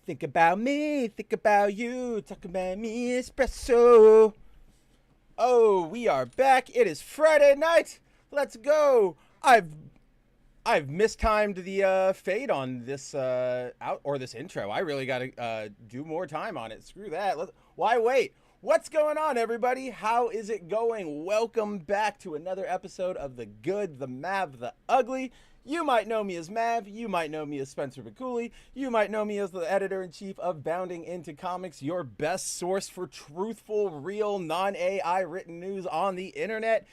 Think about me, think about you, talk about me, espresso. Oh, we are back. It is Friday night. Let's go. I've mistimed the fade on this this intro. I really got to do more time on it. Screw that. Why wait? What's going on, everybody? How is it going? Welcome back to another episode of The Good, The Mav, The Ugly. You might know me as Mav, you might know me as Spencer McCooley, you might know me as the editor-in-chief of Bounding Into Comics, your best source for truthful, real, non-AI written news on the internet.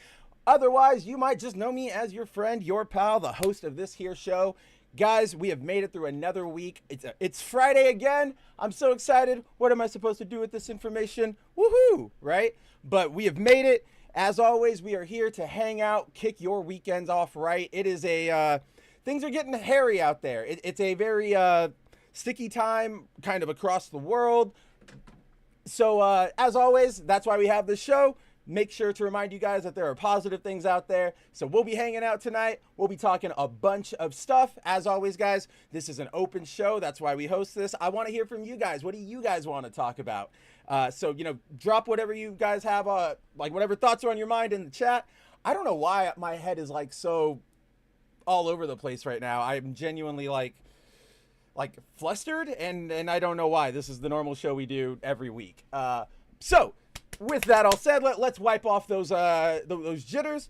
Otherwise, you might just know me as your friend, your pal, the host of this here show. Guys, we have made it through another week. It's Friday again. I'm so excited. What am I supposed to do with this information? Woohoo, right? But we have made it. As always, we are here to hang out, kick your weekends off right. It is things are getting hairy out there. It's a very sticky time kind of across the world. So as always, that's why we have this show. Make sure to remind you guys that there are positive things out there. So we'll be hanging out tonight. We'll be talking a bunch of stuff. As always, guys, this is an open show. That's why we host this. I want to hear from you guys. What do you guys want to talk about? So, drop whatever you guys have, whatever thoughts are on your mind in the chat. I don't know why my head is so all over the place right now. I'm genuinely like flustered, and I don't know why. This is the normal show we do every week. So with that all said, let's wipe off those jitters.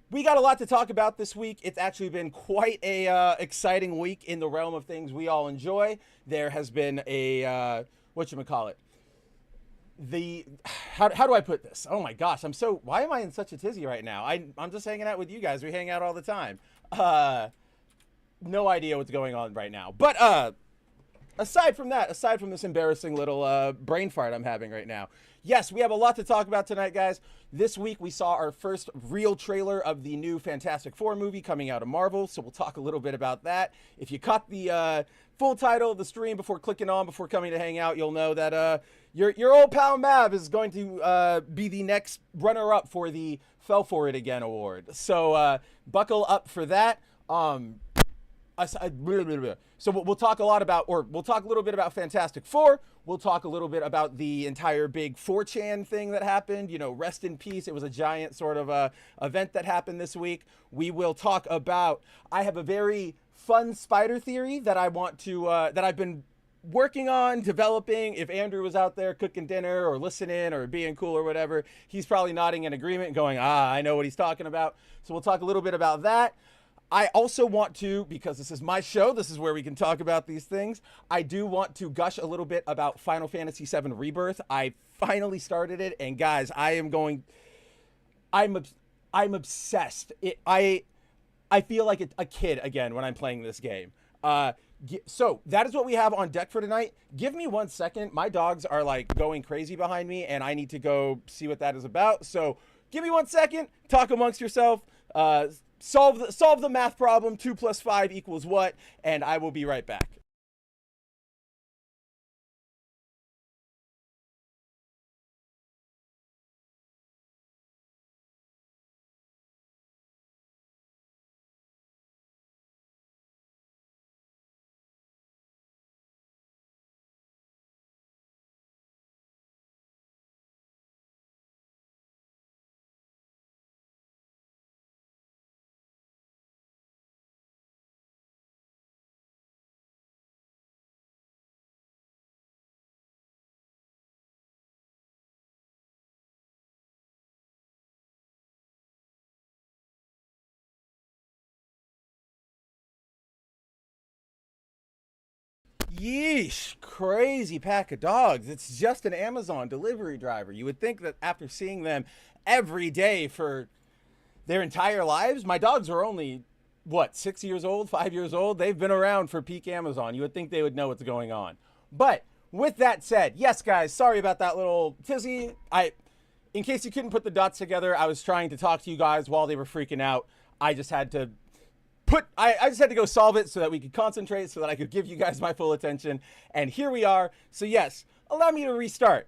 We got a lot to talk about this week. It's actually been quite a exciting week in the realm of things we all enjoy. There has been a whatchamacallit. How do I put this? Oh my gosh, why am I in such a tizzy right now? I'm just hanging out with you guys. We hang out all the time. No idea what's going on right now. But aside from this embarrassing little brain fart I'm having right now, yes, we have a lot to talk about tonight, guys. This week we saw our first real trailer of the new Fantastic Four movie coming out of Marvel, so we'll talk a little bit about that. If you caught the full title of the stream before coming to hang out, you'll know that your old pal Mav is going to be the next runner-up for the Fell For It Again award. So buckle up for that. So we'll talk a little bit about Fantastic Four. We'll talk a little bit about the entire big 4chan thing that happened. Rest in peace. It was a giant sort of event that happened this week. We will talk about, I have a very fun spider theory that I want to, that I've been working on developing. If Andrew was out there cooking dinner or listening or being cool or whatever, he's probably nodding in agreement going, I know what he's talking about. So we'll talk a little bit about that. I also want to, because this is my show, this is where we can talk about these things, I do want to gush a little bit about Final Fantasy VII Rebirth. I finally started it, and guys, I'm obsessed. I feel like a kid again when I'm playing this game. So that is what we have on deck for tonight. Give me 1 second. My dogs are going crazy behind me, and I need to go see what that is about. So give me 1 second. Talk amongst yourself. Solve the math problem. 2 + 5 = what? And I will be right back. Yeesh, crazy pack of dogs. It's just an Amazon delivery driver. You would think that after seeing them every day for their entire lives, my dogs are only, 6 years old, 5 years old? They've been around for peak Amazon. You would think they would know what's going on. But with that said, yes, guys, sorry about that little tizzy. In case you couldn't put the dots together, I was trying to talk to you guys while they were freaking out. I just had to go solve it so that we could concentrate, so that I could give you guys my full attention. And here we are. So yes, allow me to restart.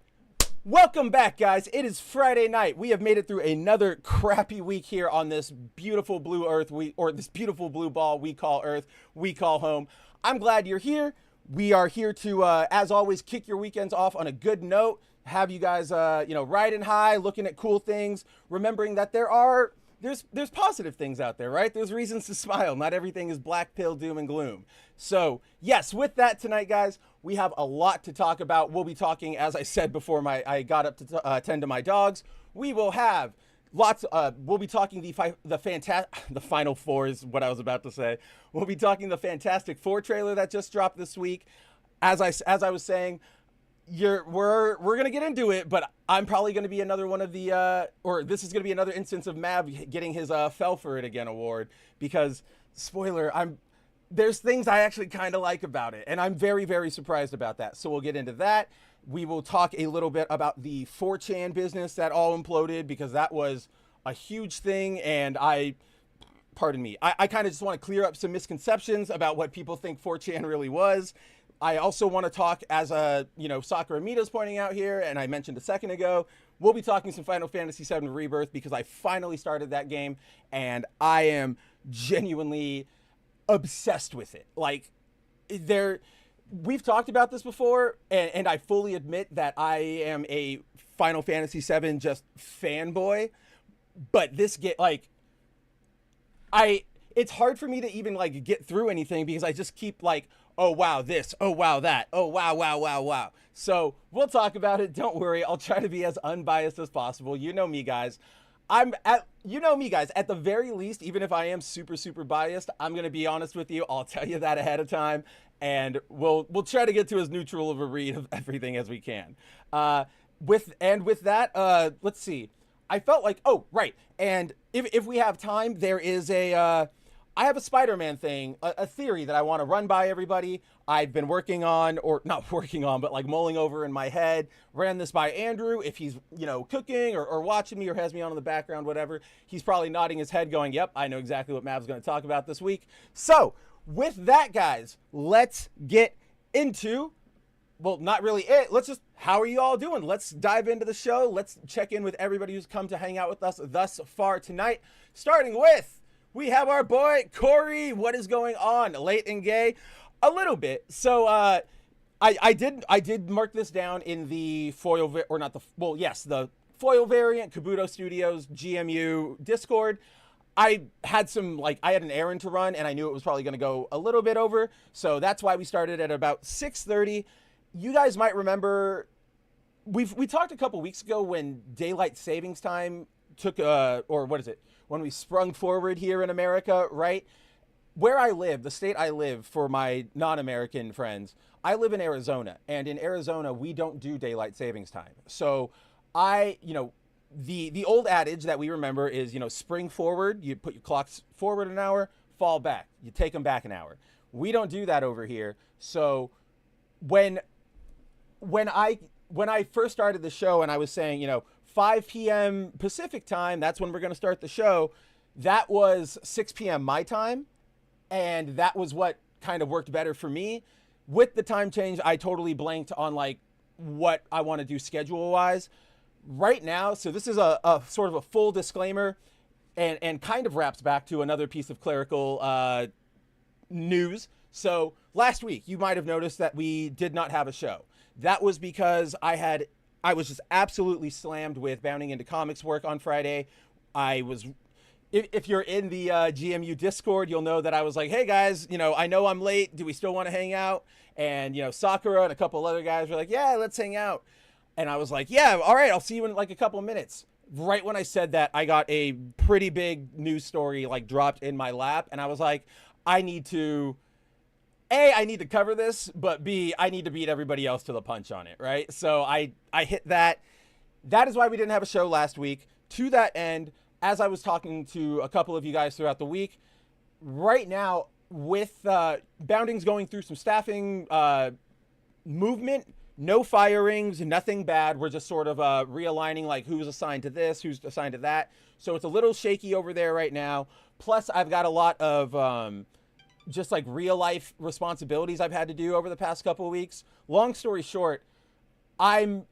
Welcome back, guys. It is Friday night. We have made it through another crappy week here on this beautiful blue earth, this beautiful blue ball we call Earth, we call home. I'm glad you're here. We are here to, as always, kick your weekends off on a good note. Have you guys, riding high, looking at cool things, remembering that there's positive things out there, right? There's reasons to smile. Not everything is black pill, doom, and gloom. So, yes, with that tonight, guys, we have a lot to talk about. We'll be talking, as I said before I got up to attend to my dogs. We will have we'll be talking the Final Four is what I was about to say. We'll be talking the Fantastic Four trailer that just dropped this week. As I was saying, we're gonna get into it, but I'm probably gonna be another one of the this is gonna be another instance of Mav getting his Fell for It Again award, because spoiler, there's things I actually kind of like about it, and I'm very, very surprised about that. So we'll get into that. We will talk a little bit about the 4chan business that all imploded, because that was a huge thing, and pardon me, I kind of just want to clear up some misconceptions about what people think 4chan really was. I also want to talk, as Sakura Mita's pointing out here, and I mentioned a second ago, we'll be talking some Final Fantasy VII Rebirth, because I finally started that game, and I am genuinely obsessed with it. Like, we've talked about this before, and I fully admit that I am a Final Fantasy VII just fanboy, but this it's hard for me to even get through anything, because I just keep oh wow this, oh wow that, oh wow. So we'll talk about it. Don't worry, I'll try to be as unbiased as possible. You know me, guys. At the very least, even if I am super, super biased, I'm going to be honest with you. I'll tell you that ahead of time, and we'll try to get to as neutral of a read of everything as we can. With that, let's see. I felt like, oh, right. And if we have time, there is I have a Spider-Man thing, a theory that I want to run by everybody. I've been working on, or not working on, but mulling over in my head. Ran this by Andrew. If he's, cooking or watching me or has me on in the background, whatever, he's probably nodding his head going, yep, I know exactly what Mav's going to talk about this week. So with that, guys, let's get into, well, not really it. Let's just, how are you all doing? Let's dive into the show. Let's check in with everybody who's come to hang out with us thus far tonight. Starting with, we have our boy, Corey. What is going on? Late and gay? A little bit. So, I did mark this down in the foil, the foil variant, Kabuto Studios, GMU Discord. I had an errand to run, and I knew it was probably going to go a little bit over. So that's why we started at about 6:30. You guys might remember, we talked a couple weeks ago when daylight savings time took, when we sprung forward here in America, right? Where I live, the state I live, for my non-American friends, I live in Arizona, and in Arizona, we don't do daylight savings time. So the old adage that we remember is, spring forward, you put your clocks forward an hour, fall back, you take them back an hour. We don't do that over here. So when I first started the show and I was saying, 5 p.m. Pacific time, that's when we're going to start the show, that was 6 p.m. my time, and that was what kind of worked better for me. With the time change, I totally blanked on what I want to do schedule-wise. Right now, so this is a sort of a full disclaimer, and kind of wraps back to another piece of clerical news. So last week, you might have noticed that we did not have a show. That was because I was just absolutely slammed with Bounding Into Comics work on Friday. If you're in the GMU Discord, you'll know that I was like, hey guys, I know I'm late. Do we still want to hang out? And, Sakura and a couple other guys were like, yeah, let's hang out. And I was like, yeah, all right, I'll see you in a couple of minutes. Right when I said that, I got a pretty big news story dropped in my lap. And I was like, I need to cover this, but B, I need to beat everybody else to the punch on it, right? So I hit that. That is why we didn't have a show last week. To that end, as I was talking to a couple of you guys throughout the week, right now, with Bounding's going through some staffing movement, no firings, nothing bad. We're just sort of realigning who's assigned to this, who's assigned to that. So it's a little shaky over there right now. Plus, I've got a lot of just real life responsibilities I've had to do over the past couple of weeks. Long story short, I'm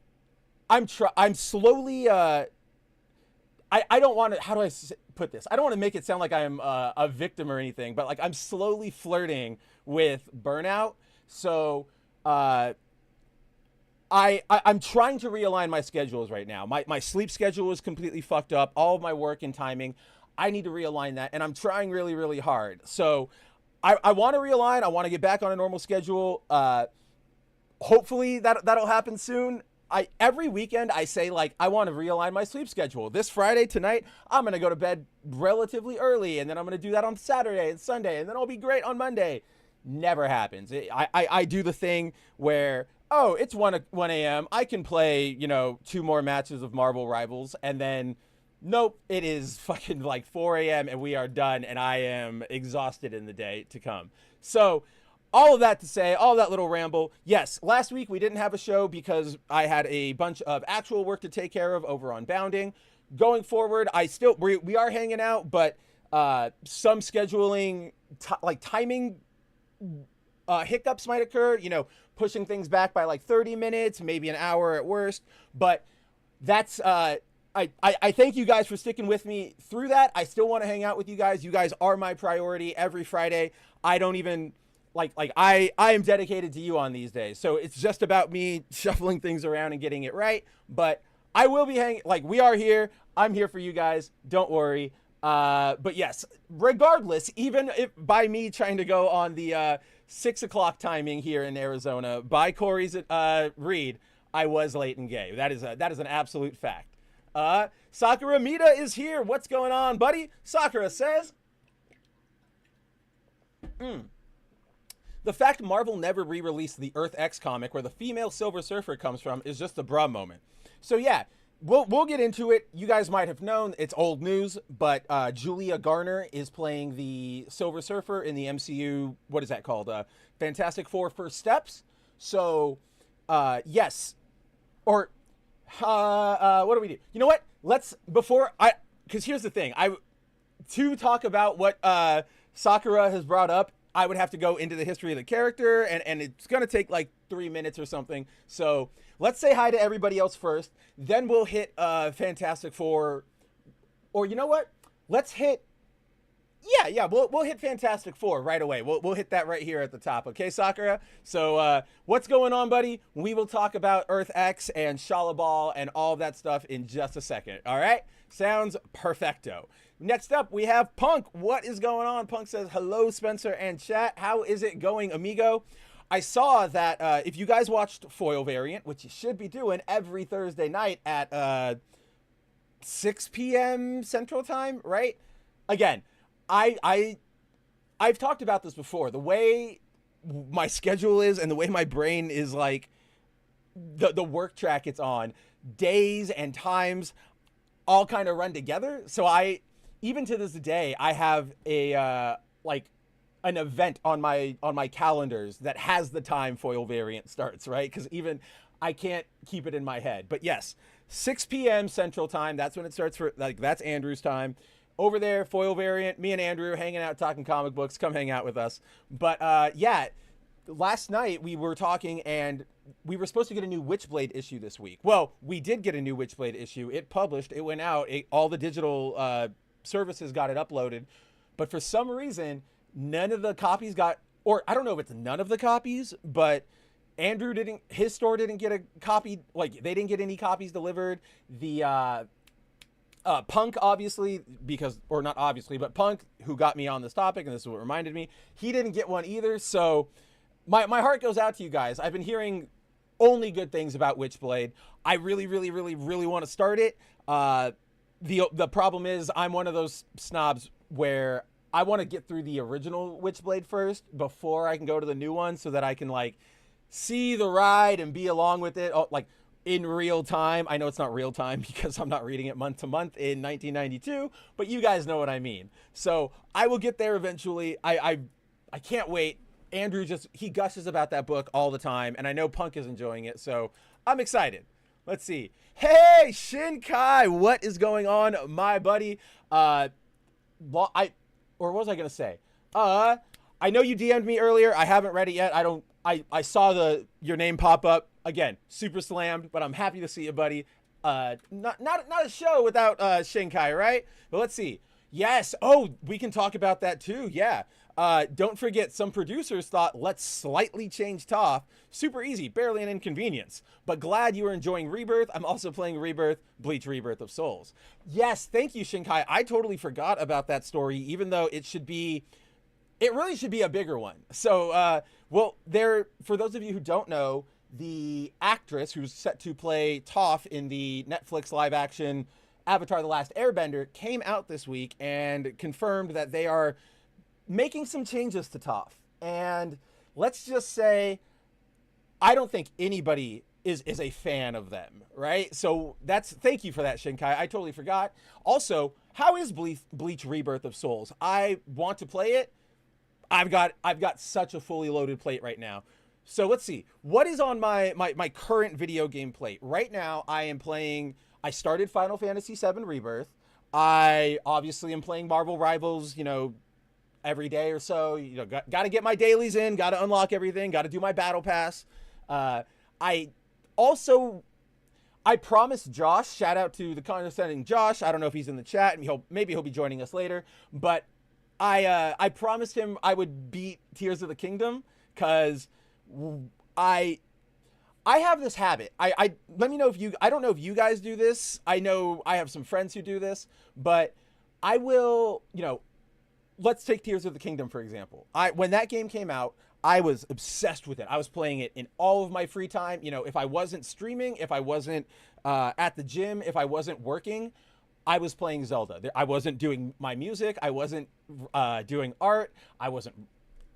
slowly I don't want to, how do I put this? I don't want to make it sound like I'm a victim or anything, but I'm slowly flirting with burnout, So I'm trying to realign my schedules right now. My sleep schedule is completely fucked up. All of my work and timing, I need to realign that, and I'm trying really, really hard. So I want to realign. I want to get back on a normal schedule. Hopefully that'll happen soon. Every weekend I say, like, I want to realign my sleep schedule. This Friday tonight, I'm going to go to bed relatively early, and then I'm going to do that on Saturday and Sunday, and then I'll be great on Monday. Never happens. I do the thing where, oh, it's 1 a.m. I can play, 2 more matches of Marvel Rivals, and then nope, it is fucking like 4 a.m. and we are done, and I am exhausted in the day to come. So all of that to say, all that little ramble, yes, last week we didn't have a show because I had a bunch of actual work to take care of over on Bounding. Going forward, we are hanging out, but some scheduling, timing hiccups might occur, pushing things back by like 30 minutes, maybe an hour at worst. But that's, I thank you guys for sticking with me through that. I still want to hang out with you guys. You guys are my priority every Friday. I don't even, I am dedicated to you on these days. So it's just about me shuffling things around and getting it right. But I will be we are here. I'm here for you guys. Don't worry. But yes, regardless, even if by me trying to go on the 6 o'clock timing here in Arizona by Corey's read, I was late and gay. That is an absolute fact. Sakura Mita is here. What's going on, buddy? Sakura says, the fact Marvel never re-released the Earth X comic where the female Silver Surfer comes from is just a bruh moment. So yeah, we'll get into it. You guys might have known, it's old news, but Julia Garner is playing the Silver Surfer in the MCU. What is that called? Fantastic Four First Steps. So yes, or what do we do? You know what? Because here's the thing. To talk about what Sakura has brought up, I would have to go into the history of the character, and it's going to take like 3 minutes or something. So let's say hi to everybody else first. Then we'll hit Fantastic Four. Or you know what? Let's hit... Yeah, we'll hit Fantastic Four right away. We'll hit that right here at the top. Okay, Sakura? So what's going on, buddy? We will talk about Earth X and Shalabal and all of that stuff in just a second. All right? Sounds perfecto. Next up, we have Punk. What is going on? Punk says, hello, Spencer and chat. How is it going, amigo? I saw that if you guys watched Foil Variant, which you should be doing every Thursday night at 6 p.m. Central Time, right? Again, I've talked about this before. The way my schedule is and the way my brain is like the work track it's on, days and times all kind of run together. So even to this day, I have a an event on my calendars that has the time Foil Variant starts, right? Because even I can't keep it in my head. But yes, 6 p.m. Central Time. That's when it starts that's Andrew's time. Over there, Foil Variant, me and Andrew hanging out, talking comic books. Come hang out with us. But yeah, last night we were talking, and we were supposed to get a new Witchblade issue this week. Well, we did get a new Witchblade issue. It published. It went out. All the digital services got it uploaded. But for some reason, none of the copies got, or I don't know if it's none of the copies, but Andrew his store didn't get a copy. Like, they didn't get any copies delivered. The Punk, obviously, or not obviously, but Punk, who got me on this topic, and this is what reminded me, he didn't get one either. So my heart goes out to you guys. I've been hearing only good things about Witchblade. I really, really, really, really want to start it. The problem is I'm one of those snobs where I want to get through the original Witchblade first before I can go to the new one, so that I can see the ride and be along with it in real time. I know it's not real time because I'm not reading it month to month in 1992, but you guys know what I mean. So I will get there eventually. I can't wait. Andrew he gushes about that book all the time, and I know Punk is enjoying it, so I'm excited. Let's see. Hey, Shinkai, what is going on, my buddy? Or what was I gonna say? I know you DM'd me earlier. I haven't read it yet. I saw your name pop up again. Super slammed, but I'm happy to see you, buddy. Not a show without Shinkai, right? But let's see. Yes. Oh, we can talk about that too. Yeah. Don't forget, some producers thought, let's slightly change Toph. Super easy, barely an inconvenience. But glad you were enjoying Rebirth. I'm also playing Rebirth, Bleach Rebirth of Souls. Yes, thank you, Shinkai. I totally forgot about that story, even though it really should be a bigger one. So, for those of you who don't know, the actress who's set to play Toph in the Netflix live action Avatar The Last Airbender came out this week and confirmed that they are making some changes to Toph. And let's just say, I don't think anybody is a fan of them, right? So thank you for that, Shinkai. I totally forgot. Also, how is Bleach Rebirth of Souls? I want to play it. I've got such a fully loaded plate right now. So let's see. What is on my current video game plate? Right now, I started Final Fantasy VII Rebirth. I obviously am playing Marvel Rivals, every day or so. Got to get my dailies in, got to unlock everything, got to do my battle pass. I promised Josh, shout out to the condescending Josh. I don't know if he's in the chat, and maybe he'll be joining us later, but I promised him I would beat Tears of the Kingdom, because I have this habit. Let me know I don't know if you guys do this. I know I have some friends who do this, but I will, let's take Tears of the Kingdom, for example. When that game came out, I was obsessed with it. I was playing it in all of my free time. If I wasn't streaming, if I wasn't at the gym, if I wasn't working, I was playing Zelda. I wasn't doing my music. I wasn't doing art. I wasn't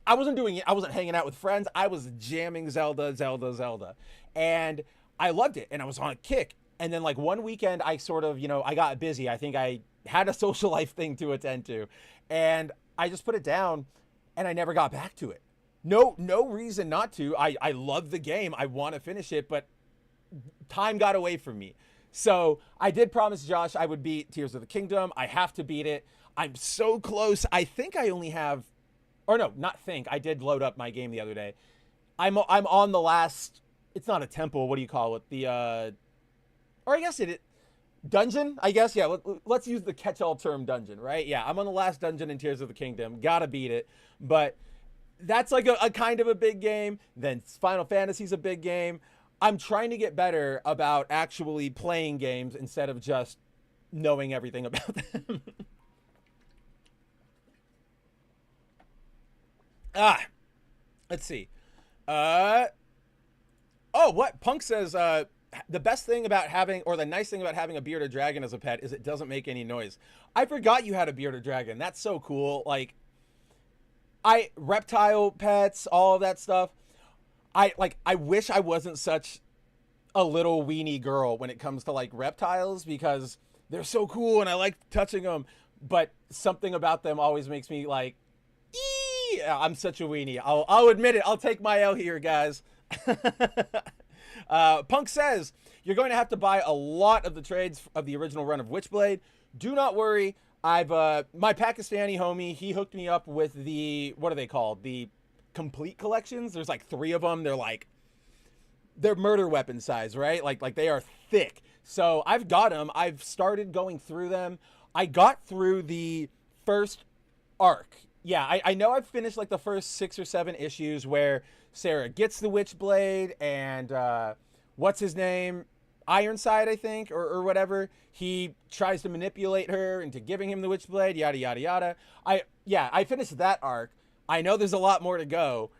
doing it. I wasn't hanging out with friends. I was jamming Zelda. And I loved it. And I was on a kick. And then, like, one weekend, I sort of, I got busy. I think I had a social life thing to attend to. And I just put it down, and I never got back to it. No reason not to. I love the game. I want to finish it, but time got away from me. So I did promise Josh I would beat Tears of the Kingdom. I have to beat it. I'm so close. I think I only have, or no, not think. I did load up my game the other day. I'm on the last. It's not a temple. What do you call it? Or I guess dungeon. I guess, yeah. Let's use the catch-all term dungeon, right? Yeah, I'm on the last dungeon in Tears of the Kingdom. Gotta beat it, but that's like a kind of a big game. Then Final Fantasy's a big game. I'm trying to get better about actually playing games instead of just knowing everything about them. Let's see. What? Punk says, the best thing about having, or the nice thing about having a bearded dragon as a pet is it doesn't make any noise. I forgot you had a bearded dragon. That's so cool. Like, reptile pets, all of that stuff. I wish I wasn't such a little weenie girl when it comes to, like, reptiles, because they're so cool and I like touching them, but something about them always makes me like, ee! I'm such a weenie. I'll admit it. I'll take my L here, guys. Punk says, you're going to have to buy a lot of the trades of the original run of Witchblade. Do not worry. My Pakistani homie, he hooked me up with what are they called? The complete collections. There's like 3 of them. They're murder weapon size, right? Like they are thick. So I've got them. I've started going through them. I got through the first arc. Yeah, I know I've finished like the first 6 or 7 issues where Sarah gets the Witchblade, and what's his name? Ironside, I think, or whatever. He tries to manipulate her into giving him the Witchblade, yada, yada, yada. I finished that arc. I know there's a lot more to go.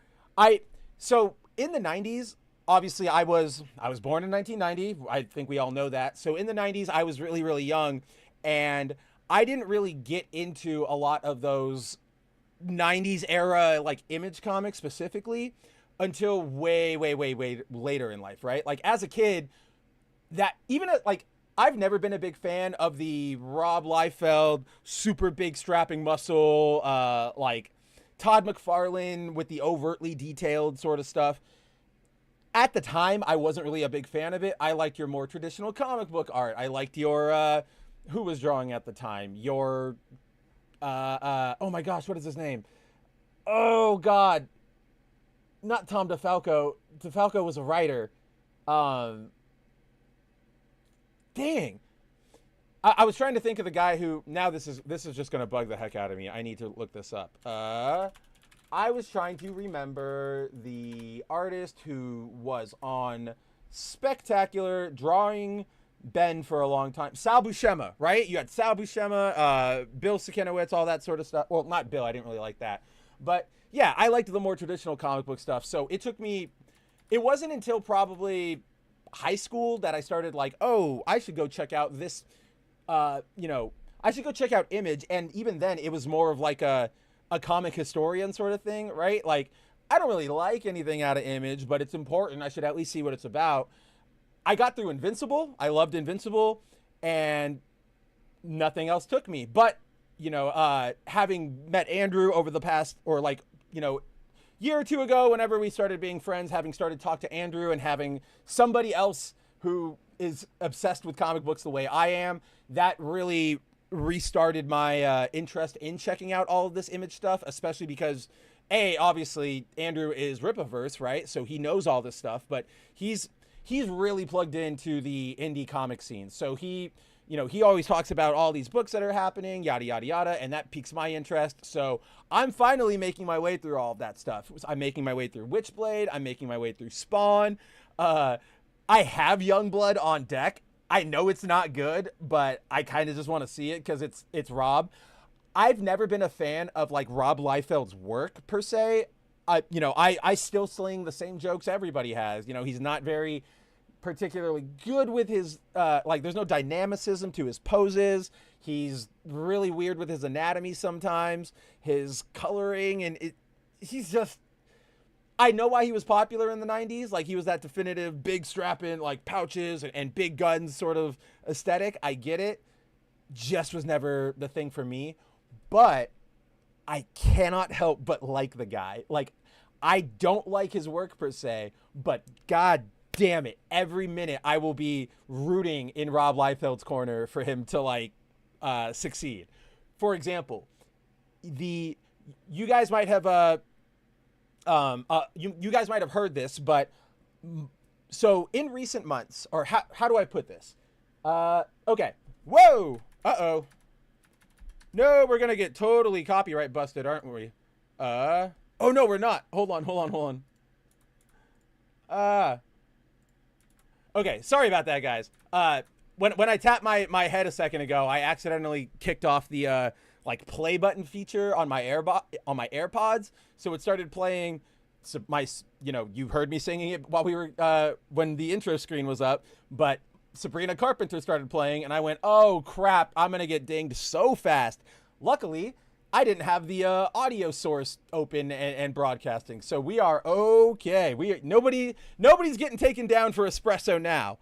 So in the 90s, obviously I was born in 1990. I think we all know that. So in the 90s, I was really, really young, and I didn't really get into a lot of those 90s era, like, Image comics specifically until way, way, way, way later in life, right? Like, as a kid, I've never been a big fan of the Rob Liefeld super big strapping muscle, like Todd McFarlane with the overtly detailed sort of stuff. At the time, I wasn't really a big fan of it. I liked your more traditional comic book art. I liked your, who was drawing at the time? Your, oh my gosh, what is his name? Oh God. Not Tom DeFalco. DeFalco was a writer. Dang. I was trying to think of the guy who, now this is just going to bug the heck out of me. I need to look this up. I was trying to remember the artist who was on Spectacular drawing Ben for a long time. Sal Buscema, right? You had Sal Buscema, Bill Sienkiewicz, all that sort of stuff. Well, not Bill. I didn't really like that. But yeah, I liked the more traditional comic book stuff. So it took me, it wasn't until probably high school that I started like, oh, I should go check out this, you know, I should go check out Image. And even then it was more of like a comic historian sort of thing, right? Like, I don't really like anything out of Image, but it's important. I should at least see what it's about. I got through Invincible. I loved Invincible, and nothing else took me. But, you know, having met Andrew over the past, or like, you know, year or two ago, whenever we started being friends, having started to talk to Andrew and having somebody else who is obsessed with comic books the way I am, that really restarted my interest in checking out all of this Image stuff, especially because, obviously, Andrew is Ripaverse, right? So he knows all this stuff, but he's really plugged into the indie comic scene. So he, you know, he always talks about all these books that are happening, yada, yada, yada, and that piques my interest. So I'm finally making my way through all of that stuff. I'm making my way through Witchblade. I'm making my way through Spawn. I have Youngblood on deck. I know it's not good, but I kind of just want to see it because it's Rob. I've never been a fan of like Rob Liefeld's work per se. I still sling the same jokes everybody has. You know, he's not very particularly good with his, like, there's no dynamicism to his poses. He's really weird with his anatomy sometimes, his coloring, and he's just, I know why he was popular in the 90s. Like, he was that definitive big strap-in, like, pouches and big guns sort of aesthetic. I get it. Just was never the thing for me. But I cannot help but like the guy. Like, I don't like his work per se, but god damn it, every minute I will be rooting in Rob Liefeld's corner for him to like succeed. For example, you guys might have you guys might have heard this, but so in recent months, or how do I put this? Okay. Whoa. Uh-oh. No, we're gonna get totally copyright busted, aren't we? Oh no, we're not. Hold on. Okay, sorry about that, guys. When I tapped my head a second ago, I accidentally kicked off the like play button feature on my AirPods, so it started playing you heard me singing it while we were when the intro screen was up, but Sabrina Carpenter started playing, and I went, oh crap, I'm gonna get dinged so fast. Luckily, I didn't have the audio source open and broadcasting, so we are okay. Nobody's getting taken down for espresso now.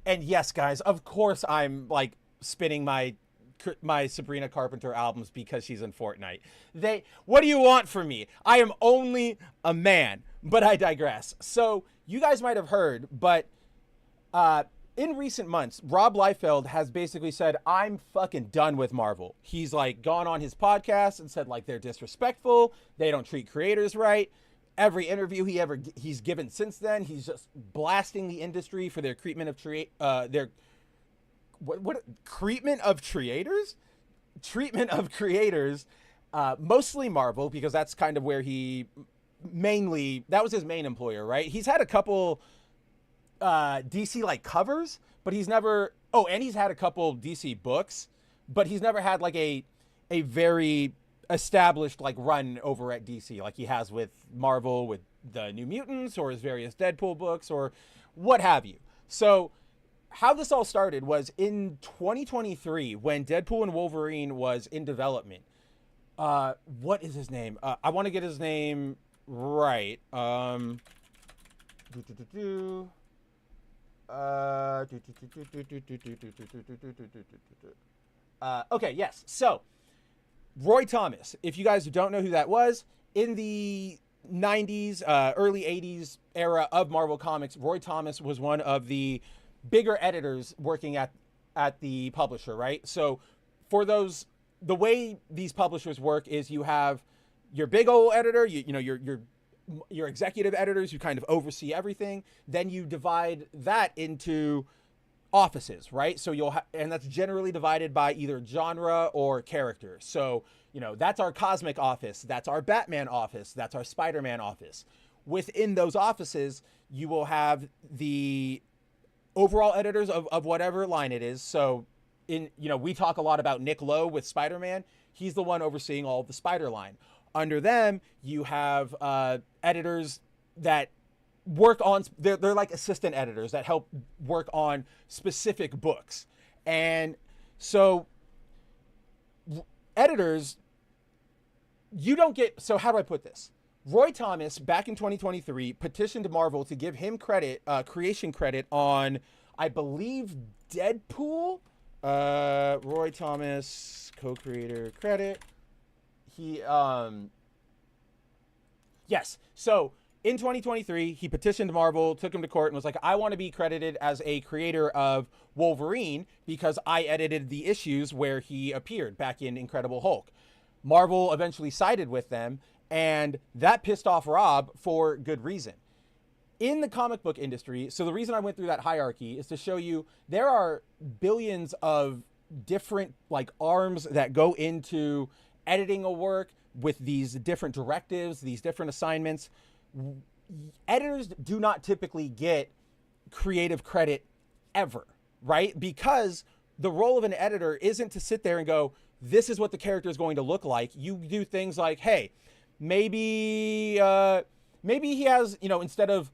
And yes, guys, of course I'm like spinning my Sabrina Carpenter albums because she's in Fortnite. What do you want from me? I am only a man, but I digress. So you guys might have heard, but in recent months, Rob Liefeld has basically said, I'm fucking done with Marvel. He's like gone on his podcast and said like they're disrespectful, they don't treat creators right. Every interview he's given since then, he's just blasting the industry for their treatment of treatment of creators? Treatment of creators, mostly Marvel, because that's kind of where that was his main employer, right? He's had a couple DC like covers, but he's never, and he's had a couple DC books, but he's never had like a very established like run over at DC like he has with Marvel, with the New Mutants or his various Deadpool books or what have you. So how this all started was in 2023 when Deadpool and Wolverine was in development. What is his name? I want to get his name right. Okay, yes. So Roy Thomas, if you guys don't know who that was, in the 90s, early 80s era of Marvel Comics, Roy Thomas was one of the bigger editors working at the publisher, right? So for those, the way these publishers work is you have your big old editor, your your executive editors who kind of oversee everything. Then you divide that into offices, right? So and that's generally divided by either genre or character. So, that's our cosmic office, that's our Batman office, that's our Spider-Man office. Within those offices, you will have the overall editors of whatever line it is. So we talk a lot about Nick Lowe with Spider-Man. He's the one overseeing all of the Spider line. Under them, you have editors that work on, they're like assistant editors that help work on specific books. And so editors, you don't get, so how do I put this? Roy Thomas, back in 2023, petitioned Marvel to give him credit, creation credit on, I believe, Deadpool. Roy Thomas, co-creator credit. Yes. So in 2023, he petitioned Marvel, took him to court, and was like, I want to be credited as a creator of Wolverine because I edited the issues where he appeared back in Incredible Hulk. Marvel eventually sided with them, and that pissed off Rob for good reason. In the comic book industry, so the reason I went through that hierarchy is to show you there are billions of different arms that go into editing a work with these different directives, these different assignments. Editors do not typically get creative credit ever, right? Because the role of an editor isn't to sit there and go, this is what the character is going to look like. You do things like, hey, maybe he has, instead of,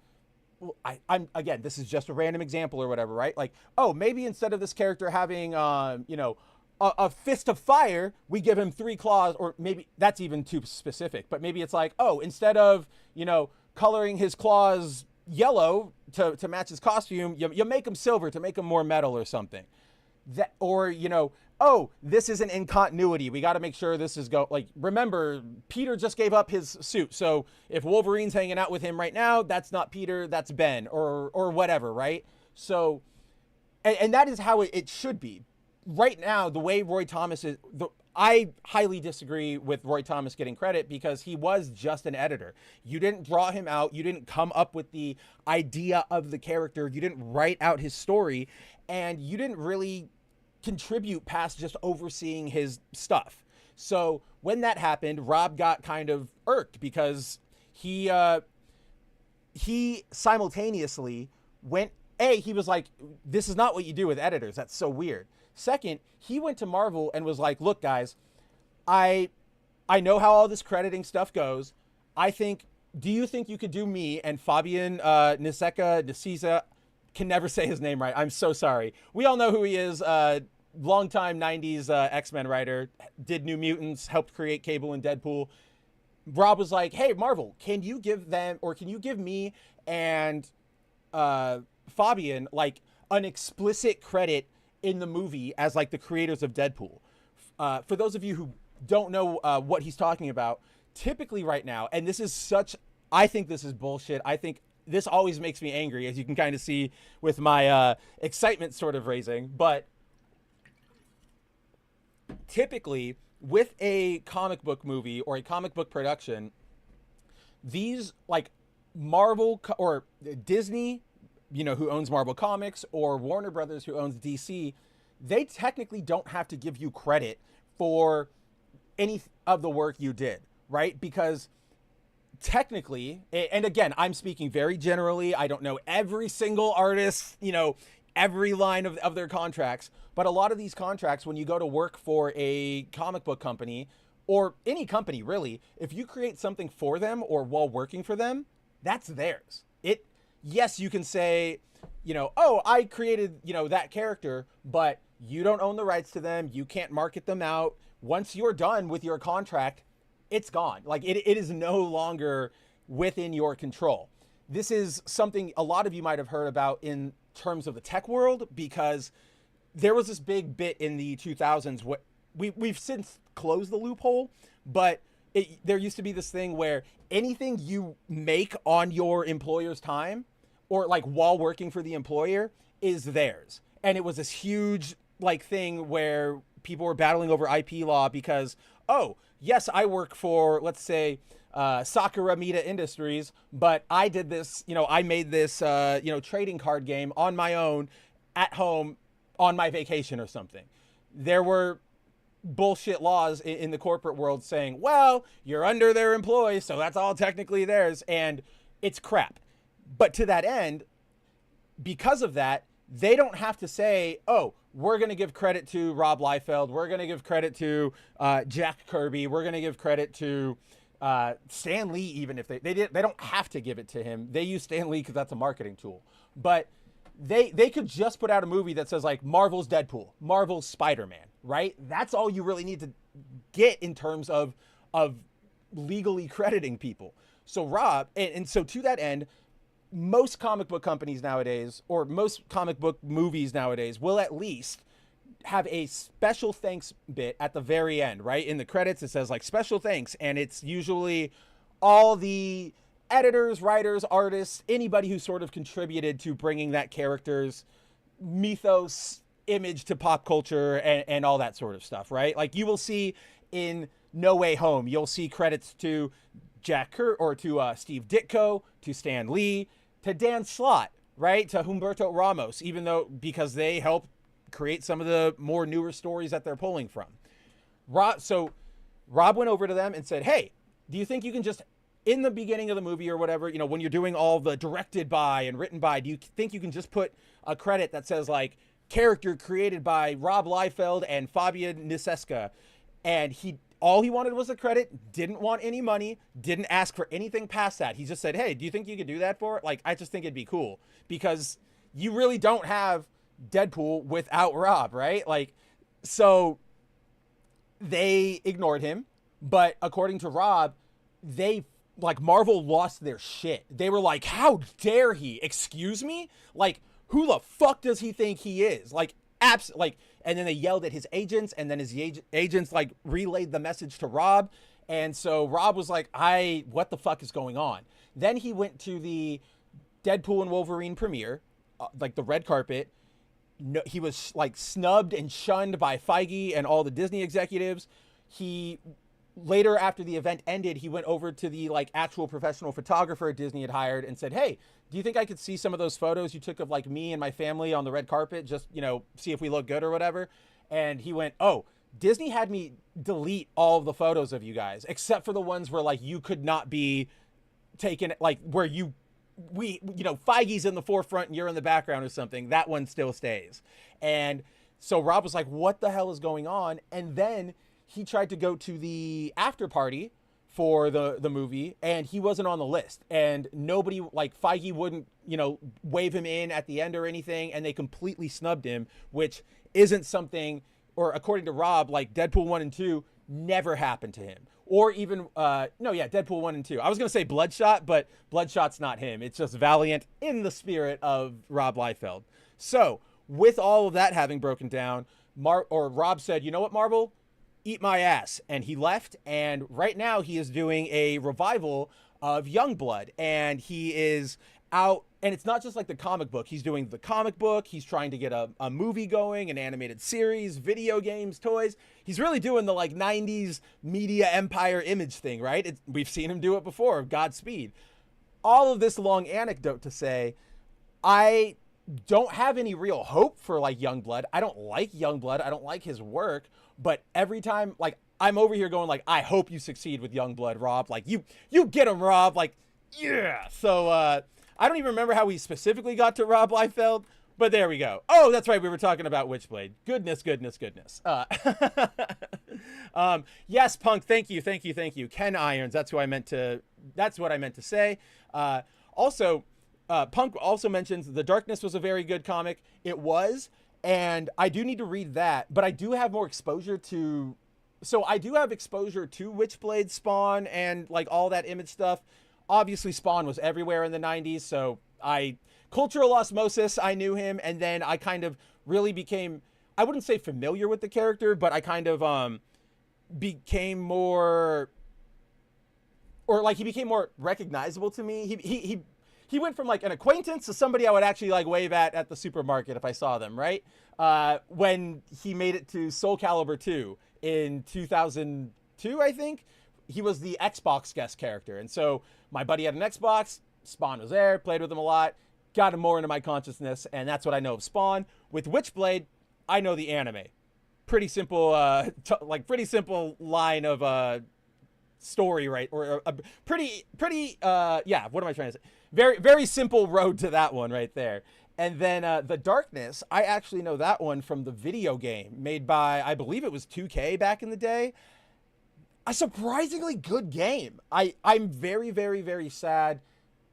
I'm again, this is just a random example or whatever, right? Like, oh, maybe instead of this character having, a fist of fire, we give him 3 claws, or maybe that's even too specific, but maybe it's like, oh, instead of, coloring his claws yellow to match his costume, you make them silver to make them more metal or something. That, or, oh, this isn't in continuity. We got to make sure this is remember, Peter just gave up his suit. So if Wolverine's hanging out with him right now, that's not Peter, that's Ben, or whatever, right? So, and that is how it should be. Right now, the way Roy Thomas is, I highly disagree with Roy Thomas getting credit because he was just an editor. You didn't draw him out. You didn't come up with the idea of the character. You didn't write out his story, and you didn't really contribute past just overseeing his stuff. So when that happened, Rob got kind of irked because he simultaneously went, he was like, this is not what you do with editors. That's so weird. Second, he went to Marvel and was like, look, guys, I know how all this crediting stuff goes. Do you think you could do me and Fabian Nicieza, can never say his name right. I'm so sorry. We all know who he is. Longtime 90s X-Men writer, did New Mutants, helped create Cable and Deadpool. Rob was like, hey, Marvel, can you give me and Fabian an explicit credit in the movie as the creators of Deadpool? For those of you who don't know what he's talking about, typically right now, and I think this is bullshit. I think this always makes me angry, as you can kind of see with my excitement sort of raising, but typically with a comic book movie or a comic book production, these Marvel or Disney, who owns Marvel Comics, or Warner Brothers, who owns DC, they technically don't have to give you credit for any of the work you did, right? Because technically, and again, I'm speaking very generally, I don't know every single artist, every line of their contracts, but a lot of these contracts, when you go to work for a comic book company, or any company really, if you create something for them or while working for them, that's theirs. Yes, you can say, oh, I created, that character, but you don't own the rights to them. You can't market them out. Once you're done with your contract, it's gone. It is no longer within your control. This is something a lot of you might have heard about in terms of the tech world, because there was this big bit in the 2000s. We've since closed the loophole, but there used to be this thing where anything you make on your employer's time, or while working for the employer, is theirs. And it was this huge thing where people were battling over IP law because, oh, yes, I work for, let's say, Sakura Mita Industries, but I did this, I made this, trading card game on my own at home on my vacation or something. There were bullshit laws in the corporate world saying, well, you're under their employees, so that's all technically theirs, and it's crap. But to that end, because of that, they don't have to say, oh, we're going to give credit to Rob Liefeld, we're going to give credit to Jack Kirby, we're going to give credit to Stan Lee, even if they don't have to give it to him. They use Stan Lee because that's a marketing tool. But they could just put out a movie that says like Marvel's Deadpool, Marvel's Spider-Man, right? That's all you really need to get in terms of legally crediting people. So Rob, and so to that end, most comic book companies nowadays, or most comic book movies nowadays, will at least have a special thanks bit at the very end, right? In the credits, it says like special thanks, and it's usually all the editors, writers, artists, anybody who sort of contributed to bringing that character's mythos, image to pop culture and all that sort of stuff, right? Like you will see in No Way Home, you'll see credits to Jack Kirby, or to Steve Ditko, to Stan Lee, to Dan Slott, right? To Humberto Ramos, even though, because they helped create some of the more newer stories that they're pulling from. So Rob went over to them and said, hey, do you think you can just, in the beginning of the movie or whatever, when you're doing all the directed by and written by, do you think you can just put a credit that says like character created by Rob Liefeld and Fabian Nicieza? And all he wanted was a credit, didn't want any money, didn't ask for anything past that. He just said, hey, do you think you could do that for it? Like, I just think it'd be cool, because you really don't have Deadpool without Rob, right? Like, so they ignored him, but according to Rob, Marvel lost their shit. They were like, how dare he? Excuse me? Like, who the fuck does he think he is? And then they yelled at his agents, and then his agents relayed the message to Rob. And so Rob was like, what the fuck is going on? Then he went to the Deadpool and Wolverine premiere, the red carpet. No, he was snubbed and shunned by Feige and all the Disney executives. He later, after the event ended, he went over to the actual professional photographer Disney had hired and said, hey, do you think I could see some of those photos you took of me and my family on the red carpet? Just, see if we look good or whatever. And he went, oh, Disney had me delete all of the photos of you guys, except for the ones where you could not be taken, where Feige's in the forefront and you're in the background or something. That one still stays. And so Rob was like, what the hell is going on? And then he tried to go to the after party for the movie, and he wasn't on the list. And nobody, Feige wouldn't, wave him in at the end or anything, and they completely snubbed him, which isn't something, or according to Rob, Deadpool 1 and 2 never happened to him. Or even, Deadpool 1 and 2. I was going to say Bloodshot, but Bloodshot's not him. It's just Valiant in the spirit of Rob Liefeld. So, with all of that having broken down, Rob said, you know what, Marvel? Eat my ass. And he left, and right now he is doing a revival of Youngblood, and he is out, and it's not just the comic book. He's doing the comic book, he's trying to get a movie going, an animated series, video games, toys. He's really doing the 90s media empire image thing, right? We've seen him do it before, Godspeed. All of this long anecdote to say, I don't have any real hope for Youngblood. I don't like Youngblood, I don't like his work. But every time, I'm over here going, I hope you succeed with Youngblood, Rob. You get him, Rob. Yeah. So, I don't even remember how we specifically got to Rob Liefeld, but there we go. Oh, that's right. We were talking about Witchblade. Goodness. Yes, Punk. Thank you. Ken Irons. That's what I meant to say. Also, Punk also mentions The Darkness was a very good comic. It was. And I do need to read that, but I do have more exposure to... So I do have exposure to Witchblade, Spawn, and all that Image stuff. Obviously, Spawn was everywhere in the 90s, so cultural osmosis, I knew him, and then I kind of really became... I wouldn't say familiar with the character, but I kind of became more... Or he became more recognizable to me. he went from like an acquaintance to somebody I would actually like wave at the supermarket if I saw them, right? When he made it to Soul Calibur 2 in 2002, I think, he was the Xbox guest character. And so my buddy had an Xbox, Spawn was there, played with him a lot, got him more into my consciousness, and that's what I know of Spawn. With Witchblade, I know the anime. Pretty simple, pretty simple line of story, right? Or a pretty, yeah, what am I trying to say? Very, very simple road to that one right there. And then The Darkness, I actually know that one from the video game made by, I believe it was 2K back in the day. A surprisingly good game. I'm very, very, very sad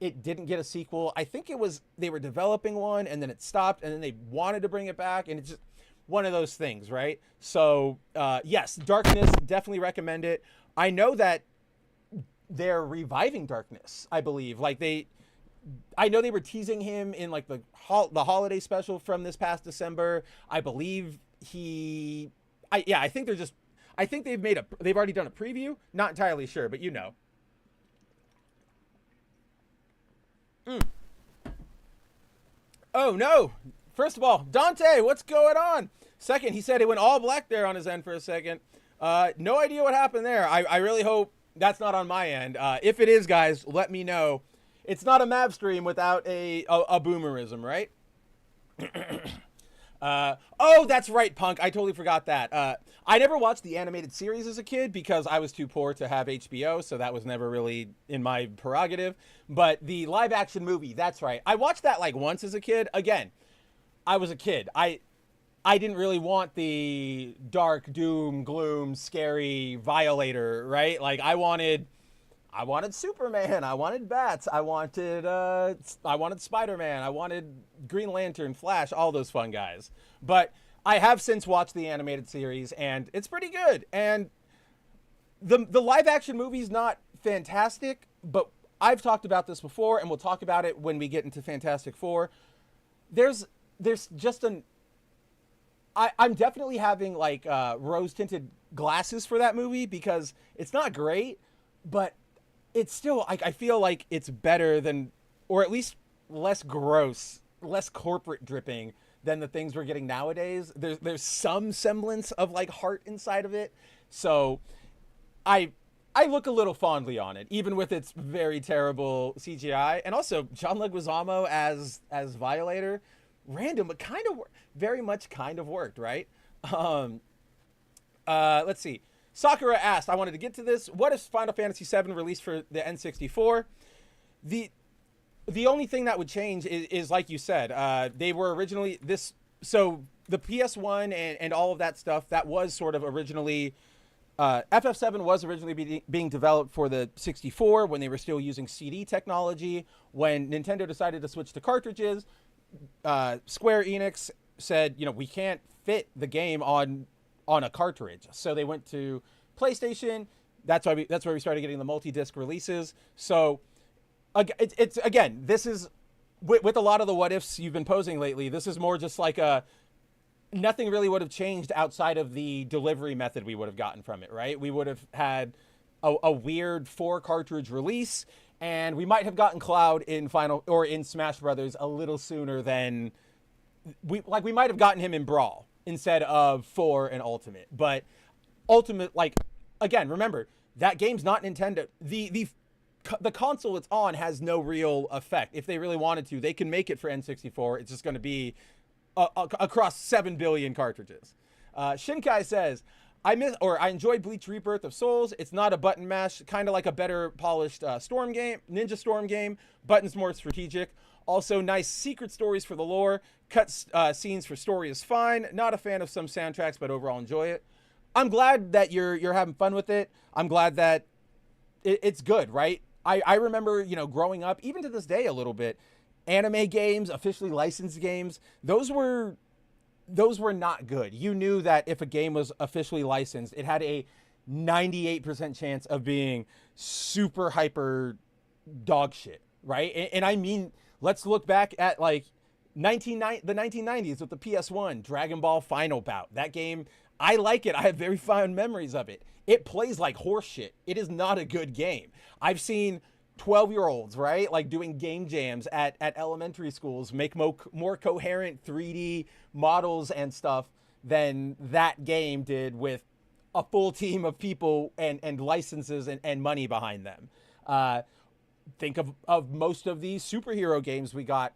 it didn't get a sequel. I think it was, they were developing one and then it stopped and then they wanted to bring it back, and it's just one of those things, right? So, yes, Darkness, definitely recommend it. I know that they're reviving Darkness, I believe. Like I know they were teasing him in like the holiday special from this past December. I believe I think they've already done a preview. Not entirely sure, but you know. Oh no! First of all, Dante, what's going on? Second, he said he went all black there on his end for a second. No idea what happened there. I really hope that's not on my end. If it is, guys, let me know. It's not a Mav stream without a boomerism, right? Oh, that's right, Punk. I totally forgot that. I never watched the animated series as a kid because I was too poor to have HBO, so that was never really in my prerogative. But the live action movie, that's right. I watched that like once as a kid. Again, I was a kid. I didn't really want the dark, doom, gloom, scary Violator, right? Like I wanted Superman, I wanted bats, I wanted Spider-Man, I wanted Green Lantern, Flash, all those fun guys. But I have since watched the animated series, and it's pretty good. And the live action movie's not fantastic, but I've talked about this before, and we'll talk about it when we get into Fantastic Four. There's just I'm definitely having like rose-tinted glasses for that movie because it's not great, but it's still, I feel like it's better than, or at least less gross, less corporate dripping than the things we're getting nowadays. There's some semblance of like heart inside of it. So I look a little fondly on it, even with its very terrible CGI. And also John Leguizamo as Violator, random, but very much worked, right? Let's see. Sakura asked, I wanted to get to this. What if Final Fantasy VII released for the N64? The only thing that would change is like you said, they were originally so the PS1 and all of that stuff, that was sort of originally, FF7 was originally being developed for the 64 when they were still using CD technology. When Nintendo decided to switch to cartridges, Square Enix said, we can't fit the game on a cartridge. So they went to PlayStation. That's where we started getting the multi-disc releases. So it's again, this is with a lot of the what ifs you've been posing lately, this is more just like nothing really would have changed outside of the delivery method we would have gotten from it, right? We would have had a weird 4 cartridge release, and we might have gotten Cloud in in Smash Brothers a little sooner than we might have gotten him in Brawl instead of 4 and Ultimate. But Ultimate, like, again, remember, that game's not Nintendo. The console it's on has no real effect. If they really wanted to, they can make it for N64. It's just going to be across 7 billion cartridges. Shinkai says, I enjoyed Bleach Rebirth of Souls. It's not a button mash, kind of like a better polished Ninja Storm game. Buttons more strategic. Also, nice secret stories for the lore. Cut scenes for story is fine. Not a fan of some soundtracks, but overall enjoy it. I'm glad that you're having fun with it. I'm glad that it's good, right? I remember, growing up, even to this day a little bit, anime games, officially licensed games, those were not good. You knew that if a game was officially licensed, it had a 98% chance of being super hyper dog shit, right? And I mean, let's look back at like the 1990s with the PS1, Dragon Ball Final Bout. That game, I like it. I have very fond memories of it. It plays like horse shit. It is not a good game. I've seen 12-year-olds, right? Like doing game jams at elementary schools, make more coherent 3D models and stuff than that game did with a full team of people and licenses and money behind them. Think of most of these superhero games we got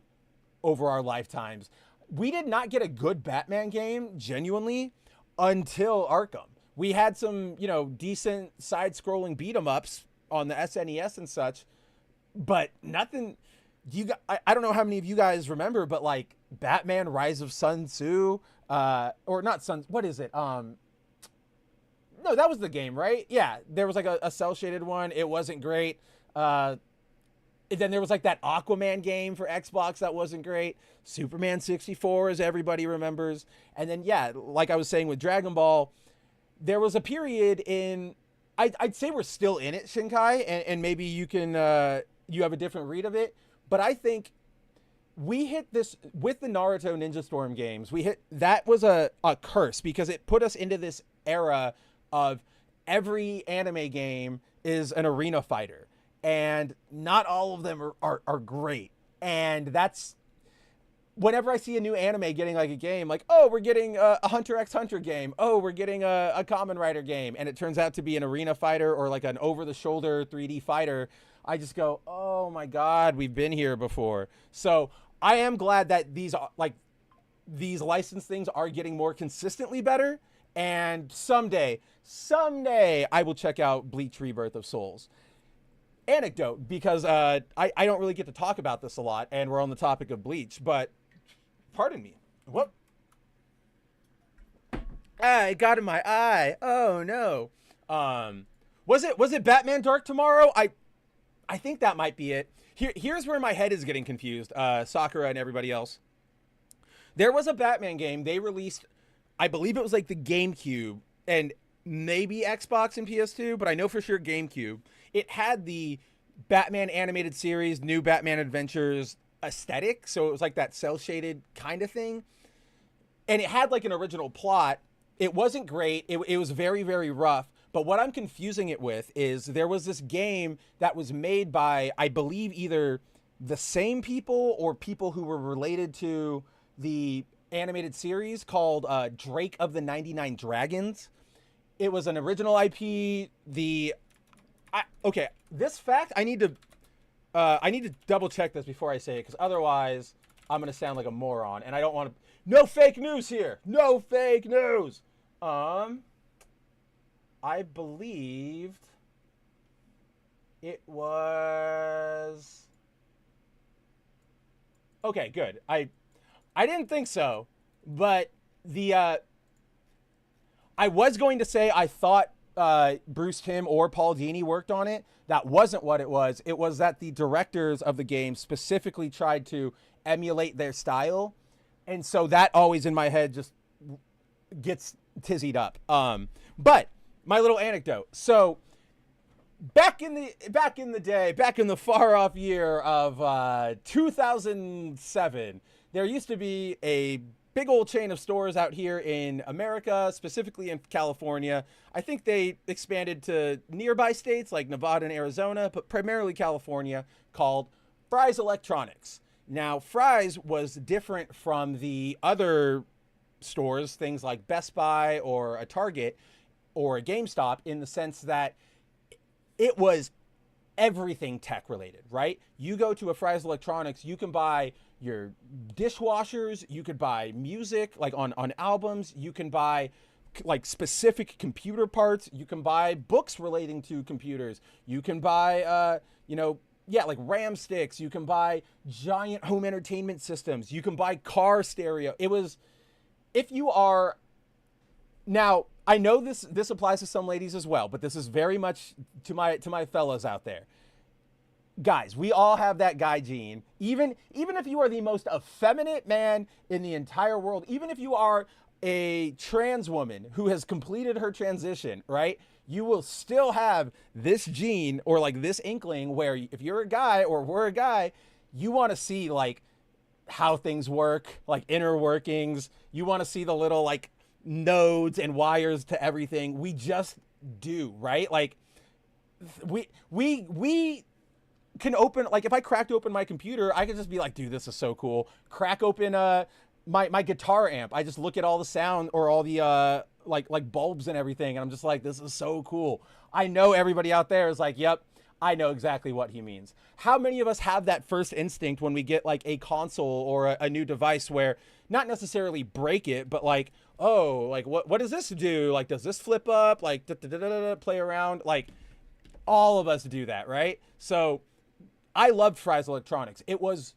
over our lifetimes. We did not get a good Batman game, genuinely, until Arkham. We had some, decent side-scrolling beat-em-ups on the SNES and such, but nothing. I don't know how many of you guys remember, but like Batman: Rise of Sun Tzu, or not Sun. What is it? No, that was the game, right? Yeah, there was like a cel-shaded one. It wasn't great. Then there was like that Aquaman game for Xbox that wasn't great. Superman 64, as everybody remembers. And then, yeah, like I was saying with Dragon Ball, there was a period in, I'd say we're still in it, Shinkai, and maybe you can, you have a different read of it. But I think we hit this with the Naruto Ninja Storm games. That was a curse because it put us into this era of every anime game is an arena fighter. And not all of them are great. And that's, whenever I see a new anime getting like a game, like, oh, we're getting a Hunter x Hunter game. Oh, we're getting a Kamen Rider game. And it turns out to be an arena fighter or like an over-the-shoulder 3D fighter. I just go, oh my God, we've been here before. So I am glad that these licensed things are getting more consistently better. And someday, I will check out Bleach Rebirth of Souls. Anecdote, because I don't really get to talk about this a lot, and we're on the topic of Bleach, but pardon me. What? I got in my eye. Oh no. Was it Batman Dark Tomorrow? I think that might be it. Here's where my head is getting confused. Sakura and everybody else. There was a Batman game they released. I believe it was like the GameCube and maybe Xbox and PS2, but I know for sure GameCube. It had the Batman animated series, New Batman Adventures aesthetic. So it was like that cel-shaded kind of thing. And it had like an original plot. It wasn't great. It was very, very rough. But what I'm confusing it with is there was this game that was made by, I believe, either the same people or people who were related to the animated series called Drake of the 99 Dragons. It was an original IP. Okay, this fact I need to double check this before I say it, because otherwise I'm gonna sound like a moron, and I don't want to. No fake news here. No fake news. I believed it was. Okay, good. I didn't think so, but I was going to say I thought Bruce Timm or Paul Dini worked on it. That wasn't what it was. It was that the directors of the game specifically tried to emulate their style. And so that always in my head just gets tizzied up. But my little anecdote. So back in the day, back in the far off year of 2007, there used to be a big old chain of stores out here in America, specifically in California. I think they expanded to nearby states like Nevada and Arizona, but primarily California, called Fry's Electronics. Now, Fry's was different from the other stores, things like Best Buy or a Target or a GameStop, in the sense that it was everything tech related, right? You go to a Fry's Electronics, you can buy your dishwashers, you could buy music like on albums, you can buy like specific computer parts, you can buy books relating to computers, you can buy like RAM sticks, you can buy giant home entertainment systems, you can buy car stereo. It was, if you are, now I know this applies to some ladies as well, but this is very much to my fellas out there. Guys, we all have that guy gene. Even if you are the most effeminate man in the entire world, even if you are a trans woman who has completed her transition, right? You will still have this gene or like this inkling where if you're a guy or we're a guy, you want to see like how things work, like inner workings. You want to see the little like nodes and wires to everything. We just do, right? Like we can open, like if I cracked open my computer, I could just be like, dude, this is so cool. Crack open my guitar amp. I just look at all the sound or all the like bulbs and everything, and I'm just like, this is so cool. I know everybody out there is like, yep, I know exactly what he means. How many of us have that first instinct when we get like a console or a new device where not necessarily break it, but like, oh, like what does this do? Like, does this flip up? Like, play around? Like, all of us do that, right? So I loved Fry's Electronics. It was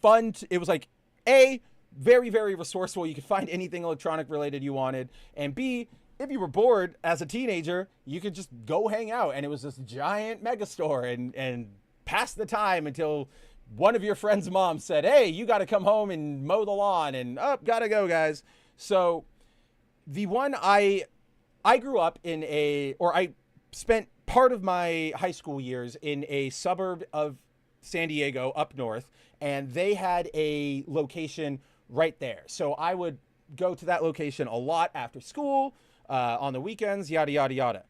fun. It was like, A, very, very resourceful. You could find anything electronic related you wanted. And B, if you were bored as a teenager, you could just go hang out. And it was this giant mega store and pass the time until one of your friend's moms said, hey, you got to come home and mow the lawn. And, oh, gotta go, guys. So the one I grew up in I spent part of my high school years in a suburb of San Diego up north, and they had a location right there. So I would go to that location a lot after school, on the weekends, yada, yada, yada.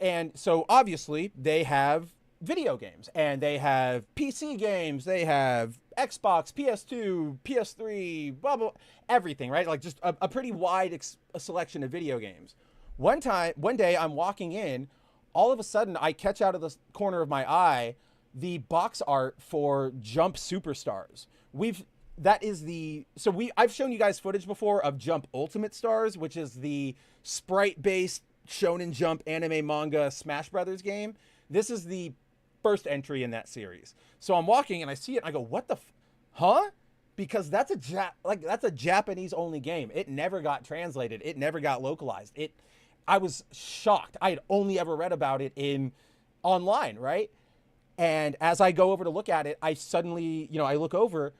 And so obviously they have video games, and they have PC games, they have Xbox, PS2, PS3, blah, blah, everything, right? Like just a pretty wide selection of video games. One day I'm walking in, all of a sudden I catch out of the corner of my eye the box art for Jump Superstars. I've shown you guys footage before of Jump Ultimate Stars, which is the sprite-based Shonen Jump anime manga Smash Brothers game. This is the first entry in that series. So I'm walking and I see it and I go, what the huh? Because that's a Japanese only game. It never got translated. It never got localized. I was shocked. I had only ever read about it online, right? And as I go over to look at it, I suddenly, I look over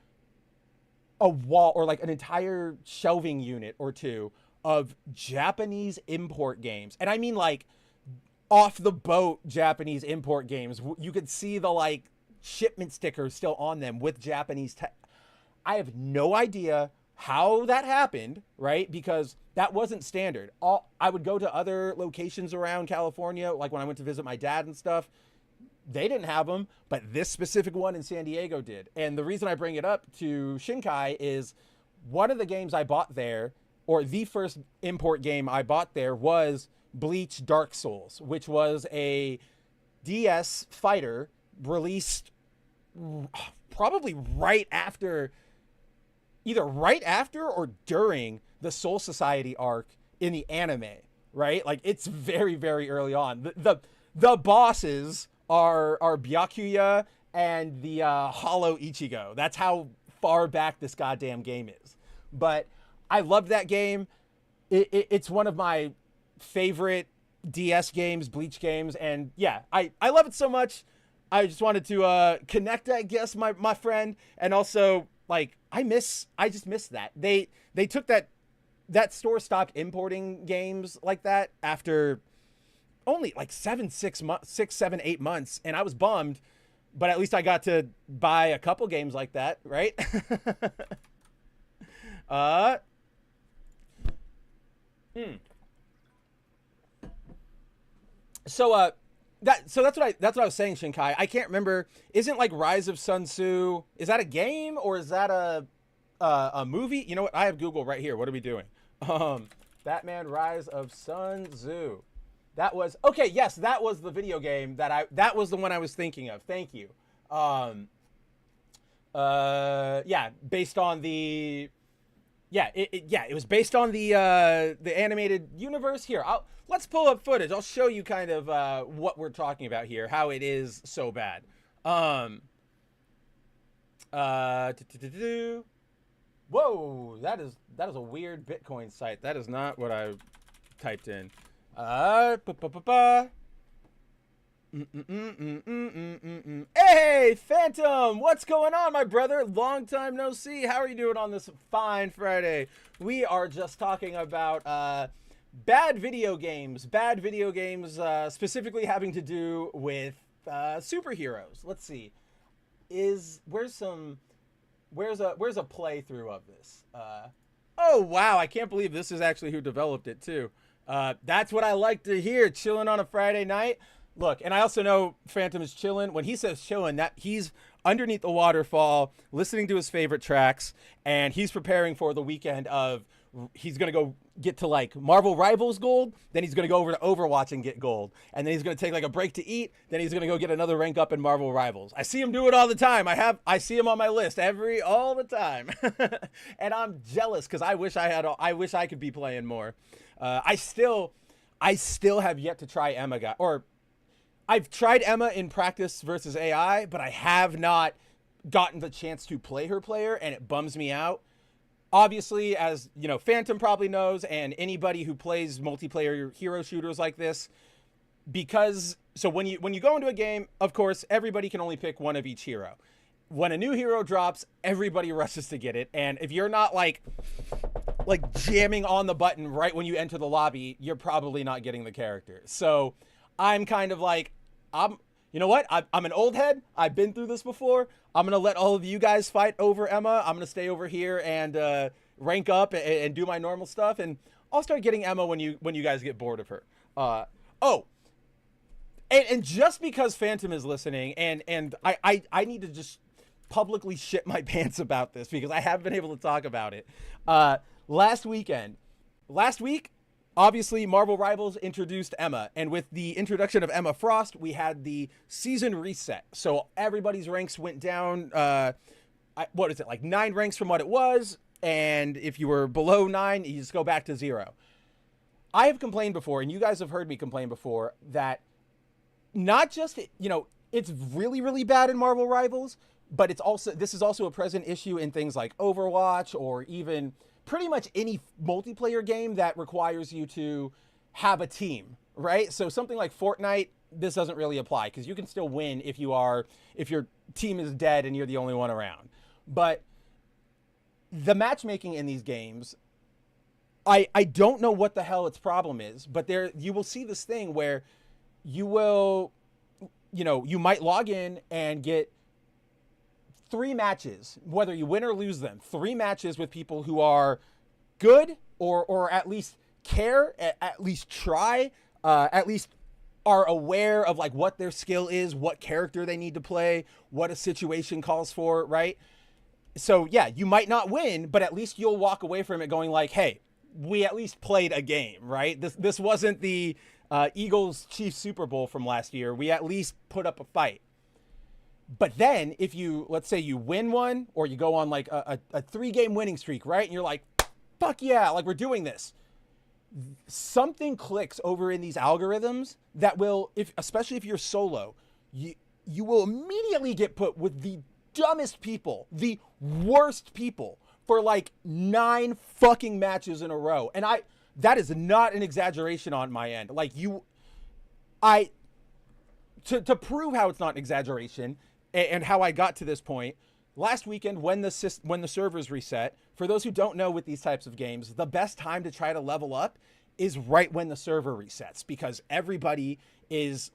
a wall or like an entire shelving unit or two of Japanese import games. And I mean like off the boat Japanese import games. You could see the like shipment stickers still on them with Japanese I have no idea how that happened, right? Because that wasn't standard. I would go to other locations around California, like when I went to visit my dad and stuff. They didn't have them, but this specific one in San Diego did. And the reason I bring it up to Shinkai is one of the games I bought there, or the first import game I bought there, was Bleach Dark Souls, which was a DS fighter released probably either right after or during the Soul Society arc in the anime, right? Like it's very, very early on. The bosses are Byakuya and the Hollow Ichigo. That's how far back this goddamn game is. But I loved that game. It's one of my favorite DS games, Bleach games, and yeah, I love it so much. I just wanted to connect, I guess, my friend, and also like I just miss that. They took that store stopped importing games like that after only like 6, 7, 8 months, and I was bummed, but at least I got to buy a couple games like that, right? So that's what I was saying, Shinkai. I can't remember. Isn't like Rise of Sun Tzu? Is that a game or is that a movie? You know what? I have Google right here. What are we doing? Batman Rise of Sun Tzu. That was okay. Yes, that was the video game that was the one I was thinking of. Thank you. Yeah, based on the. Yeah, it was based on the animated universe. Here, let's pull up footage. I'll show you kind of what we're talking about here, how it is so bad. Whoa, that is a weird Bitcoin site. That is not what I typed in. Hey, Phantom! What's going on, my brother? Long time no see. How are you doing on this fine Friday? We are just talking about bad video games. Bad video games, specifically having to do with superheroes. Let's see. Where's a playthrough of this? Oh wow! I can't believe this is actually who developed it too. That's what I like to hear. Chilling on a Friday night. Look, and I also know Phantom is chilling. When he says chilling, that he's underneath the waterfall, listening to his favorite tracks, and he's preparing for the weekend of he's gonna go get to like Marvel Rivals gold, then he's gonna go over to Overwatch and get gold, and then he's gonna take like a break to eat, then he's gonna go get another rank up in Marvel Rivals. I see him do it all the time. I see him on my list all the time, and I'm jealous because I wish I could be playing more. I still have yet to try Emma, or I've tried Emma in practice versus AI, but I have not gotten the chance to play her player, and it bums me out. Obviously, as you know, Phantom probably knows, and anybody who plays multiplayer hero shooters like this, because so when you go into a game, of course, everybody can only pick one of each hero. When a new hero drops, everybody rushes to get it, and if you're not like jamming on the button right when you enter the lobby, you're probably not getting the character. So I'm kind of like, you know what? I'm an old head. I've been through this before. I'm going to let all of you guys fight over Emma. I'm going to stay over here and rank up and do my normal stuff. And I'll start getting Emma when you guys get bored of her. And just because Phantom is listening, and I need to just publicly shit my pants about this because I haven't been able to talk about it. Last week, obviously, Marvel Rivals introduced Emma, and with the introduction of Emma Frost, we had the season reset. So everybody's ranks went down, what is it, like 9 ranks from what it was, and if you were below 9, you just go back to 0. I have complained before, and you guys have heard me complain before, that not just, you know, it's really, really bad in Marvel Rivals, but this is also a present issue in things like Overwatch or even pretty much any multiplayer game that requires you to have a team, right? So something like Fortnite, this doesn't really apply because you can still win if your team is dead and you're the only one around. But the matchmaking in these games, I don't know what the hell its problem is, but you will see this thing where you might log in and get 3 matches, whether you win or lose them, 3 matches with people who are good or at least care, at least try, at least are aware of like what their skill is, what character they need to play, what a situation calls for, right? So yeah, you might not win, but at least you'll walk away from it going like, hey, we at least played a game, right? This wasn't the Eagles Chiefs Super Bowl from last year. We at least put up a fight. But then if let's say you win one or you go on like a 3-game winning streak, right? And you're like, fuck yeah, like we're doing this. Something clicks over in these algorithms that will, especially if you're solo, you will immediately get put with the dumbest people, the worst people for like 9 fucking matches in a row. And that is not an exaggeration on my end. Like to prove how it's not an exaggeration, and how I got to this point, last weekend when the servers reset, for those who don't know with these types of games, the best time to try to level up is right when the server resets, because everybody is,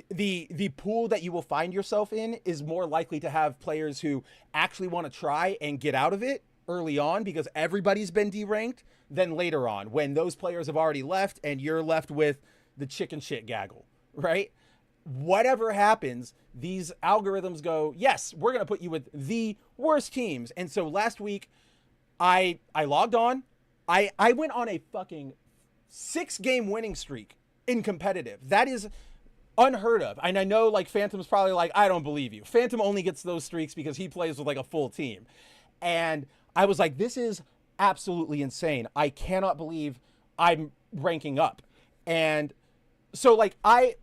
the pool that you will find yourself in is more likely to have players who actually want to try and get out of it early on because everybody's been deranked than later on when those players have already left and you're left with the chicken shit gaggle, right? Whatever happens, these algorithms go, yes, we're going to put you with the worst teams. And so last week, I logged on. I went on a fucking 6-game winning streak in competitive. That is unheard of. And I know like Phantom's probably like, I don't believe you. Phantom only gets those streaks because he plays with like a full team. And I was like, this is absolutely insane. I cannot believe I'm ranking up. And so like I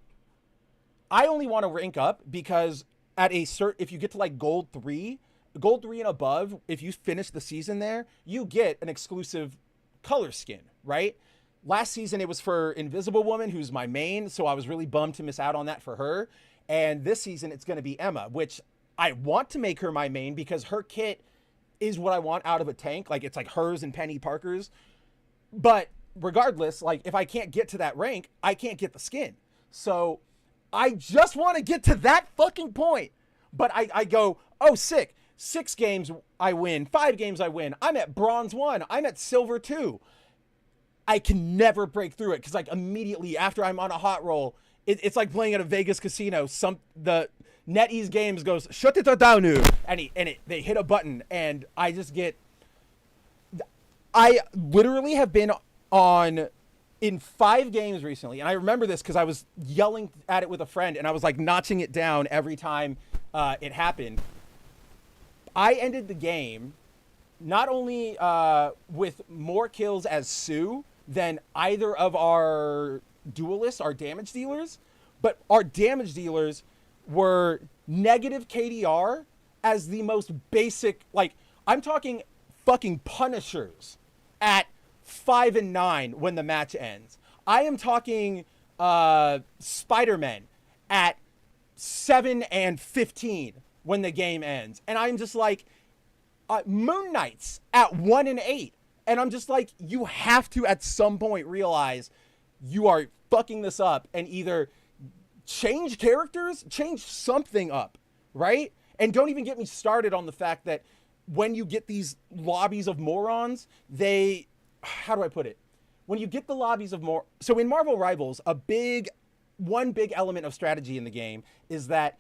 only want to rank up because at if you get to like gold 3 and above, if you finish the season there, you get an exclusive color skin, right? Last season, it was for Invisible Woman, who's my main, so I was really bummed to miss out on that for her. And this season, it's going to be Emma, which I want to make her my main because her kit is what I want out of a tank. Like, it's like hers and Penny Parker's. But regardless, like, if I can't get to that rank, I can't get the skin. So I just want to get to that fucking point. But I go, oh, sick. 6 games I win. 5 games I win. I'm at bronze 1. I'm at silver 2. I can never break through it because like immediately after I'm on a hot roll, it's like playing at a Vegas casino. The NetEase Games goes shut it down, they hit a button, and I just get. I literally have been on in 5 games recently, and I remember this because I was yelling at it with a friend, and I was like notching it down every time it happened. I ended the game not only with more kills as Sue than either of our duelists, our damage dealers, but our damage dealers were negative KDR as the most basic, like, I'm talking fucking Punishers at 5 and 9 when the match ends. I am talking Spider-Man at 7 and 15 when the game ends. And I'm just like, Moon Knights at 1 and 8. And I'm just like, you have to at some point realize you are fucking this up and either change characters, change something up, right? And don't even get me started on the fact that when you get these lobbies of morons, how do I put it? When you get the lobbies of so in Marvel Rivals, one big element of strategy in the game is that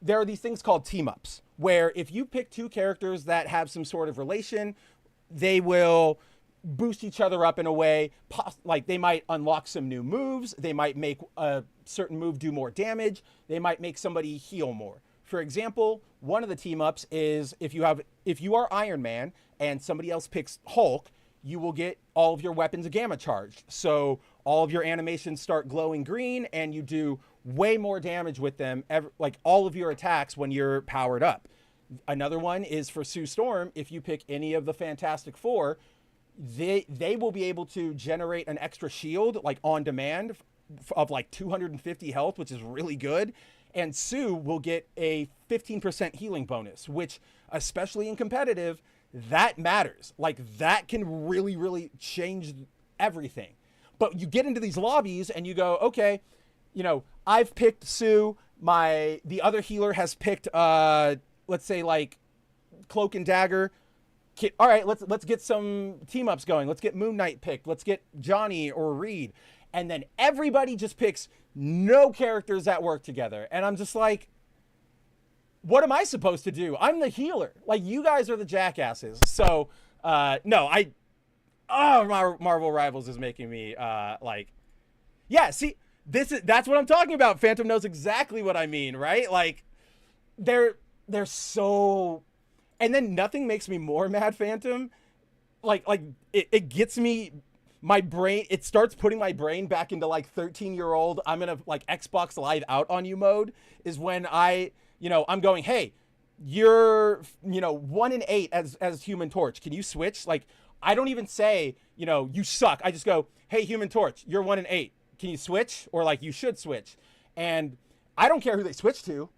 there are these things called team-ups, where if you pick 2 characters that have some sort of relation, they will boost each other up in a way, like they might unlock some new moves, they might make a certain move do more damage, they might make somebody heal more. For example, one of the team-ups is if you are Iron Man and somebody else picks Hulk, you will get all of your weapons gamma charged. So all of your animations start glowing green and you do way more damage with them, like all of your attacks when you're powered up. Another one is for Sue Storm. If you pick any of the Fantastic Four, they will be able to generate an extra shield like on demand of like 250 health, which is really good. And Sue will get a 15% healing bonus, which especially in competitive, that matters. Like that can really, really change everything. But you get into these lobbies and you go, okay, I've picked Sue. The other healer has picked, let's say like Cloak and Dagger. All right, let's get some team ups going. Let's get Moon Knight picked. Let's get Johnny or Reed. And then everybody just picks no characters that work together. And I'm just like, what am I supposed to do? I'm the healer. Like, you guys are the jackasses. So, no, Marvel Rivals is making me, yeah, see, that's what I'm talking about. Phantom knows exactly what I mean, right? Like, they're so, and then nothing makes me more mad, Phantom. Like, it gets me, my brain, it starts putting my brain back into, like, 13-year-old, I'm gonna, like, Xbox Live out on you mode, is when I'm going, hey, you're, 1 and 8 as Human Torch. Can you switch? Like, I don't even say, you suck. I just go, hey, Human Torch, you're 1 and 8. Can you switch? Or like, you should switch. And I don't care who they switch to.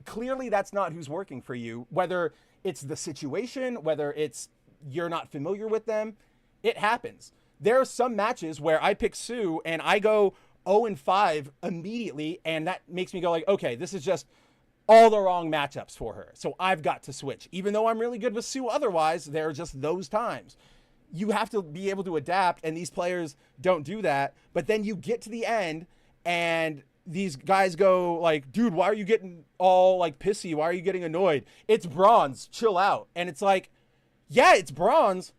Clearly that's not who's working for you. Whether it's the situation, whether it's you're not familiar with them, it happens. There are some matches where I pick Sue and I go 0 and 5 immediately. And that makes me go like, okay, this is just all the wrong matchups for her. So I've got to switch. Even though I'm really good with Sue otherwise, there are just those times. You have to be able to adapt, and these players don't do that. But then you get to the end, and these guys go like, dude, why are you getting all like pissy? Why are you getting annoyed? It's bronze. Chill out. And it's like, yeah, it's bronze,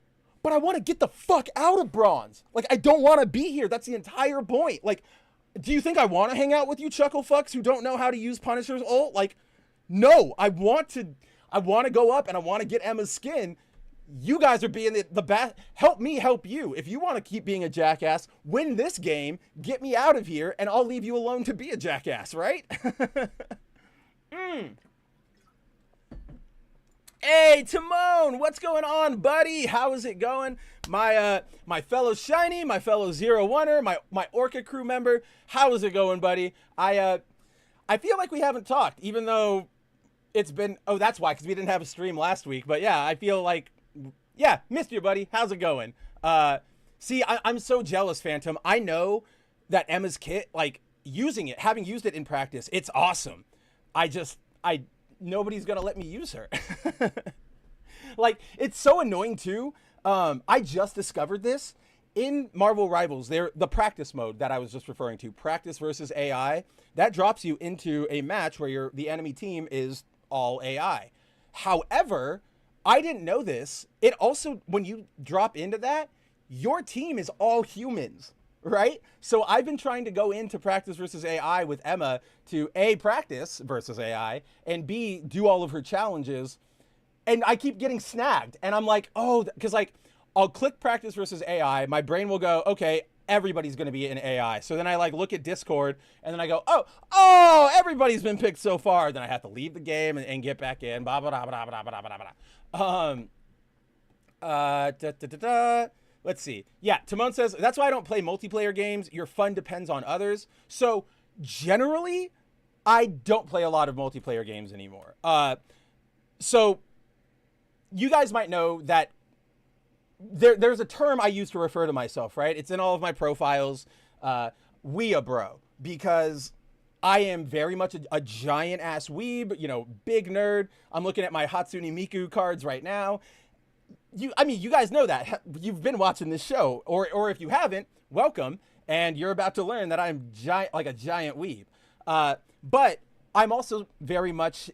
but I want to get the fuck out of bronze. Like, I don't want to be here. That's the entire point. Like, do you think I want to hang out with you chuckle fucks who don't know how to use Punisher's ult? Like, no, I want to go up and I want to get Emma's skin. You guys are being the best. Help me help you. If you want to keep being a jackass, win this game, get me out of here, and I'll leave you alone to be a jackass, right? Hey, Timon, what's going on, buddy? How is it going? My fellow Shiny, my fellow Zero Oneer, my Orca crew member, how is it going, buddy? I feel like we haven't talked, even though it's been, oh, that's why, because we didn't have a stream last week. But yeah, I feel like, yeah, missed you, buddy. How's it going? See, I'm so jealous, Phantom. I know that Emma's kit, like, using it, having used it in practice, it's awesome. Nobody's gonna let me use her. Like, it's so annoying too. I just discovered this. in Marvel Rivals, the practice mode that I was just referring to, practice versus AI, that drops you into a match where the enemy team is all AI. However, I didn't know this. It also, when you drop into that, your team is all humans, right? So I've been trying to go into practice versus AI with Emma to A, practice versus AI, and B, do all of her challenges. And I keep getting snagged. And I'm like, oh, because like, I'll click practice versus AI. My brain will go, okay, everybody's going to be in AI. So then I like look at Discord and then I go, oh, everybody's been picked so far. Then I have to leave the game and get back in. Blah, blah, blah, blah, blah, blah, blah, blah. Let's see. Yeah, Timon says, that's why I don't play multiplayer games. Your fun depends on others. So generally, I don't play a lot of multiplayer games anymore. So you guys might know that there's a term I use to refer to myself, right? It's in all of my profiles, wea bro, because I am very much a giant ass weeb, you know, big nerd. I'm looking at my Hatsune Miku cards right now. You guys know that. You've been watching this show, or if you haven't, welcome, and you're about to learn that I'm giant, like a giant weeb. But I'm also very much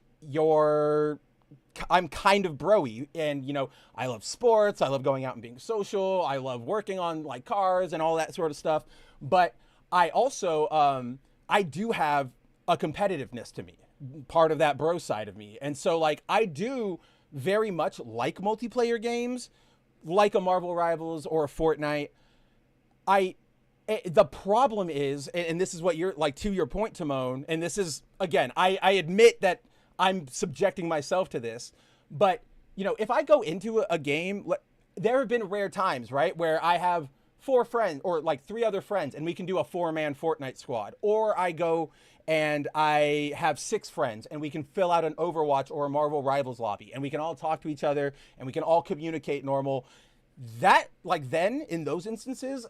I'm kind of bro-y, and you know, I love sports, I love going out and being social, I love working on like cars and all that sort of stuff, but I also I do have a competitiveness to me, part of that bro side of me. And so like I do very much like multiplayer games, like a Marvel Rivals or a Fortnite. The problem is, and this is what you're like, to your point, Timon, and this is, again, I admit that I'm subjecting myself to this, but you know, if I go into a game, there have been rare times, right, where I have 4 friends or like 3 other friends and we can do a 4-man Fortnite squad, or I go and I have 6 friends and we can fill out an Overwatch or a Marvel Rivals lobby and we can all talk to each other and we can all communicate normal. That, like, then in those instances,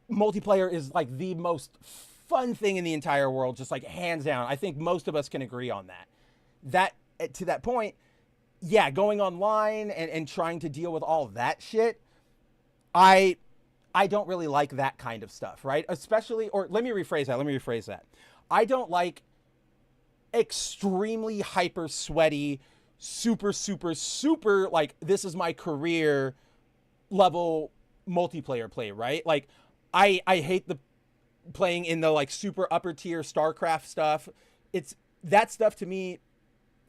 multiplayer is like the most fun thing in the entire world, just like hands down. I think most of us can agree on that. That, to that point, yeah, going online and trying to deal with all that shit, I don't really like that kind of stuff, right? Especially, or let me rephrase that. I don't like extremely hyper sweaty, super, like, this is my career level multiplayer play, right? Like, I hate the playing in the like super upper tier StarCraft stuff. It's that stuff to me.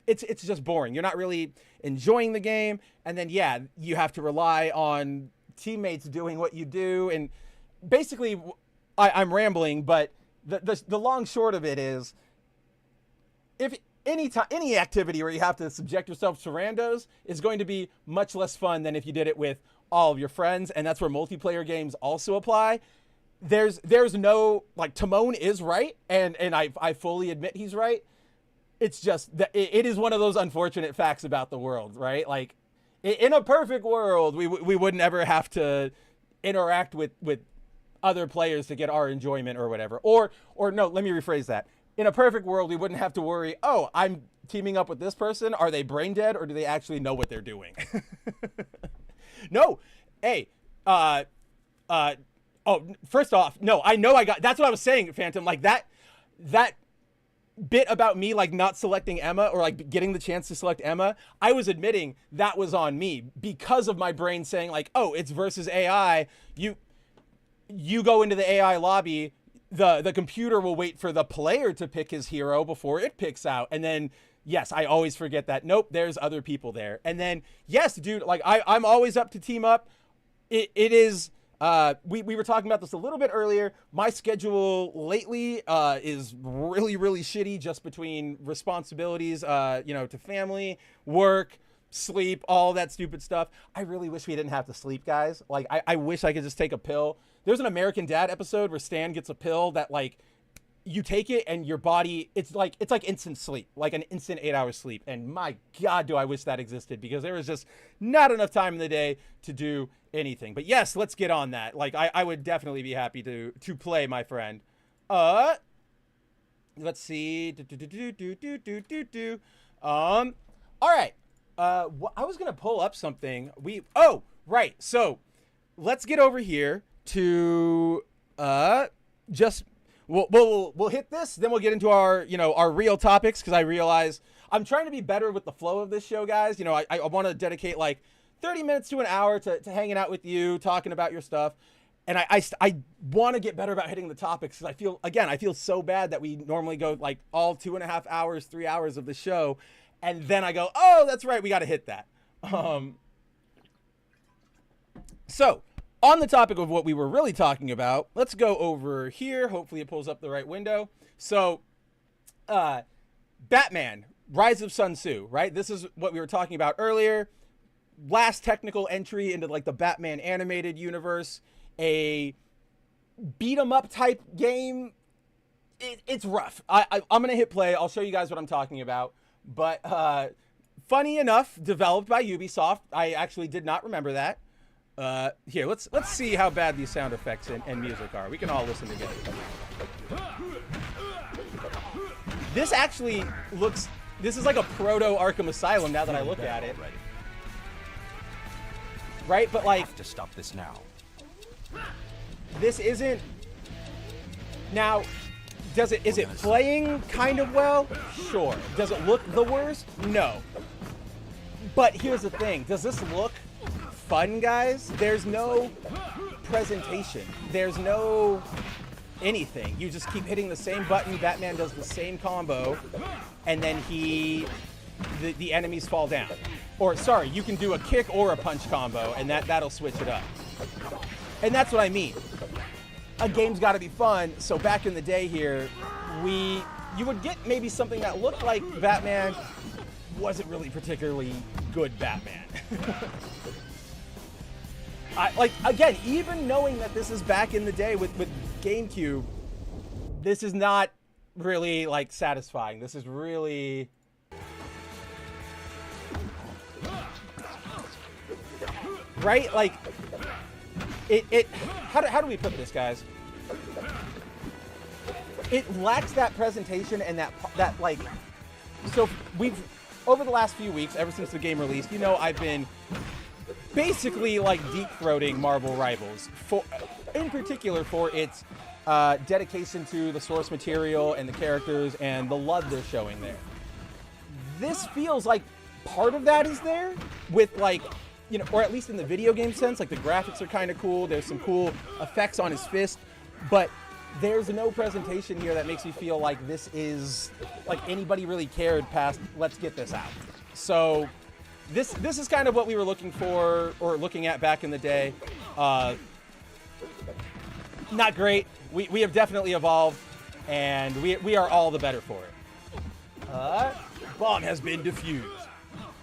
It's just boring. You're not really enjoying the game. And then, yeah, you have to rely on teammates doing what you do. And basically, I'm rambling, but the long short of it is, if any activity where you have to subject yourself to randos is going to be much less fun than if you did it with all of your friends. And that's where multiplayer games also apply. There's no, like, Timon is right, and I fully admit he's right. It's just that it is one of those unfortunate facts about the world, right? Like, in a perfect world, we wouldn't ever have to interact with other players to get our enjoyment or whatever. Or no, let me rephrase that. In a perfect world, we wouldn't have to worry, oh, I'm teaming up with this person. Are they brain dead, or do they actually know what they're doing? No. Hey, oh, first off, no, I know that's what I was saying, Phantom. Like, that bit about me, like, not selecting Emma, or like getting the chance to select Emma, I was admitting that was on me because of my brain saying, like, oh, it's versus AI. You go into the AI lobby, the computer will wait for the player to pick his hero before it picks out. And then, yes, I always forget that, nope, there's other people there. And then, yes, dude, like, I'm always up to team up. It is, we were talking about this a little bit earlier. My schedule lately is really, really shitty, just between responsibilities, you know, to family, work, sleep, all that stupid stuff. I really wish we didn't have to sleep, guys. Like, I wish I could just take a pill. There's an American Dad episode where Stan gets a pill that, like, you take it and your body, it's like instant sleep, like an instant 8-hour sleep. And my God, do I wish that existed, because there was just not enough time in the day to do anything. But yes, let's get on that. Like, I would definitely be happy to play, my friend. Let's see. All right. I was gonna pull up something. Right. So let's get over here to just we'll hit this, then we'll get into our our real topics, because I realize I'm trying to be better with the flow of this show, guys. I want to dedicate like 30 minutes to an hour to hanging out with you, talking about your stuff. And I want to get better about hitting the topics, because I feel so bad that we normally go like all 2.5 hours, 3 hours of the show. And then I go, oh, that's right, we got to hit that. So on the topic of what we were really talking about, let's go over here. Hopefully it pulls up the right window. So Batman, Rise of Sun Tzu, right? This is what we were talking about earlier. Last technical entry into like the Batman animated universe, a beat 'em up type game. It's rough. I'm gonna hit play. I'll show you guys what I'm talking about. But funny enough, developed by Ubisoft. I actually did not remember that. Here, let's see how bad these sound effects and music are. We can all listen together. This actually looks. This is like a proto Arkham Asylum now that I look at it. Right, but like, have to stop this now. This isn't. Now, is it playing kind of well? Sure. Does it look the worst? No. But here's the thing. Does this look fun, guys? There's no presentation. There's no anything. You just keep hitting the same button. Batman does the same combo, and then the enemies fall down. Or sorry, you can do a kick or a punch combo, and that'll switch it up. And that's what I mean. A game's got to be fun. So back in the day here, you would get maybe something that looked like Batman, wasn't really particularly good Batman. Again, even knowing that this is back in the day with GameCube, this is not really like satisfying. This is really. Right? Like, how do we put this, guys? It lacks that presentation and that like, so we've, over the last few weeks, ever since the game released, I've been basically like deep-throating Marvel Rivals, in particular for its dedication to the source material and the characters and the love they're showing there. This feels like part of that is there with like, or at least in the video game sense, like the graphics are kind of cool. There's some cool effects on his fist, but there's no presentation here that makes me feel like this is like anybody really cared past, let's get this out. So this is kind of what we were looking for or looking at back in the day. Not great. We have definitely evolved, and we are all the better for it. Bomb has been defused.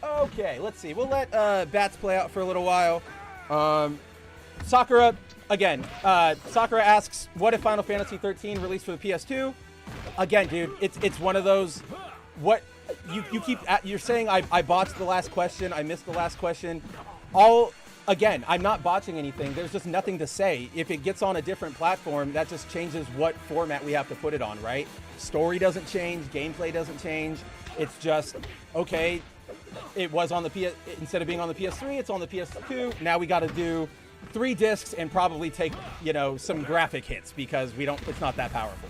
Okay, let's see. We'll let Bats play out for a little while. Sakura, again, Sakura asks, what if Final Fantasy 13 released for the PS2? Again, dude, it's one of those, what, you're saying I botched the last question, I missed the last question. Again, I'm not botching anything. There's just nothing to say. If it gets on a different platform, that just changes what format we have to put it on, right? Story doesn't change, gameplay doesn't change. It's just, okay, it was on the instead of being on the PS3, it's on the PS2. Now we got to do 3 discs and probably take, some graphic hits because it's not that powerful.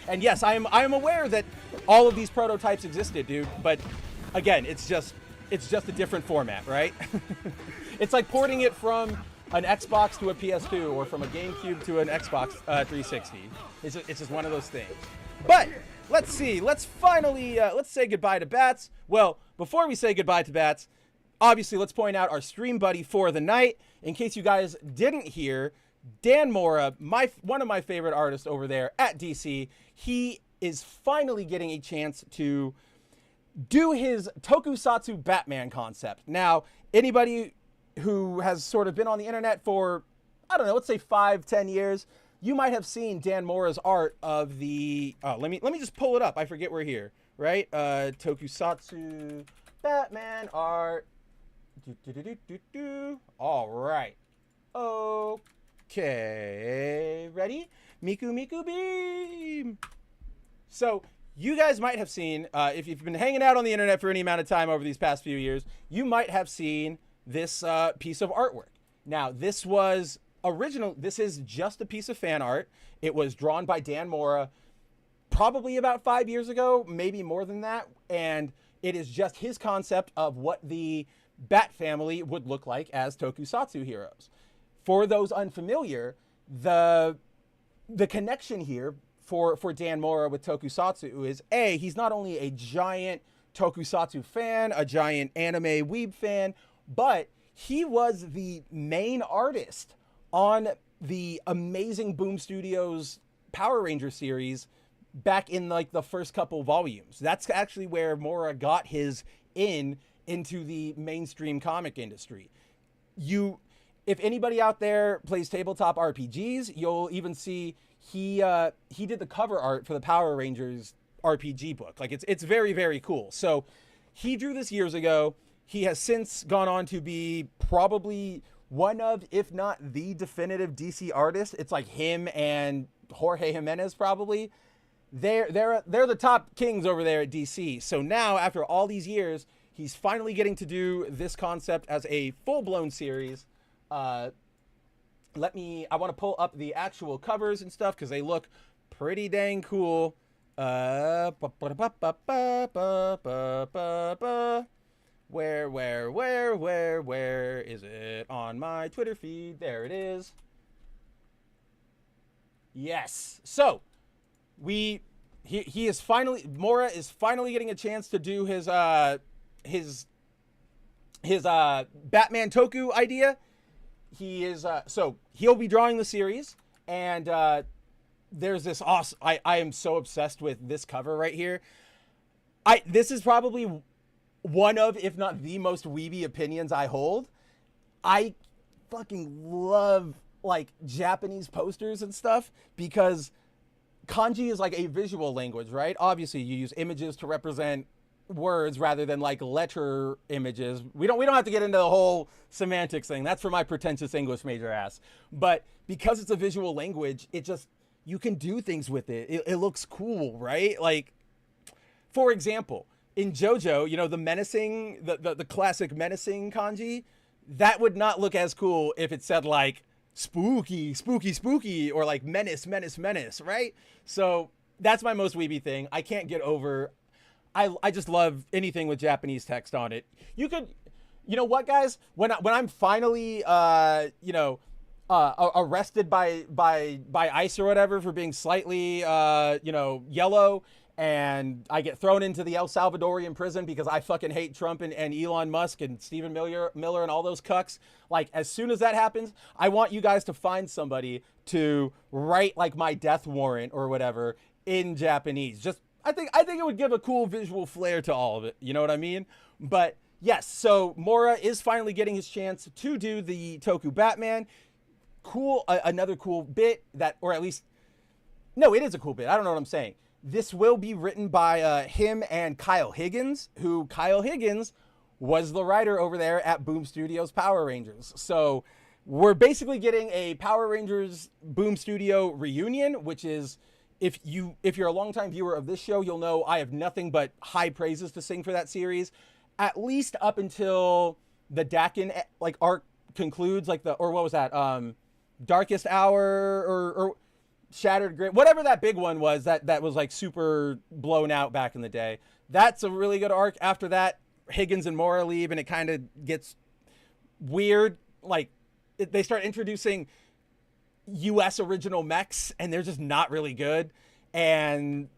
And yes, I am aware that all of these prototypes existed, dude, but again, it's just a different format, right? It's like porting it from an Xbox to a PS2 or from a GameCube to an Xbox 360. It's just one of those things. But let's see. Let's finally let's say goodbye to Bats. Well, before we say goodbye to Bats, obviously let's point out our stream buddy for the night. In case you guys didn't hear, Dan Mora, one of my favorite artists over there at DC, he is finally getting a chance to do his tokusatsu Batman concept. Now, anybody who has sort of been on the internet for, I don't know, let's say 5-10 years, you might have seen Dan Mora's art of the, let me just pull it up. I forget we're here, right? Tokusatsu Batman art. All right. Okay. Ready? Miku Miku Beam. So you guys might have seen, if you've been hanging out on the internet for any amount of time over these past few years, you might have seen this piece of artwork. Now, this was this is just a piece of fan art. It was drawn by Dan Mora probably about 5 years ago, maybe more than that. And it is just his concept of what the Bat family would look like as tokusatsu heroes. For those unfamiliar, the connection here for Dan Mora with tokusatsu is he's not only a giant tokusatsu fan, a giant anime weeb fan, but he was the main artist on the amazing Boom Studios Power Ranger series back in like the first couple volumes. That's actually where Mora got his into the mainstream comic industry. If anybody out there plays tabletop RPGs, you'll even see he did the cover art for the Power Rangers RPG book. Like it's very, very cool. So he drew this years ago. He has since gone on to be probably one of, if not the definitive DC artist. It's like him and Jorge Jimenez probably. They're the top kings over there at DC. So now, after all these years, he's finally getting to do this concept as a full-blown series. I want to pull up the actual covers and stuff because they look pretty dang cool. Where is it on my Twitter feed? There it is. Yes. So Mora is finally getting a chance to do his Batman Toku idea. So he'll be drawing the series, and there's this awesome. I am so obsessed with this cover right here. This is probably one of, if not the most weeby opinions I hold. I fucking love like Japanese posters and stuff because kanji is like a visual language, right? Obviously, you use images to represent words rather than like letter images. We don't have to get into the whole semantics thing. That's for my pretentious English major ass. But because it's a visual language, you can do things with it. It looks cool, right? Like, for example, in JoJo, the menacing, the classic menacing kanji, that would not look as cool if it said like spooky, spooky, spooky, or like menace, menace, menace, right? So that's my most weeby thing. I can't get over. I just love anything with Japanese text on it. You know, guys, when I'm finally arrested by ICE or whatever for being slightly yellow, and I get thrown into the El Salvadorian prison because I fucking hate Trump and Elon Musk and Stephen Miller and all those cucks. Like, as soon as that happens, I want you guys to find somebody to write like my death warrant or whatever in Japanese. I think it would give a cool visual flair to all of it. You know what I mean? But yes, so Mora is finally getting his chance to do the Toku Batman. Cool. Another cool bit it is a cool bit. I don't know what I'm saying. This will be written by him and Kyle Higgins, who Kyle Higgins was the writer over there at Boom Studios Power Rangers. So we're basically getting a Power Rangers Boom Studio reunion, which is, if you're a longtime viewer of this show, you'll know I have nothing but high praises to sing for that series, at least up until the Dakin like arc concludes, what was that? Darkest Hour or Shattered Grid, whatever that big one was that was like super blown out back in the day. That's a really good arc. After that, Higgins and Mora leave and it kind of gets weird. Like they start introducing US original mechs and they're just not really good. And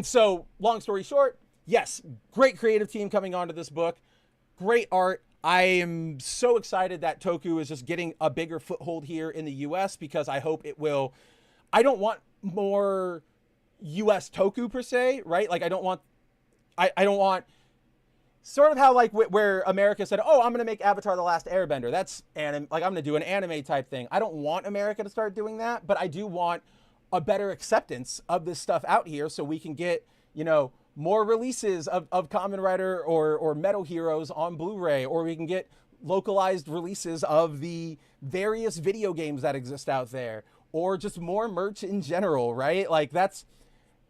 so long story short, yes, great creative team coming onto this book. Great art. I am so excited that Toku is just getting a bigger foothold here in the US because I hope it will. I don't want more US Toku per se, right? Like I don't want sort of how like where America said, "Oh, I'm going to make Avatar: The Last Airbender." That's I'm going to do an anime type thing. I don't want America to start doing that, but I do want a better acceptance of this stuff out here so we can get, more releases of Kamen Rider or Metal Heroes on Blu-ray, or we can get localized releases of the various video games that exist out there, or just more merch in general, right? Like that's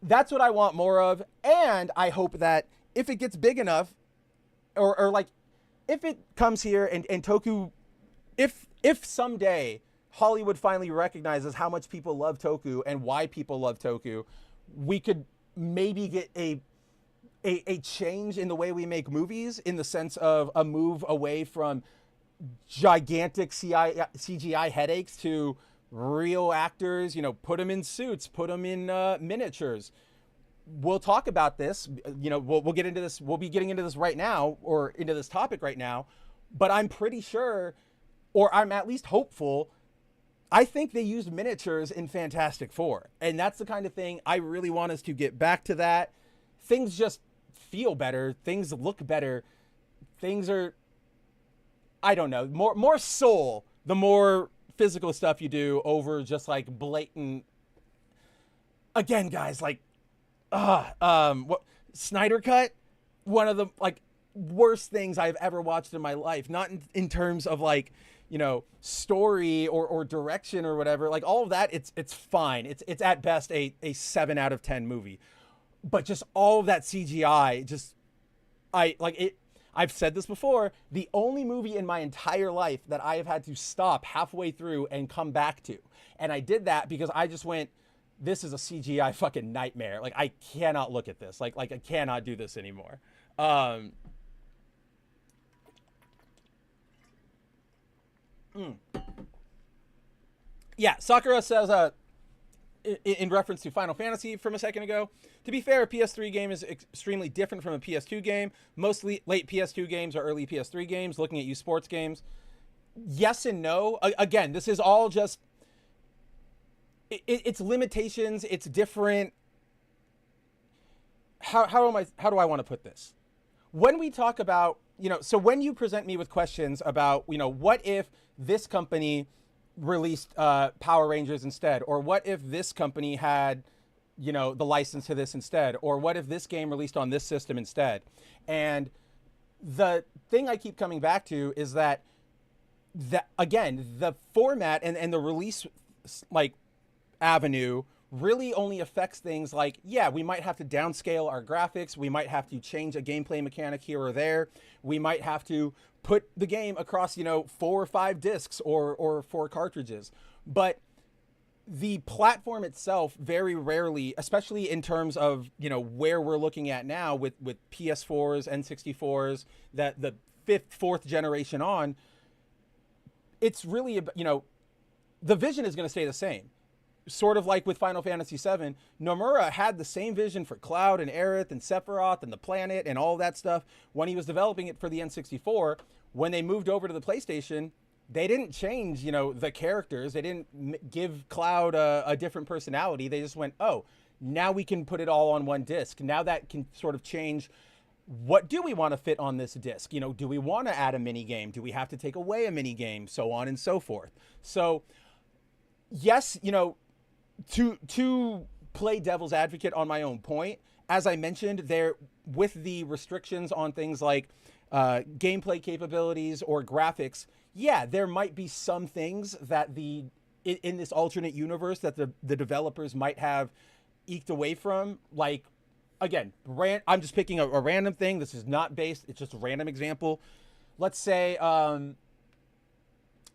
what I want more of. And I hope that if it gets big enough, or like if it comes here and Toku, if someday Hollywood finally recognizes how much people love Toku and why people love Toku, we could maybe get a change in the way we make movies, in the sense of a move away from gigantic CGI headaches to real actors, put them in suits, put them in miniatures. We'll talk about this, we'll get into this. We'll be getting into this right now, or into this topic right now, but I'm pretty sure, or I'm at least hopeful, I think they used miniatures in Fantastic Four. And that's the kind of thing I really want us to get back to. That things just feel better, things look better, things are, I don't know, more soul the more physical stuff you do over just like blatant. Again, guys, like what Snyder Cut, one of the like worst things I've ever watched in my life. Not in terms of like, story or direction or whatever. Like all of that, it's fine. It's at best a 7 out of 10 movie. But just all of that CGI, I've said this before, the only movie in my entire life that I have had to stop halfway through and come back to. And I did that because I just went, this is a CGI fucking nightmare. Like, I cannot look at this. Like I cannot do this anymore. Yeah, Sakura says, in reference to Final Fantasy from a second ago, to be fair, a PS3 game is extremely different from a PS2 game. Mostly late PS2 games are early PS3 games. Looking at you sports games, yes and no. Again, this is all just, it's limitations. It's different. How do I want to put this? When we talk about, so when you present me with questions about, what if this company released Power Rangers instead, or what if this company had, the license to this instead, or what if this game released on this system instead? And the thing I keep coming back to is that again, the format and the release like avenue really only affects things like, yeah, we might have to downscale our graphics, we might have to change a gameplay mechanic here or there, we might have to put the game across 4 or 5 discs or 4 cartridges. But the platform itself, very rarely, especially in terms of where we're looking at now with PS4s, N64s, that the 5th, 4th generation on, it's really the vision is going to stay the same. Sort of like with Final Fantasy VII, Nomura had the same vision for Cloud and Aerith and Sephiroth and the planet and all that stuff when he was developing it for the N64. When they moved over to the PlayStation, they didn't change, the characters. They didn't give Cloud a different personality. They just went, oh, now we can put it all on one disc. Now that can sort of change, what do we want to fit on this disc? Do we want to add a mini game? Do we have to take away a mini game? So on and so forth. So yes, to play devil's advocate on my own point, as I mentioned, there, with the restrictions on things like gameplay capabilities or graphics, yeah, there might be some things that in this alternate universe that the developers might have eked away from. Like, again, I'm just picking a random thing. This is not based, it's just a random example. Let's say,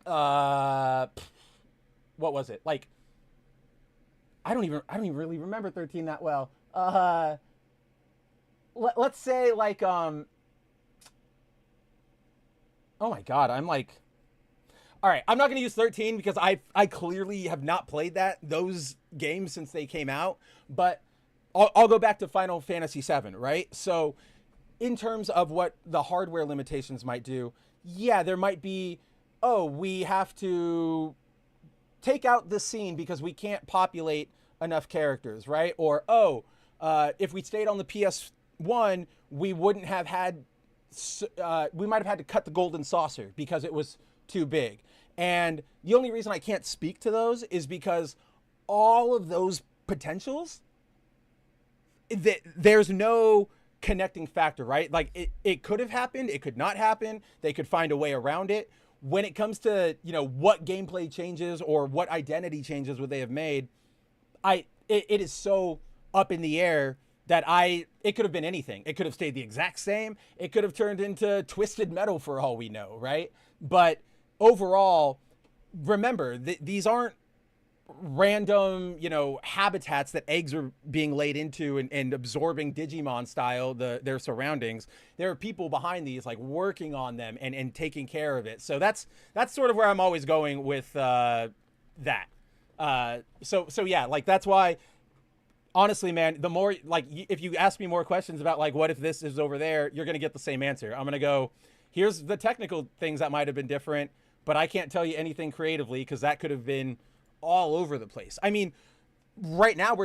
what was it? Like, I don't even really remember 13 that well. Let's say like, oh my God, I'm like, all right, I'm not going to use 13 because I clearly have not played those games since they came out, but I'll go back to Final Fantasy VII, right? So in terms of what the hardware limitations might do, yeah, there might be, oh, we have to take out this scene because we can't populate enough characters, right? Or, oh, if we stayed on the PS1, we wouldn't have had, we might have had to cut the golden saucer because it was too big. And the only reason I can't speak to those is because all of those potentials, there's no connecting factor, right? Like it could have happened, it could not happen, they could find a way around it. When it comes to, what gameplay changes or what identity changes would they have made, it is so up in the air that it could have been anything. It could have stayed the exact same. It could have turned into Twisted Metal for all we know, right? But overall, remember, these aren't random, habitats that eggs are being laid into and absorbing Digimon style their surroundings. There are people behind these like working on them and taking care of it. So that's sort of where I'm always going with that. So yeah, like that's why, honestly, man, the more like if you ask me more questions about like what if this is over there, you're gonna get the same answer. I'm gonna go, here's the technical things that might have been different, but I can't tell you anything creatively because that could have been all over the place. I mean, right now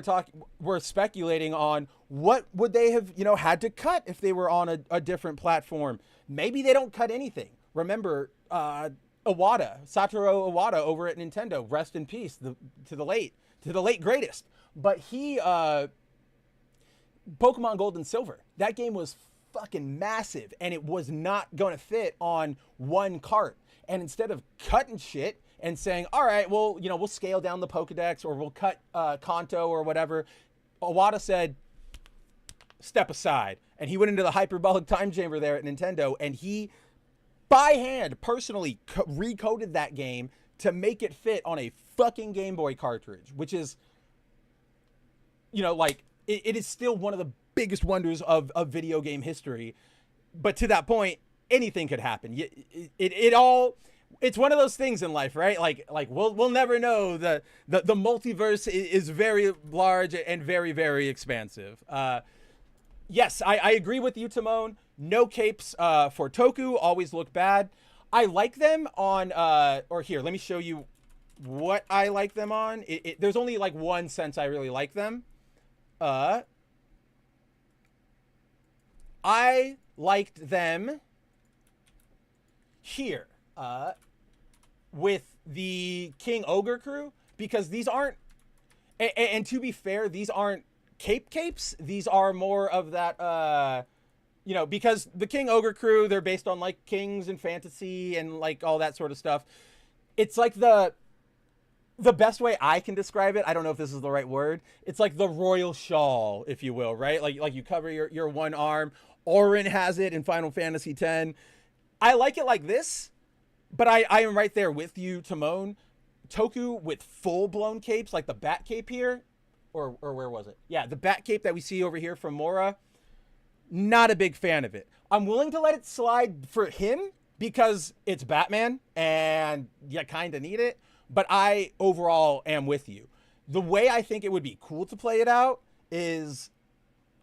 we're speculating on what would they have, had to cut if they were on a different platform. Maybe they don't cut anything. Remember, Satoru Iwata over at Nintendo, rest in peace, to the late greatest. But he, Pokemon Gold and Silver, that game was fucking massive, and it was not going to fit on one cart. And instead of cutting shit and saying, all right, well, we'll scale down the Pokedex or we'll cut Kanto or whatever, Iwata said, step aside. And he went into the hyperbolic time chamber there at Nintendo, and he, by hand, personally recoded that game to make it fit on a fucking Game Boy cartridge, which is, like, it is still one of the biggest wonders of video game history. But to that point, anything could happen. It's one of those things in life, right? Like we'll never know. The multiverse is very large and very, very expansive. Yes, I agree with you, Timon. No capes for Toku always look bad. I like them on, or here, let me show you what I like them on. There's only like one sense I really like them. I liked them here. With the King Ogre crew, because these aren't, and to be fair, these aren't capes. These are more of that, because the King Ogre crew, they're based on like kings and fantasy and like all that sort of stuff. It's like the best way I can describe it, I don't know if this is the right word, it's like the royal shawl, if you will, right? Like you cover your one arm. Orin has it in Final Fantasy X. I like it like this. But I am right there with you, Timon. Toku with full-blown capes, like the bat cape here, or where was it? Yeah, the bat cape that we see over here from Mora, not a big fan of it. I'm willing to let it slide for him because it's Batman, and you kind of need it, but I overall am with you. The way I think it would be cool to play it out is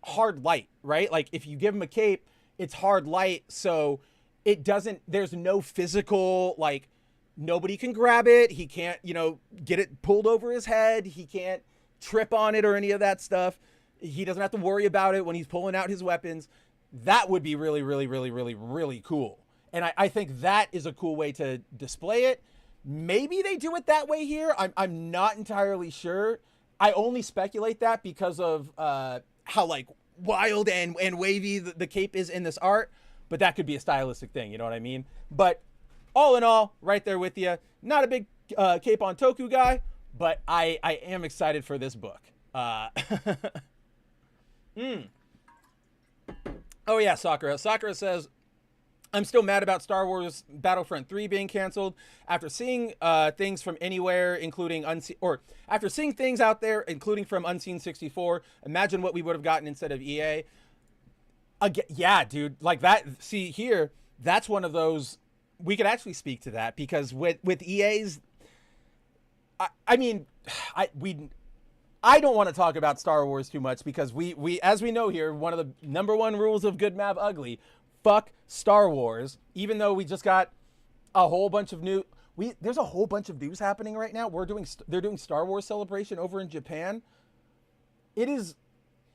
hard light, right? Like, if you give him a cape, it's hard light, so there's no physical, like, nobody can grab it. He can't, get it pulled over his head. He can't trip on it or any of that stuff. He doesn't have to worry about it when he's pulling out his weapons. That would be really, really, really, really, really cool. And I think that is a cool way to display it. Maybe they do it that way here. I'm not entirely sure. I only speculate that because of how, like, wild and wavy the cape is in this art. But that could be a stylistic thing, you know what I mean? But all in all, right there with you. Not a big cape on Toku guy, but I am excited for this book. Oh yeah, Sakura. Sakura says, I'm still mad about Star Wars Battlefront 3 being canceled. After seeing things from anywhere, including after seeing things out there, including from Unseen 64, imagine what we would have gotten instead of EA. Again, yeah, dude, like that. See here, that's one of those. We could actually speak to that because with EA's, I don't want to talk about Star Wars too much because we as we know here, one of the number one rules of Good Mav Ugly, fuck Star Wars. Even though we just got a whole bunch of there's a whole bunch of news happening right now. They're doing Star Wars Celebration over in Japan. It is.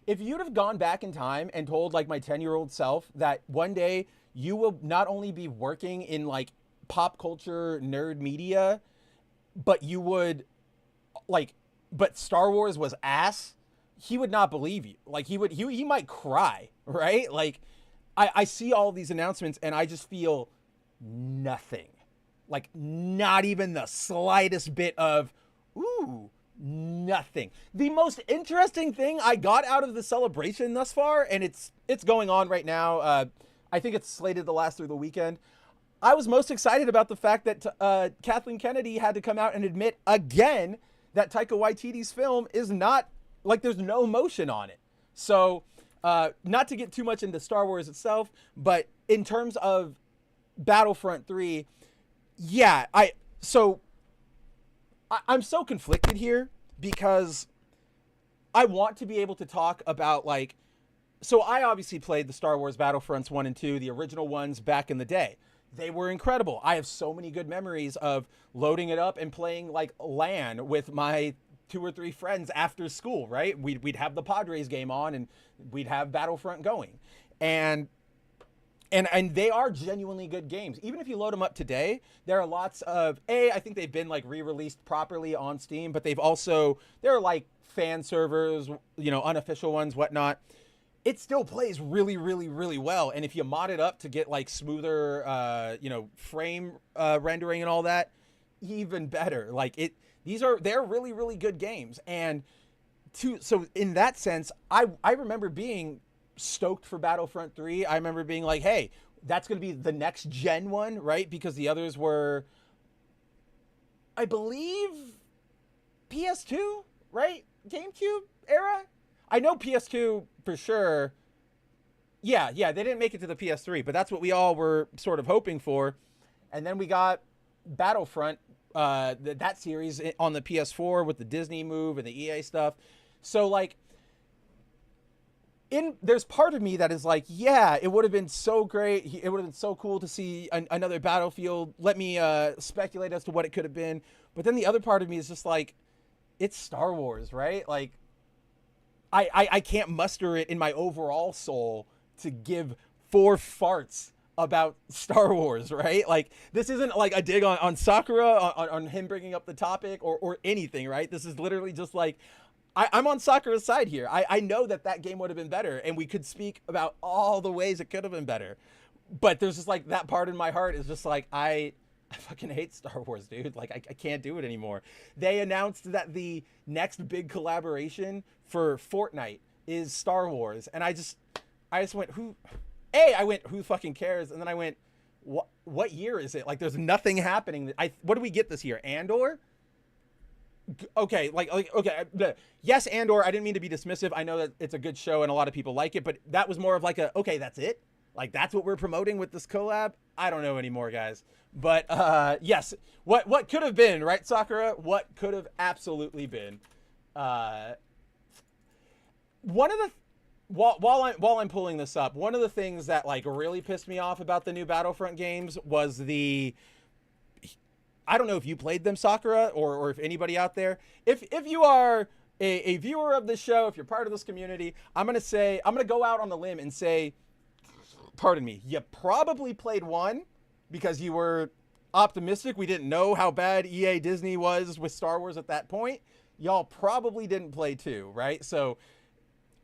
If you'd have gone back in time and told like my 10-year-old self that one day you will not only be working in like pop culture nerd media, but you would but Star Wars was ass, he would not believe you. Like he might cry, right? Like I see all these announcements and I just feel nothing. Like not even the slightest bit of, ooh, nothing. The most interesting thing I got out of the celebration thus far, and it's going on right now. I think it's slated to last through the weekend. I was most excited about the fact that Kathleen Kennedy had to come out and admit again that Taika Waititi's film is not, like, there's no emotion on it. So, not to get too much into Star Wars itself, but in terms of Battlefront 3, yeah, I'm so conflicted here because I want to be able to talk about, like, so I obviously played the Star Wars Battlefronts 1 and 2, the original ones back in the day. They were incredible. I have so many good memories of loading it up and playing like LAN with my 2 or 3 friends after school, right? We'd have the Padres game on and we'd have Battlefront going. And they are genuinely good games. Even if you load them up today, there are lots of, I think they've been like re-released properly on Steam, but there are like fan servers, unofficial ones, whatnot. It still plays really, really, really well. And if you mod it up to get like smoother, frame rendering and all that, even better. Like they're really, really good games. And so in that sense, I remember being stoked for Battlefront 3. I remember being like, hey, that's going to be the next gen one, right? Because the others were, I believe, PS2, right? GameCube era? I know PS2 for sure. Yeah, they didn't make it to the PS3, but that's what we all were sort of hoping for. And then we got Battlefront, that series on the PS4 with the Disney move and the EA stuff. So like, there's part of me that is like, yeah, it would have been so great. It would have been so cool to see another Battlefield. Let me speculate as to what it could have been. But then the other part of me is just like, it's Star Wars, right? Like, I can't muster it in my overall soul to give 4 farts about Star Wars, right? Like, this isn't like a dig on Sakura, on him bringing up the topic or anything, right? This is literally just like, I'm on Sakura's side here. I know that game would have been better, and we could speak about all the ways it could have been better. But there's just like that part in my heart is just like, I fucking hate Star Wars, dude. Like, I can't do it anymore. They announced that the next big collaboration for Fortnite is Star Wars. And I just went, who fucking cares? And then I went, what year is it? Like, there's nothing happening. What do we get this year? Andor? Okay, okay. Yes, Andor, I didn't mean to be dismissive. I know that it's a good show and a lot of people like it, but that was more of like okay, that's it? Like, that's what we're promoting with this collab? I don't know anymore, guys. But yes, what could have been, right, Sakura? What could have absolutely been. One of the while I'm pulling this up, one of the things that like really pissed me off about the new Battlefront games was I don't know if you played them, Sakura, or if anybody out there. If you are a viewer of this show, if you're part of this community, I'm gonna go out on the limb and say, pardon me, you probably played 1 because you were optimistic. We didn't know how bad EA Disney was with Star Wars at that point. Y'all probably didn't play 2, right? So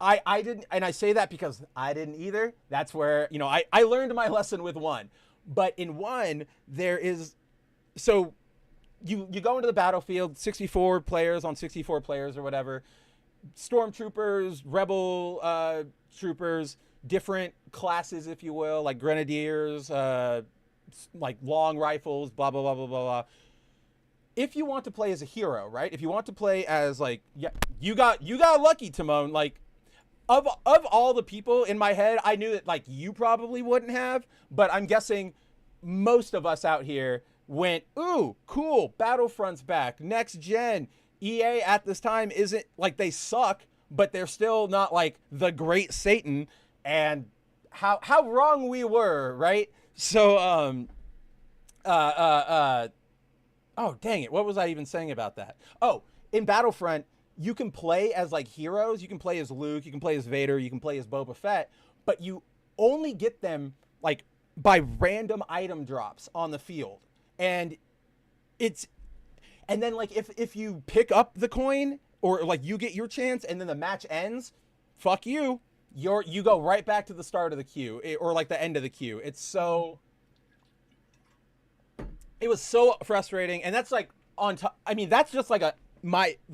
I didn't, and I say that because I didn't either. That's where, I learned my lesson with 1. But in 1, there is, so you go into the battlefield, 64 players on 64 players or whatever, stormtroopers, rebel troopers, different classes, if you will, like grenadiers, like long rifles, blah, blah, blah, blah, blah, blah. If you want to play as a hero, right? If you want to play as like, yeah, you got lucky, Timon. Like, of all the people in my head, I knew that like you probably wouldn't have, but I'm guessing most of us out here went, ooh, cool, Battlefront's back, next gen. EA at this time isn't like, they suck, but they're still not like the great Satan. And how wrong we were, right? So oh dang it, what was I even saying about that? Oh, in Battlefront, you can play as like heroes. You can play as Luke, you can play as Vader, you can play as Boba Fett, but you only get them like by random item drops on the field. And then like if you pick up the coin or like you get your chance and then the match ends, fuck you. You go right back to the start of the queue or like the end of the queue. It was so frustrating. And that's like on top. I mean, that's just like the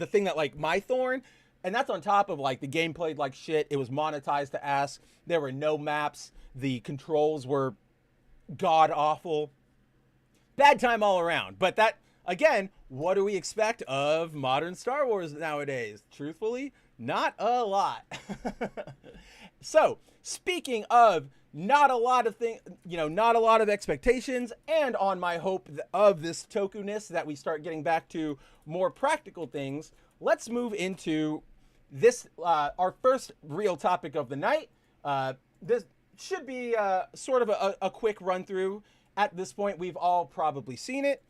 thing that like my thorn. And that's on top of like the game played like shit. It was monetized to ass. There were no maps. The controls were god awful. bad time all around. But that, again, what do we expect of modern Star Wars nowadays? Truthfully, not a lot. So, speaking of not a lot of things, not a lot of expectations, and on my hope of this toku-ness that we start getting back to more practical things, let's move into this, our first real topic of the night. This should be sort of a quick run through. At this point, we've all probably seen it.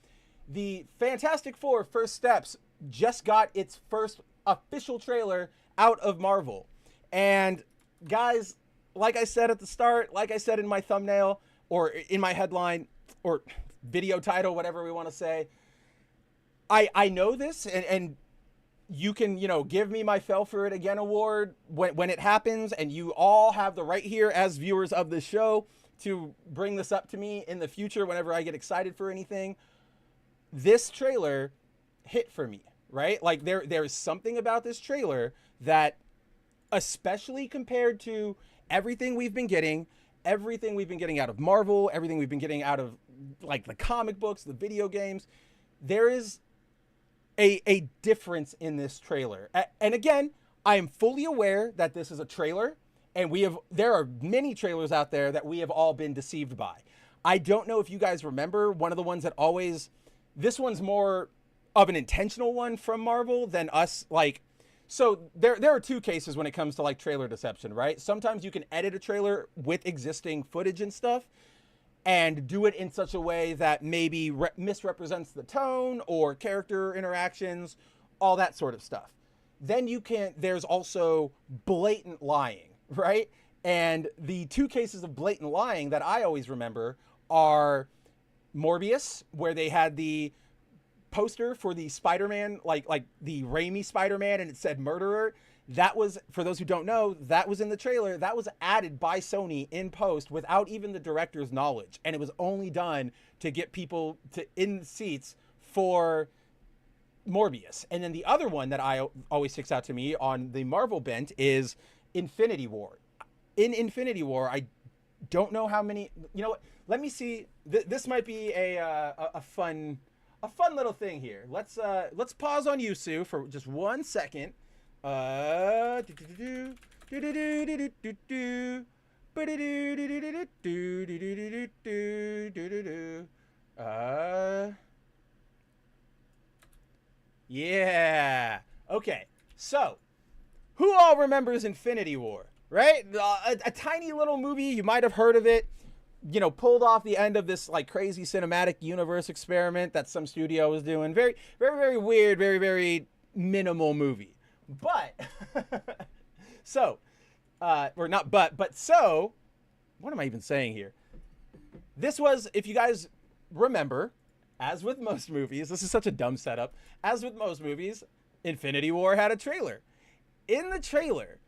The Fantastic Four First Steps just got its first official trailer out of Marvel. And guys, like I said at the start, like I said in my thumbnail or in my headline or video title, whatever we want to say, I know this, and you can, give me my Fell for It Again award when it happens, and you all have the right here as viewers of the show to bring this up to me in the future whenever I get excited for anything. This trailer hit for me, right? Like there's something about this trailer that, especially compared to everything we've been getting out of Marvel, everything we've been getting out of like the comic books, the video games, there is a difference in this trailer. And again, I am fully aware that this is a trailer, and there are many trailers out there that we have all been deceived by. I don't know if you guys remember one of the ones that this one's more of an intentional one from Marvel than us, like, so there are two cases when it comes to like trailer deception, right? Sometimes you can edit a trailer with existing footage and stuff and do it in such a way that maybe misrepresents the tone or character interactions, all that sort of stuff. Then there's also blatant lying, right? And the two cases of blatant lying that I always remember are Morbius, where they had the poster for the Spider-Man, like the Raimi Spider-Man, and it said murderer. That was, for those who don't know, that was in the trailer. That was added by Sony in post without even the director's knowledge. And it was only done to get people in seats for Morbius. And then the other one that always sticks out to me on the Marvel bent is Infinity War. In Infinity War, I don't know how many, you know what, let me see. This might be a fun little thing here. Let's pause on Yusu for just 1 second. Yeah. Okay. So, who all remembers Infinity War, right? A tiny little movie. You might have heard of it. Pulled off the end of this like crazy cinematic universe experiment that some studio was doing. Very, very, very weird, very, very minimal movie. But, so, or not but so, what am I even saying here? This was, if you guys remember, as with most movies, this is such a dumb setup. As with most movies, Infinity War had a trailer. In the trailer,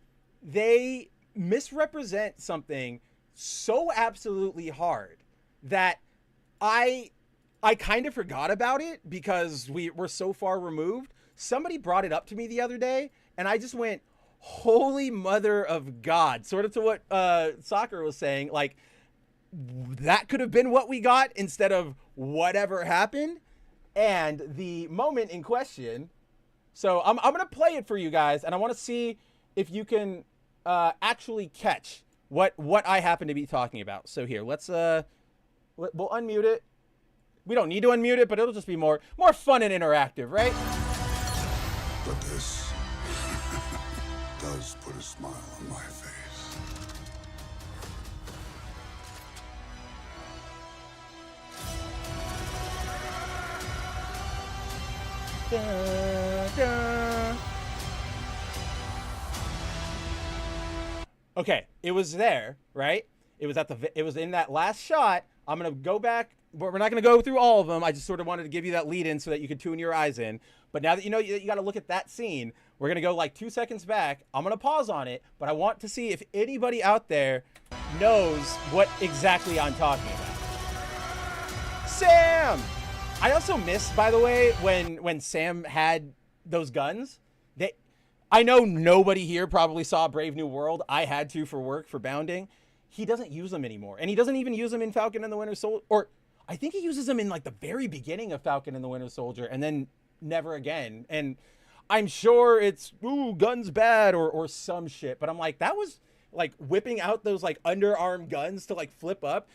they misrepresent something so absolutely hard that I kind of forgot about it because we're so far removed. Somebody brought it up to me the other day, and I just went, holy mother of God, sort of to what Soccer was saying, like, that could have been what we got instead of whatever happened. And the moment in question, so I'm going to play it for you guys, and I want to see if you can actually catch what I happen to be talking about. So here, we'll unmute it. We don't need to unmute it, but it'll just be more fun and interactive, right? But this does put a smile on my face. Da, da. Okay, it was there, right? It was in that last shot. I'm gonna go back. We're not gonna go through all of them. I just sort of wanted to give you that lead in so that you could tune your eyes in. But now that you know you got to look at that scene, we're gonna go like 2 seconds back. I'm gonna pause on it, but I want to see if anybody out there knows what exactly I'm talking about. Sam! I also missed, by the way, when Sam had those guns. I know nobody here probably saw Brave New World. I had to for work, for bounding. He doesn't use them anymore. And he doesn't even use them in Falcon and the Winter Soldier. Or I think he uses them in like the very beginning of Falcon and the Winter Soldier, and then never again. And I'm sure it's guns bad or some shit, but I'm like, that was like whipping out those like underarm guns to like flip up.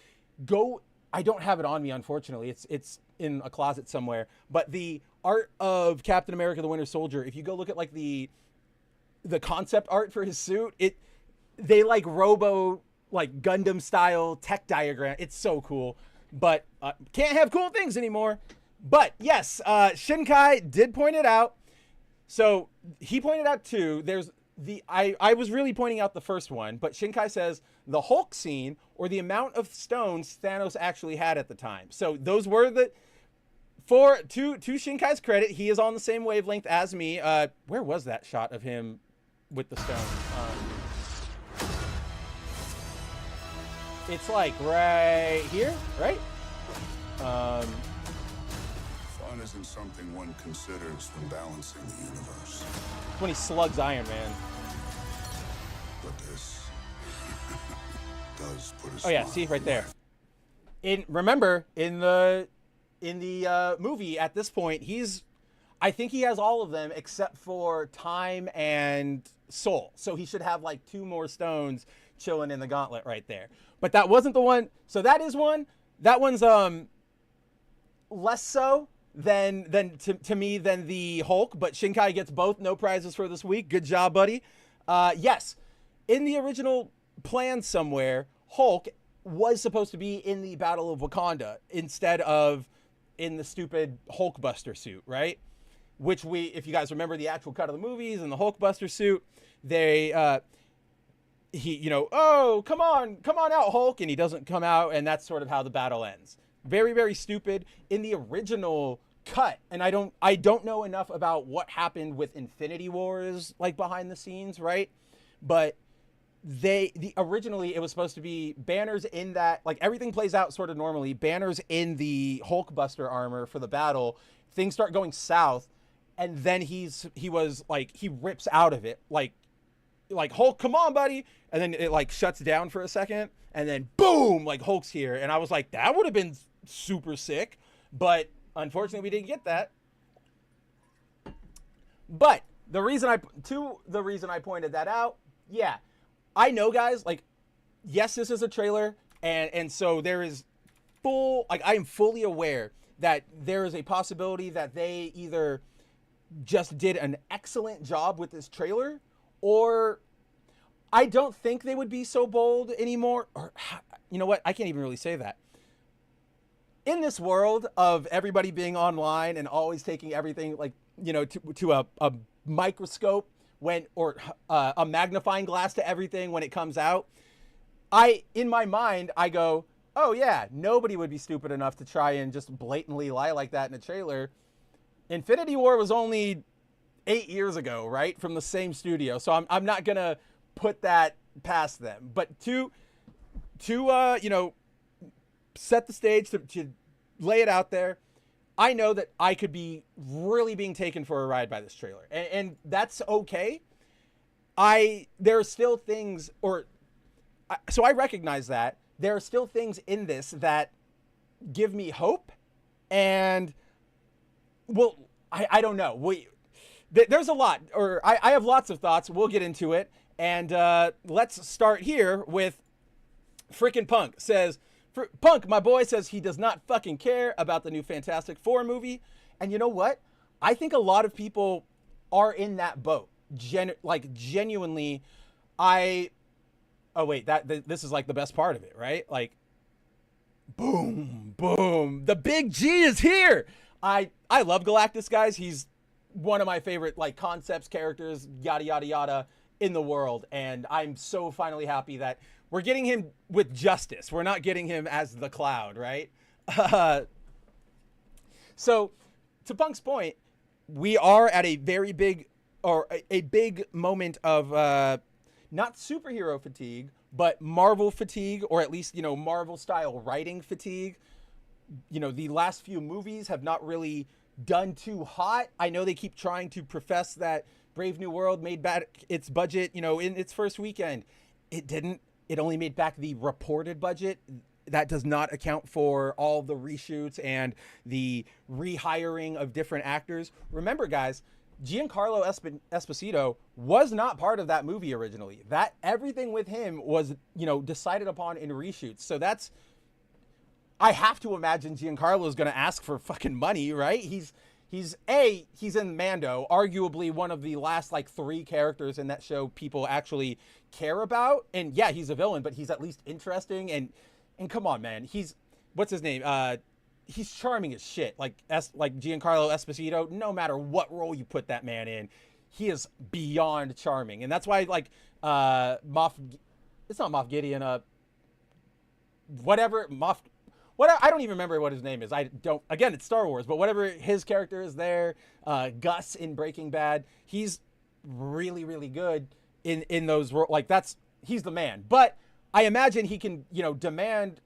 I don't have it on me, unfortunately. It's in a closet somewhere. But the art of Captain America: The Winter Soldier, if you go look at like the concept art for his suit, they like robo like Gundam style tech diagram. It's so cool. But can't have cool things anymore. But yes, Shinkai did point it out. So he pointed out too. There's I was really pointing out the first one, but Shinkai says the Hulk scene, or the amount of stones Thanos actually had at the time. So those were to Shinkai's credit, he is on the same wavelength as me. Where was that shot of him with the stone? It's like right here, right? Fun isn't something one considers when balancing the universe. When he slugs Iron Man. But this does put a Oh yeah, smile see right on there. my Remember in the movie at this point, I think he has all of them except for time and soul. So he should have like 2 more stones chilling in the gauntlet right there. But that wasn't the one. So that is one. That one's less so than to me than the Hulk, but Shinkai gets both. No prizes for this week. Good job, buddy. Yes, in the original plan somewhere, Hulk was supposed to be in the Battle of Wakanda instead of in the stupid Hulkbuster suit, right? Which if you guys remember the actual cut of the movies and the Hulkbuster suit, oh, come on out, Hulk, and he doesn't come out, and that's sort of how the battle ends. Very, very stupid. In the original cut, and I don't know enough about what happened with Infinity Wars, like behind the scenes, right? But originally it was supposed to be Banner's in that, like everything plays out sort of normally. Banner's in the Hulkbuster armor for the battle. Things start going south, and then he rips out of it, like Hulk, come on, buddy, and then it like shuts down for a second, and then boom, like Hulk's here, and I was like, that would have been super sick, but unfortunately we didn't get that. But the reason I pointed that out, yeah, I know, guys, like, yes, this is a trailer, and so there is I am fully aware that there is a possibility that they either just did an excellent job with this trailer, or I don't think they would be so bold anymore. Or, you know what? I can't even really say that. In this world of everybody being online and always taking everything like, to a microscope or a magnifying glass to everything when it comes out, in my mind, I go, oh yeah, nobody would be stupid enough to try and just blatantly lie like that in a trailer. Infinity War was only 8 years ago, right? From the same studio. So I'm not going to put that past them. But to set the stage, to lay it out there, I know that I could be really being taken for a ride by this trailer. And that's okay. There are still things, so I recognize that. There are still things in this that give me hope. And, well, I don't know. There's a lot, I have lots of thoughts. We'll get into it. And let's start here with frickin' Punk. Punk, my boy, says he does not fucking care about the new Fantastic Four movie. And you know what? I think a lot of people are in that boat. Genuinely, oh wait, this is like the best part of it, right? Like, boom, boom, the big G is here. I love Galactus, guys. He's one of my favorite like concepts, characters, yada yada yada in the world, and I'm so finally happy that we're getting him with justice. We're not getting him as the Cloud, right? So, to Punk's point, we are at a very big, or a big moment of not superhero fatigue, but Marvel fatigue, or at least, Marvel style writing fatigue. The last few movies have not really done too hot. I know they keep trying to profess that Brave New World made back its budget, in its first weekend. It didn't. It only made back the reported budget. that does not account for all the reshoots and the rehiring of different actors. Remember, guys, Giancarlo Esposito was not part of that movie originally. That everything with him was, decided upon in reshoots. So I have to imagine Giancarlo is going to ask for fucking money, right? He's in Mando, arguably one of the last like 3 characters in that show people actually care about. And yeah, he's a villain, but he's at least interesting. And come on, man, what's his name? He's charming as shit. Like Giancarlo Esposito, no matter what role you put that man in, he is beyond charming. And that's why it's not Moff Gideon, whatever, I don't even remember what his name is. Again, it's Star Wars, but whatever his character is there, Gus in Breaking Bad, he's really, really good in those roles. Like he's the man. But I imagine he can, demand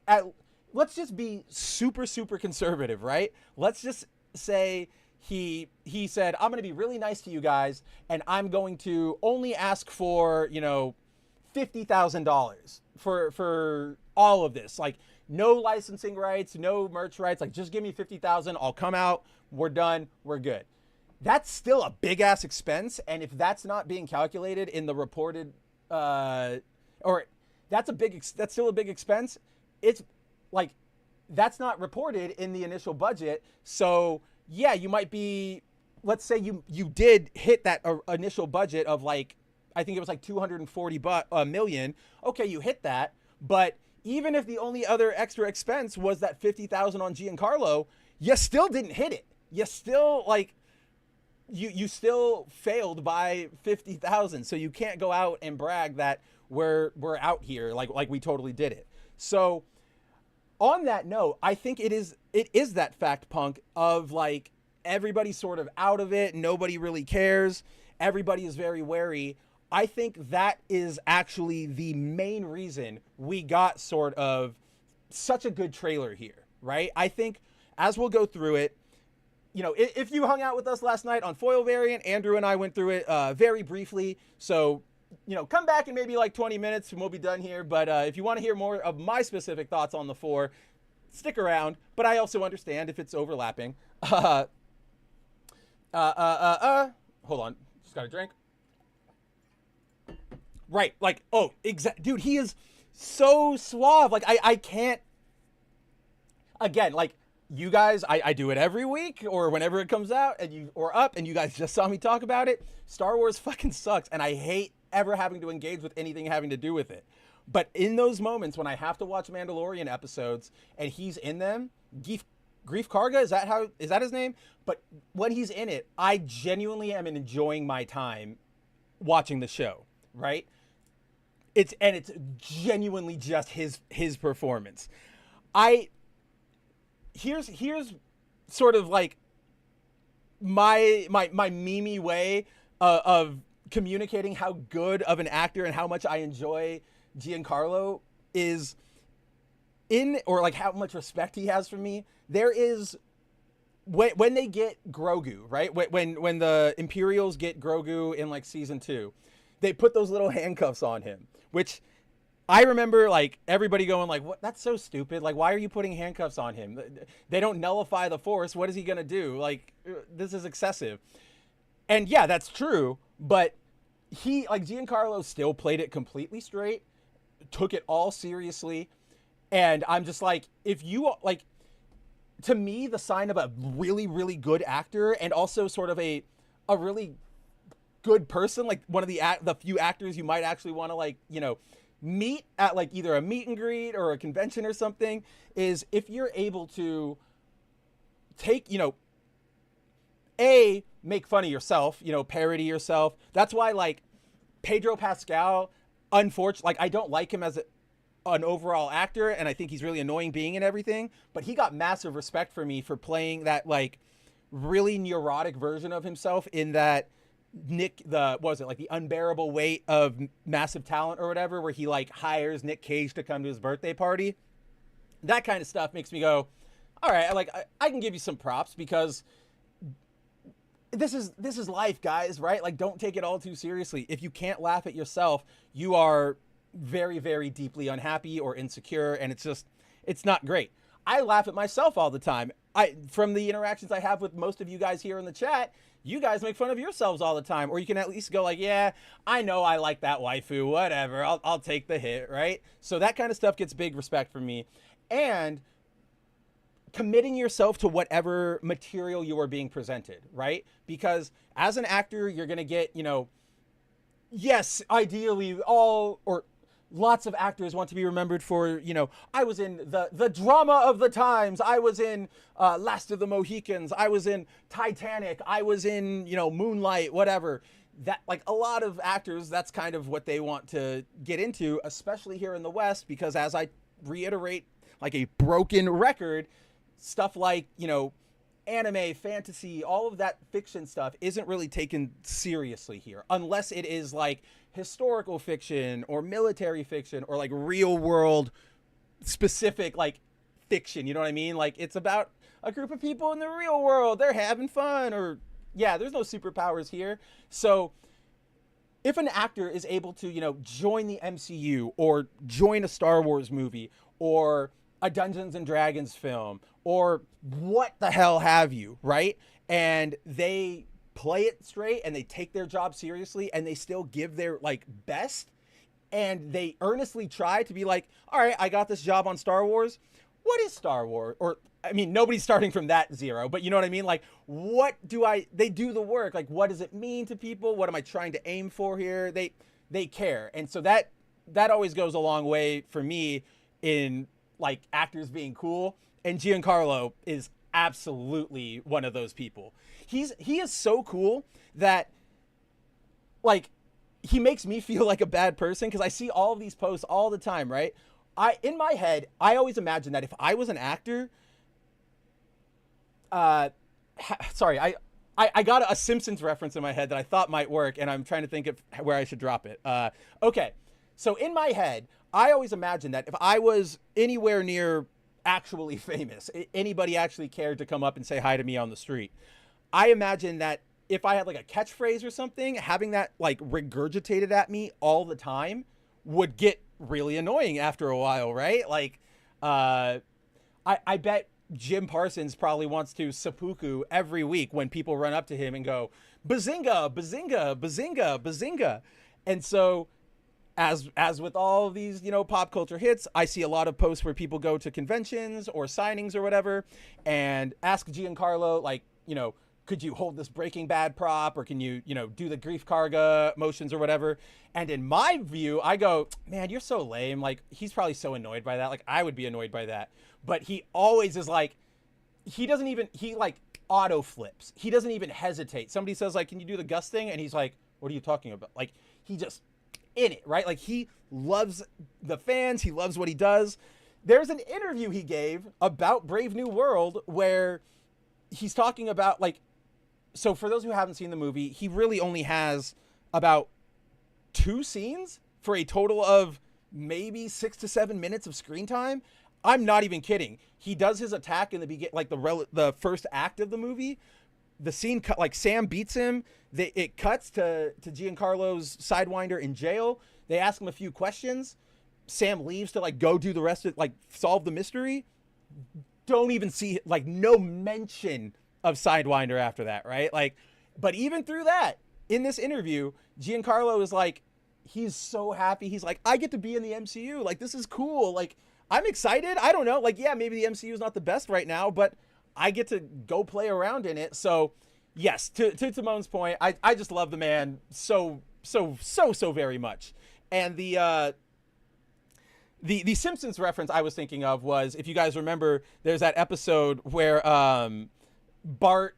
let's just be super, super conservative, right? Let's just say he said, I'm going to be really nice to you guys, and I'm going to only ask for, $50,000 for all of this. Like, no licensing rights, no merch rights. Like, just give me $50,000. I'll come out. We're done. We're good. That's still a big ass expense. And if that's not being calculated in the reported, that's still a big expense. It's like, that's not reported in the initial budget. So yeah, you might be, let's say you did hit that initial budget of like, I think it was like 240 million. Okay, you hit that. But even if the only other extra expense was that 50,000 on Giancarlo, you still didn't hit it. You still like, you still failed by 50,000. So you can't go out and brag that we're out here like we totally did it. So on that note, I think it is that fact, Punk, of like everybody's sort of out of it. Nobody really cares. Everybody is very wary. I think that is actually the main reason we got sort of such a good trailer here, right? I think as we'll go through it, if you hung out with us last night on Foil Variant, Andrew and I went through it very briefly. So, come back in maybe like 20 minutes and we'll be done here. But if you want to hear more of my specific thoughts on the 4, stick around. But I also understand if it's overlapping. Hold on. Just got a drink. Right. Like, oh, dude, he is so suave. Like, I can't, again, like, you guys, I do it every week or whenever it comes out and you guys just saw me talk about it. Star Wars fucking sucks. And I hate ever having to engage with anything having to do with it. But in those moments when I have to watch Mandalorian episodes and he's in them, Grief Karga, is that his name? But when he's in it, I genuinely am enjoying my time watching the show, right? It's genuinely just his performance. Here's sort of like my meme way of communicating how good of an actor and how much I enjoy Giancarlo is in, or like how much respect he has for me. There is when they get Grogu, right? When the Imperials get Grogu in like season 2, they put those little handcuffs on him, which I remember like everybody going like, what? That's so stupid. Like, why are you putting handcuffs on him? They don't nullify the Force. What is he going to do? Like, this is excessive. And yeah, that's true. But Giancarlo still played it completely straight, took it all seriously. And I'm just like, if you like, to me, the sign of a really, really good actor and also sort of a really good person, like one of the few actors you might actually want to meet at like either a meet and greet or a convention or something, is if you're able to take, make fun of yourself, parody yourself. That's why like Pedro Pascal, unfortunately, like I don't like him as an overall actor, and I think he's really annoying being in everything, but he got massive respect for me for playing that like really neurotic version of himself in that the Unbearable Weight of Massive Talent or whatever, where he like hires Nick Cage to come to his birthday party. That kind of stuff makes me go, all right, I can give you some props, because this is life, guys, right? Like, don't take it all too seriously. If you can't laugh at yourself, you are very, very deeply unhappy or insecure, and it's It's not great. I laugh at myself all the time. From the interactions I have with most of you guys here in the chat, you guys make fun of yourselves all the time, or you can at least go like, yeah, I know I like that waifu, whatever, I'll take the hit, right? So that kind of stuff gets big respect from me. And committing yourself to whatever material you are being presented, right? Because as an actor, you're going to get, yes, ideally lots of actors want to be remembered for, I was in the drama of the times. I was in Last of the Mohicans. I was in Titanic. I was in, Moonlight, whatever. That, like, a lot of actors, that's kind of what they want to get into, especially here in the West, because as I reiterate, like a broken record, stuff like, anime, fantasy, all of that fiction stuff isn't really taken seriously here, unless it is like historical fiction or military fiction or like real world specific like fiction. You know what I mean? Like, it's about a group of people in the real world. They're having fun, or yeah, there's no superpowers here. So if an actor is able to, join the MCU or join a Star Wars movie or a Dungeons and Dragons film or what the hell have you, right? And they play it straight and they take their job seriously and they still give their like best and they earnestly try to be like, all right, I got this job on Star Wars. What is Star Wars? Or, I mean, nobody's starting from that zero, but you know what I mean? Like, they do the work. Like, what does it mean to people? What am I trying to aim for here? They care. And so that always goes a long way for me in like actors being cool. And Giancarlo is absolutely one of those people. He is so cool that like he makes me feel like a bad person because I see all of these posts all the time, right? In my head, I always imagine that if I was an actor, sorry, I got a Simpsons reference in my head that I thought might work, and I'm trying to think of where I should drop it. Okay, so in my head, I always imagine that if I was anywhere near actually famous, anybody actually cared to come up and say hi to me on the street, I imagine that if I had like a catchphrase or something, having that like regurgitated at me all the time would get really annoying after a while, right? Like, I bet Jim Parsons probably wants to seppuku every week when people run up to him and go, bazinga, bazinga, bazinga, bazinga. And so as with all of these, pop culture hits, I see a lot of posts where people go to conventions or signings or whatever and ask Giancarlo, like, could you hold this Breaking Bad prop, or can you, do the Grief Karga motions or whatever? And in my view, I go, man, you're so lame. Like, he's probably so annoyed by that. Like, I would be annoyed by that. But he always is like, he like auto flips. He doesn't even hesitate. Somebody says like, can you do the Gus thing? And he's like, what are you talking about? Like, he just in it, right? Like, he loves the fans. He loves what he does. There's an interview he gave about Brave New World where he's talking about like, so for those who haven't seen the movie, he really only has about 2 scenes for a total of maybe 6 to 7 minutes of screen time. I'm not even kidding. He does his attack in the beginning, like the first act of the movie. The scene cut, like Sam beats him. It cuts to Giancarlo's Sidewinder in jail. They ask him a few questions. Sam leaves to like go do the rest of like solve the mystery. Don't even see like no mention of Sidewinder after that, right? Like, but even through that, in this interview, Giancarlo is like, he's so happy. He's like, I get to be in the MCU. Like, this is cool. Like, I'm excited. I don't know. Like, yeah, maybe the MCU is not the best right now, but I get to go play around in it. So, yes, to Timon's point, I just love the man so very much. And the Simpsons reference I was thinking of was, if you guys remember, there's that episode where Bart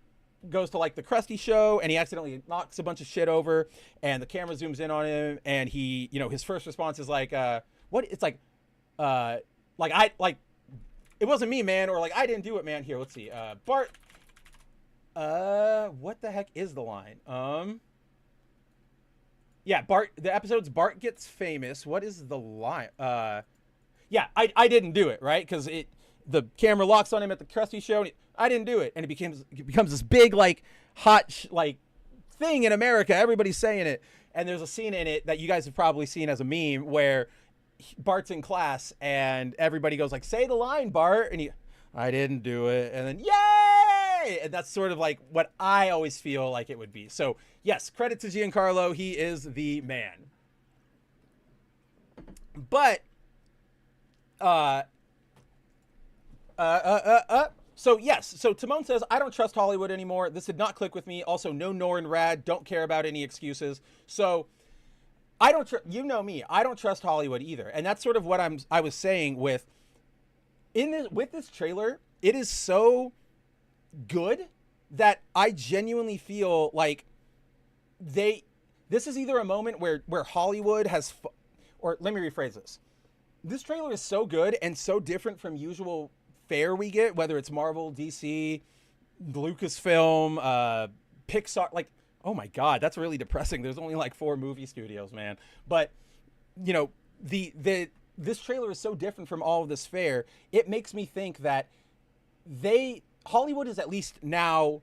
goes to like the Krusty show and he accidentally knocks a bunch of shit over and the camera zooms in on him and he, his first response is like, what? It's like, it wasn't me, man. Or like, I didn't do it, man. Here, let's see. Bart, what the heck is the line? Yeah, Bart, the episode's Bart Gets Famous. What is the line? Yeah, I didn't do it, right? Because the camera locks on him at the Krusty show. And I didn't do it. And it becomes this big, like, hot, thing in America. Everybody's saying it. And there's a scene in it that you guys have probably seen as a meme where Bart's in class and everybody goes like, say the line, Bart. And I didn't do it. And then, yay! And that's sort of like what I always feel like it would be. So yes, credit to Giancarlo. He is the man. But, so yes, so Timon says, I don't trust Hollywood anymore. This did not click with me. Also, no Norrin Rad. Don't care about any excuses. So I don't, you know me, I don't trust Hollywood either. And that's sort of what I was saying with this trailer. It is so good that I genuinely feel like this is either a moment where Hollywood has, or let me rephrase this. This trailer is so good and so different from usual fare we get, whether it's Marvel, DC, Lucasfilm, Pixar, like, oh my God, that's really depressing. There's only like 4 movie studios, man. But, you know, this trailer is so different from all of this fare. It makes me think that Hollywood is at least now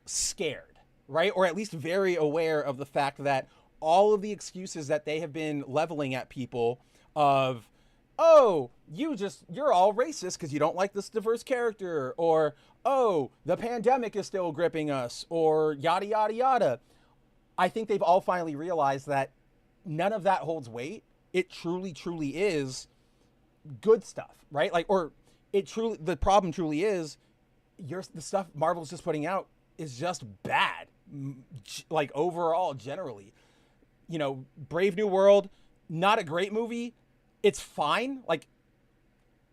scared, right? Or at least very aware of the fact that all of the excuses that they have been leveling at people of, oh, you're all racist because you don't like this diverse character, or, oh, the pandemic is still gripping us, or yada, yada, yada. I think they've all finally realized that none of that holds weight. It truly, truly is good stuff, right? Like, or the problem truly is the stuff Marvel's just putting out is just bad. Like overall, generally, you know, Brave New World, not a great movie. It's fine. Like,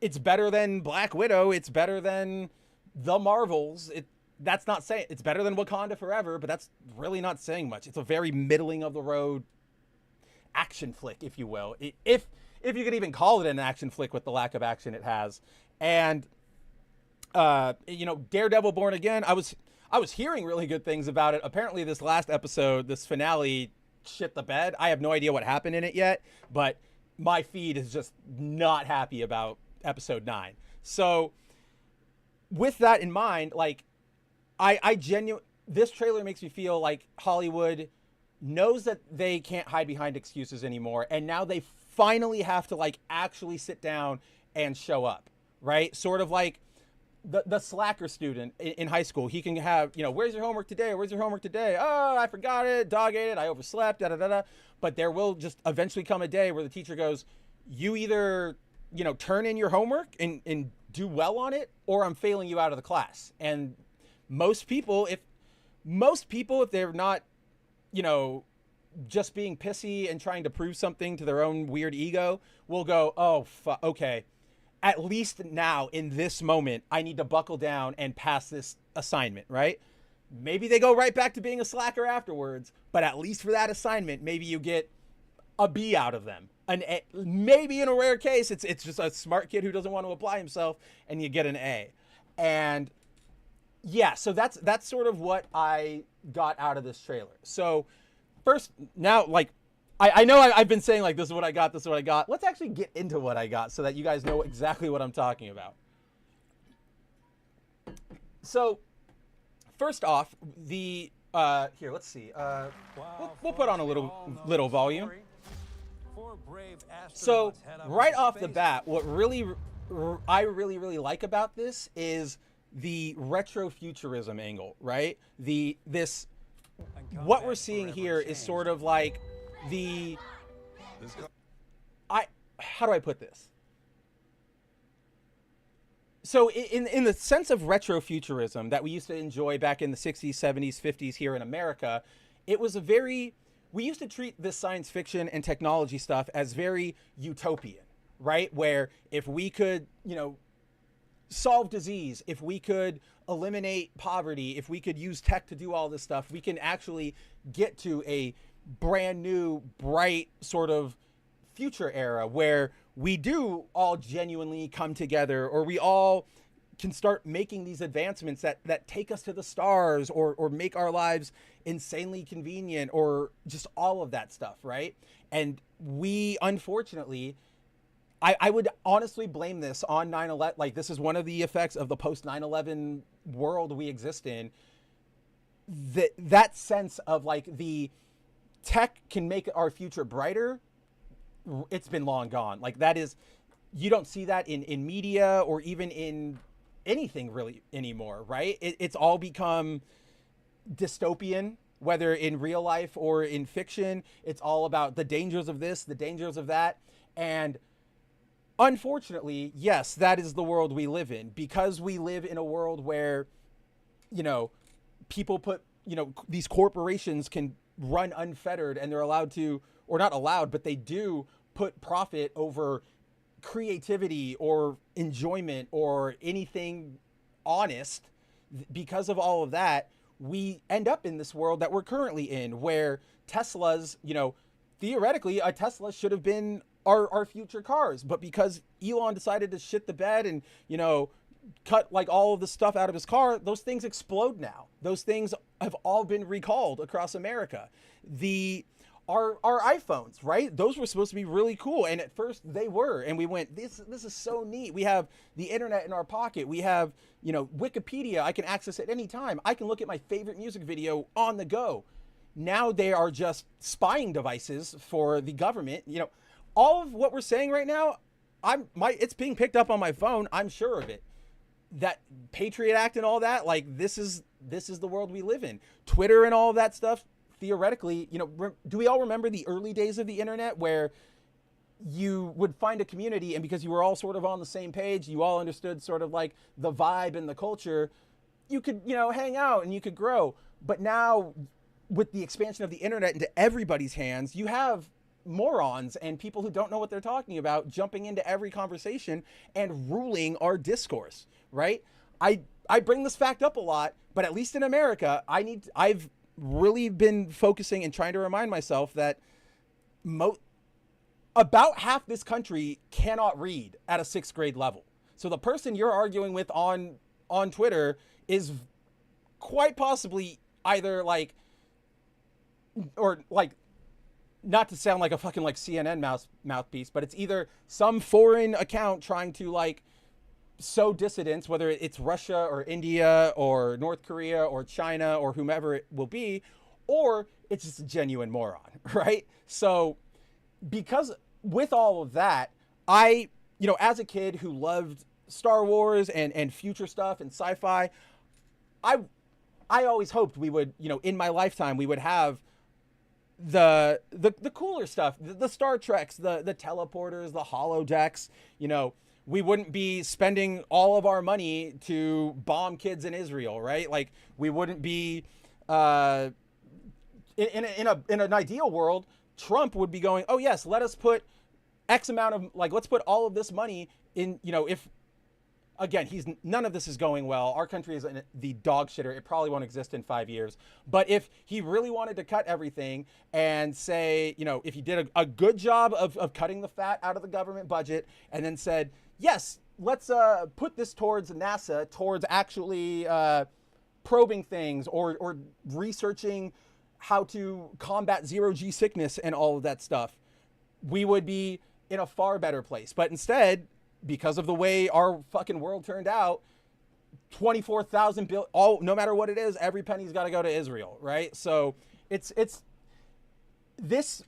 it's better than Black Widow. It's better than the Marvels. That's not saying it's better than Wakanda Forever, but that's really not saying much. It's a very middling of the road action flick, if you will, if you could even call it an action flick with the lack of action it has. And you know, Daredevil Born Again, I was hearing really good things about it. Apparently this last episode, this finale, shit the bed. I have no idea what happened in it yet, but my feed is just not happy about episode 9. So with that in mind, like, this trailer makes me feel like Hollywood knows that they can't hide behind excuses anymore. And now they finally have to like actually sit down and show up, right? Sort of like the slacker student in high school. He can have, you know, where's your homework today? Where's your homework today? Oh, I forgot it. Dog ate it. I overslept. Da da da da. But there will just eventually come a day where the teacher goes, you either, you know, turn in your homework and do well on it, or I'm failing you out of the class. And most people, if they're not, you know, just being pissy and trying to prove something to their own weird ego, will go, oh, okay. At least now in this moment, I need to buckle down and pass this assignment, right? Maybe they go right back to being a slacker afterwards, but at least for that assignment, maybe you get a B out of them. Maybe in a rare case, it's just a smart kid who doesn't want to apply himself, and you get an A. And yeah, so that's sort of what I got out of this trailer. So first, now, like, I know I've been saying, like, this is what I got, this is what I got. Let's actually get into what I got so that you guys know exactly what I'm talking about. So, first off, here, let's see. We'll put on a little volume. So, right off the bat, what I really like about this is the retrofuturism angle, right? What we're seeing here is sort of like how do I put this? So in the sense of retrofuturism that we used to enjoy back in the 60s, 70s, 50s here in America, it was we used to treat this science fiction and technology stuff as very utopian, right? Where if we could, you know, solve disease, if we could eliminate poverty, if we could use tech to do all this stuff, we can actually get to a brand new, bright sort of future era where we do all genuinely come together, or we all can start making these advancements that take us to the stars, or make our lives insanely convenient, or just all of that stuff, right? And we, unfortunately, I would honestly blame this on 9/11. Like, this is one of the effects of the post 9/11 world we exist in. That sense of like the tech can make our future brighter, it's been long gone. Like that is, you don't see that in media or even in anything really anymore, right? It's all become dystopian, whether in real life or in fiction. It's all about the dangers of this, the dangers of that. And unfortunately, yes, that is the world we live in, because we live in a world where, you know, people put, you know, these corporations can run unfettered, and they're allowed to, or not allowed, but they do put profit over creativity or enjoyment or anything honest. Because of all of that, we end up in this world that we're currently in, where Teslas, you know, theoretically a Tesla should have been our future cars, but because Elon decided to shit the bed and, you know, cut like all of the stuff out of his car, those things explode now. Those things have all been recalled across America. Our iPhones, right? Those were supposed to be really cool, and at first they were, and we went, this is so neat. We have the internet in our pocket. We have, you know, Wikipedia. I can access at any time. I can look at my favorite music video on the go. Now they are just spying devices for the government. You know, all of what we're saying right now, it's being picked up on my phone. I'm sure of it. That Patriot Act and all that, like this is the world we live in. Twitter and all of that stuff, theoretically, you know, do we all remember the early days of the internet where you would find a community, and because you were all sort of on the same page, you all understood sort of like the vibe and the culture, you could, you know, hang out and you could grow. But now with the expansion of the internet into everybody's hands, you have morons and people who don't know what they're talking about jumping into every conversation and ruling our discourse, right? I bring this fact up a lot, but at least in America, I've really been focusing and trying to remind myself that about half this country cannot read at a 6th grade level. So the person you're arguing with on Twitter is quite possibly either like, or like, not to sound like a fucking like CNN mouthpiece, but it's either some foreign account trying to like sow dissidence, whether it's Russia or India or North Korea or China or whomever it will be, or it's just a genuine moron, right? So because with all of that, I, you know, as a kid who loved Star Wars and future stuff and sci-fi, I always hoped we would, you know, in my lifetime, we would have the cooler stuff, the Star Treks, the teleporters, the holodecks. You know, we wouldn't be spending all of our money to bomb kids in Israel, right? Like we wouldn't be in an ideal world, Trump would be going, oh yes, let us put X amount of, like, let's put all of this money in, you know, if again, none of this is going well. Our country is in the dog shitter. It probably won't exist in 5 years. But if he really wanted to cut everything and say, you know, if he did a good job of cutting the fat out of the government budget and then said, yes, let's put this towards NASA, towards actually probing things or researching how to combat zero-G sickness and all of that stuff, we would be in a far better place. But instead, because of the way our fucking world turned out, 24,000 bill, no matter what it is, every penny's got to go to Israel, right? So it's this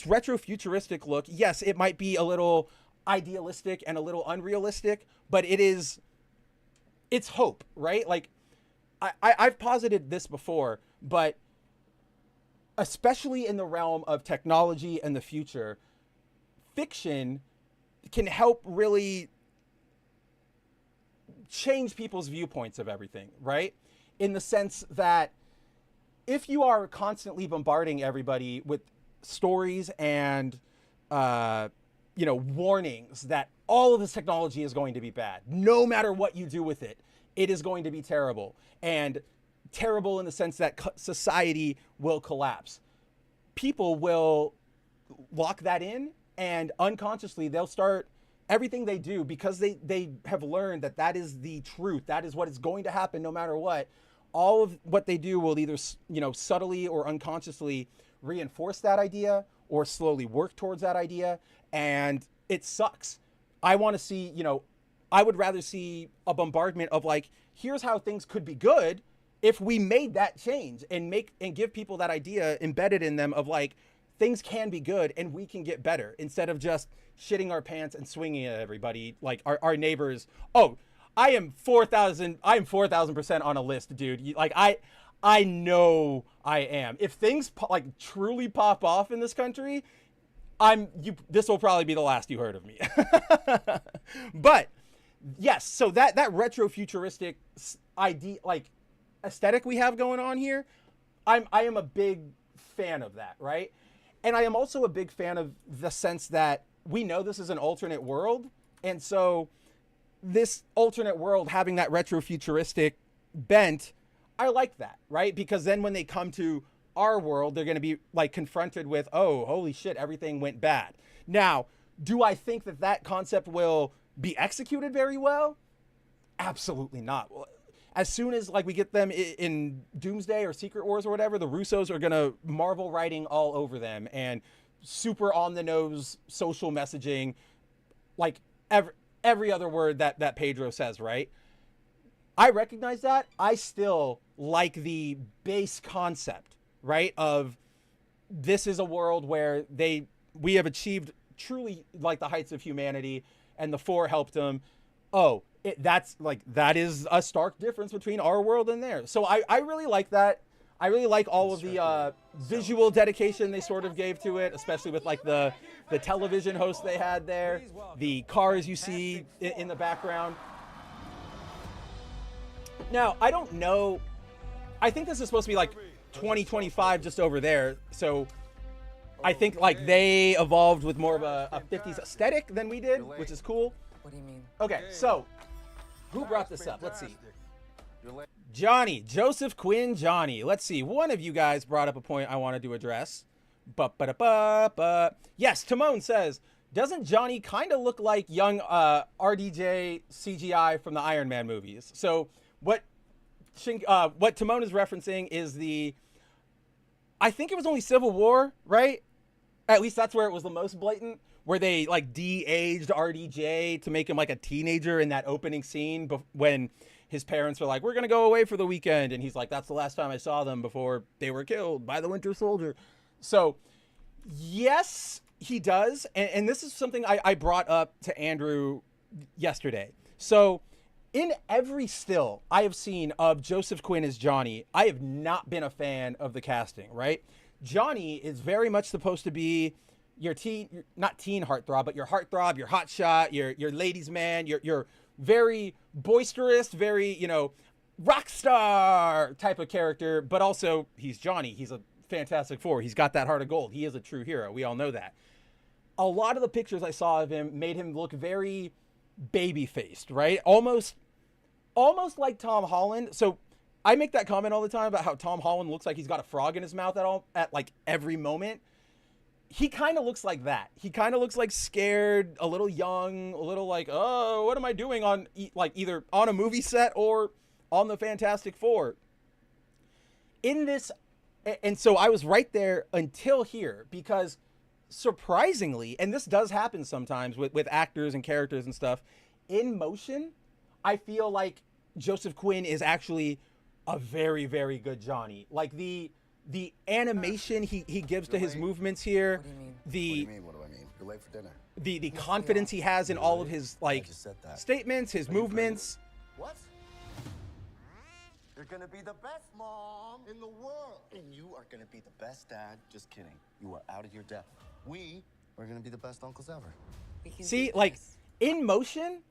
retro futuristic look. Yes, it might be a little idealistic and a little unrealistic, but it's hope, right? Like I've posited this before, but especially in the realm of technology and the future, fiction can help really change people's viewpoints of everything, right? In the sense that if you are constantly bombarding everybody with stories and, you know, warnings that all of this technology is going to be bad, no matter what you do with it, it is going to be terrible, and terrible in the sense that society will collapse. People will lock that in, and unconsciously they'll start everything they do, because they have learned that that is the truth. That is what is going to happen no matter what. All of what they do will either, you know, subtly or unconsciously reinforce that idea or slowly work towards that idea. And it sucks. I want to see, you know, I would rather see a bombardment of like, here's how things could be good if we made that change and give people that idea embedded in them of like, things can be good and we can get better instead of just shitting our pants and swinging at everybody like our neighbors. Oh, I'm 4,000% on a list, dude. Like I know I am. If things like truly pop off in this country, this will probably be the last you heard of me. But yes, so that retro futuristic idea, like aesthetic we have going on here, I am a big fan of that, right? And I am also a big fan of the sense that we know this is an alternate world, and so this alternate world having that retro futuristic bent, I like that, right? Because then when they come to our world, they're going to be like confronted with, oh, holy shit, everything went bad. Now, do I think that concept will be executed very well? Absolutely not. As soon as like we get them in Doomsday or Secret Wars or whatever, the Russos are going to Marvel writing all over them and super on the nose social messaging, like every other word that Pedro says, right? I recognize that. I still like the base concept, right? Of this is a world where we have achieved truly like the heights of humanity and the Four helped them. Oh, that is a stark difference between our world and theirs. So I really like that. I really like all of the visual dedication they sort of gave to it, especially with like the television host they had there, the cars you see in the background. Now, I don't know. I think this is supposed to be like 2025 just over there. So I think like they evolved with more of a 50s aesthetic than we did, which is cool. What do you mean? Okay, so who brought this up? Let's see. Johnny, Joseph Quinn Johnny. Let's see. One of you guys brought up a point I wanted to address. Yes, Timon says, doesn't Johnny kind of look like young RDJ CGI from the Iron Man movies? So what Timon is referencing is I think it was only Civil War, right? At least that's where it was the most blatant, where they like de-aged RDJ to make him like a teenager in that opening scene when his parents were like, we're going to go away for the weekend. And he's like, that's the last time I saw them before they were killed by the Winter Soldier. So yes, he does. And this is something I brought up to Andrew yesterday. So in every still I have seen of Joseph Quinn as Johnny, I have not been a fan of the casting, right? Johnny is very much supposed to be your not teen heartthrob, but your heartthrob, your hotshot, your ladies' man, your very boisterous, very, rock star type of character, but also he's Johnny. He's a Fantastic Four. He's got that heart of gold. He is a true hero. We all know that. A lot of the pictures I saw of him made him look very baby-faced, right? Almost like Tom Holland. So I make that comment all the time about how Tom Holland looks like he's got a frog in his mouth at like every moment. He kind of looks like that. He kind of looks like scared, a little young, a little like, oh, what am I doing on like either on a movie set or on the Fantastic Four? In this, and so I was right there until here because surprisingly, and this does happen sometimes with actors and characters and stuff, in motion, I feel like Joseph Quinn is actually a very, very good Johnny. Like the animation he gives to his movements here, What do you mean? What do you mean? What do I mean? You're late for dinner. the confidence he has in all of his like just said that. statements, his movements. What? You're gonna be the best mom in the world. And you are gonna be the best dad. Just kidding. You are out of your depth. We are gonna be the best uncles ever. We can See, do like this. in motion,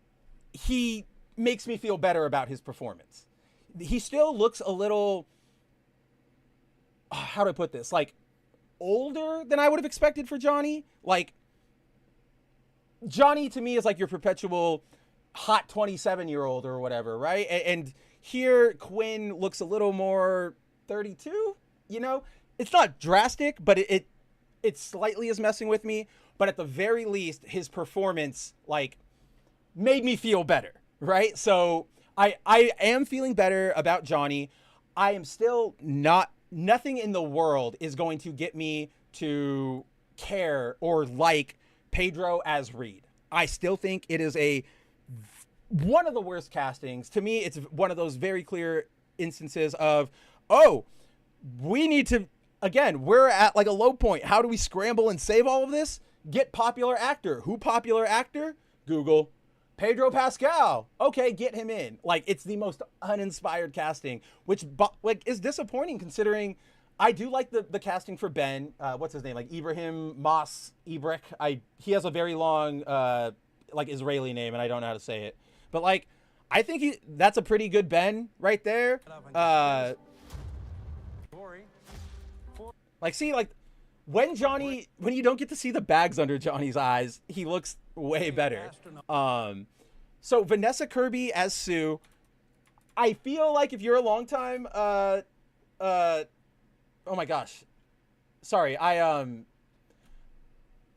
he makes me feel better about his performance. He still looks a little, how do I put this? Like older than I would have expected for Johnny. Like Johnny to me is like your perpetual hot 27-year-old or whatever, right? And here Quinn looks a little more 32, It's not drastic, but it slightly is messing with me. But at the very least, his performance like made me feel better, right? So I am feeling better about Johnny. I am still nothing in the world is going to get me to care or like Pedro as Reed. I still think it is one of the worst castings. To me, it's one of those very clear instances of, oh, we need to again, we're at like a low point. How do we scramble and save all of this? Get popular actor. Who popular actor? Google. Pedro Pascal. Okay, get him in. Like, it's the most uninspired casting, which like is disappointing considering I do like the casting for Ben. What's his name? Like Ibrahim Mas Ibrek. He has a very long like Israeli name, and I don't know how to say it. But like, I think that's a pretty good Ben right there. Like, see, like when you don't get to see the bags under Johnny's eyes, he looks way better. So Vanessa Kirby as Sue. I feel like if you're a long time, oh my gosh, sorry, I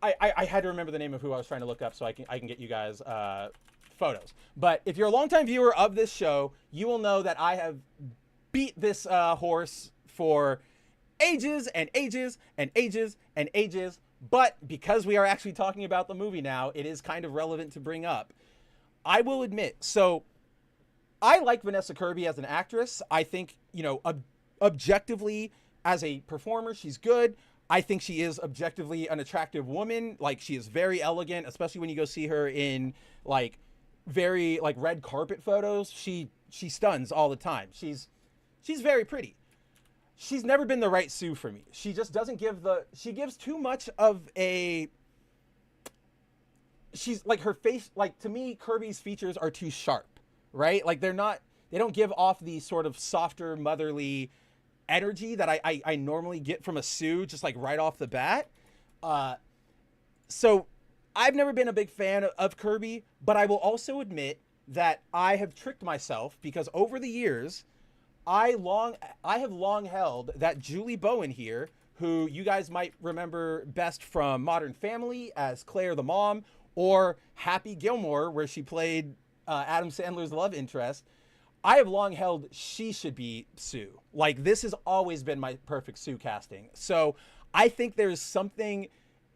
had to remember the name of who I was trying to look up so I can get you guys photos. But if you're a longtime viewer of this show, you will know that I have beat this horse for ages and ages and ages and ages. But because we are actually talking about the movie now, it is kind of relevant to bring up. I will admit, so I like Vanessa Kirby as an actress. I think, you know, objectively as a performer, she's good. I think she is objectively an attractive woman. Like, she is very elegant, especially when you go see her in like very like red carpet photos. She stuns all the time. She's very pretty. She's never been the right Sue for me. She just doesn't give she gives too much of a, she's like, her face, like, to me, Kirby's features are too sharp, right? Like, they don't give off the sort of softer, motherly energy that I normally get from a Sue, just like right off the bat. So I've never been a big fan of Kirby, but I will also admit that I have tricked myself because over the years, I have long held that Julie Bowen here, who you guys might remember best from Modern Family as Claire the mom, or Happy Gilmore, where she played Adam Sandler's love interest. I have long held she should be Sue. Like, this has always been my perfect Sue casting. So I think there's something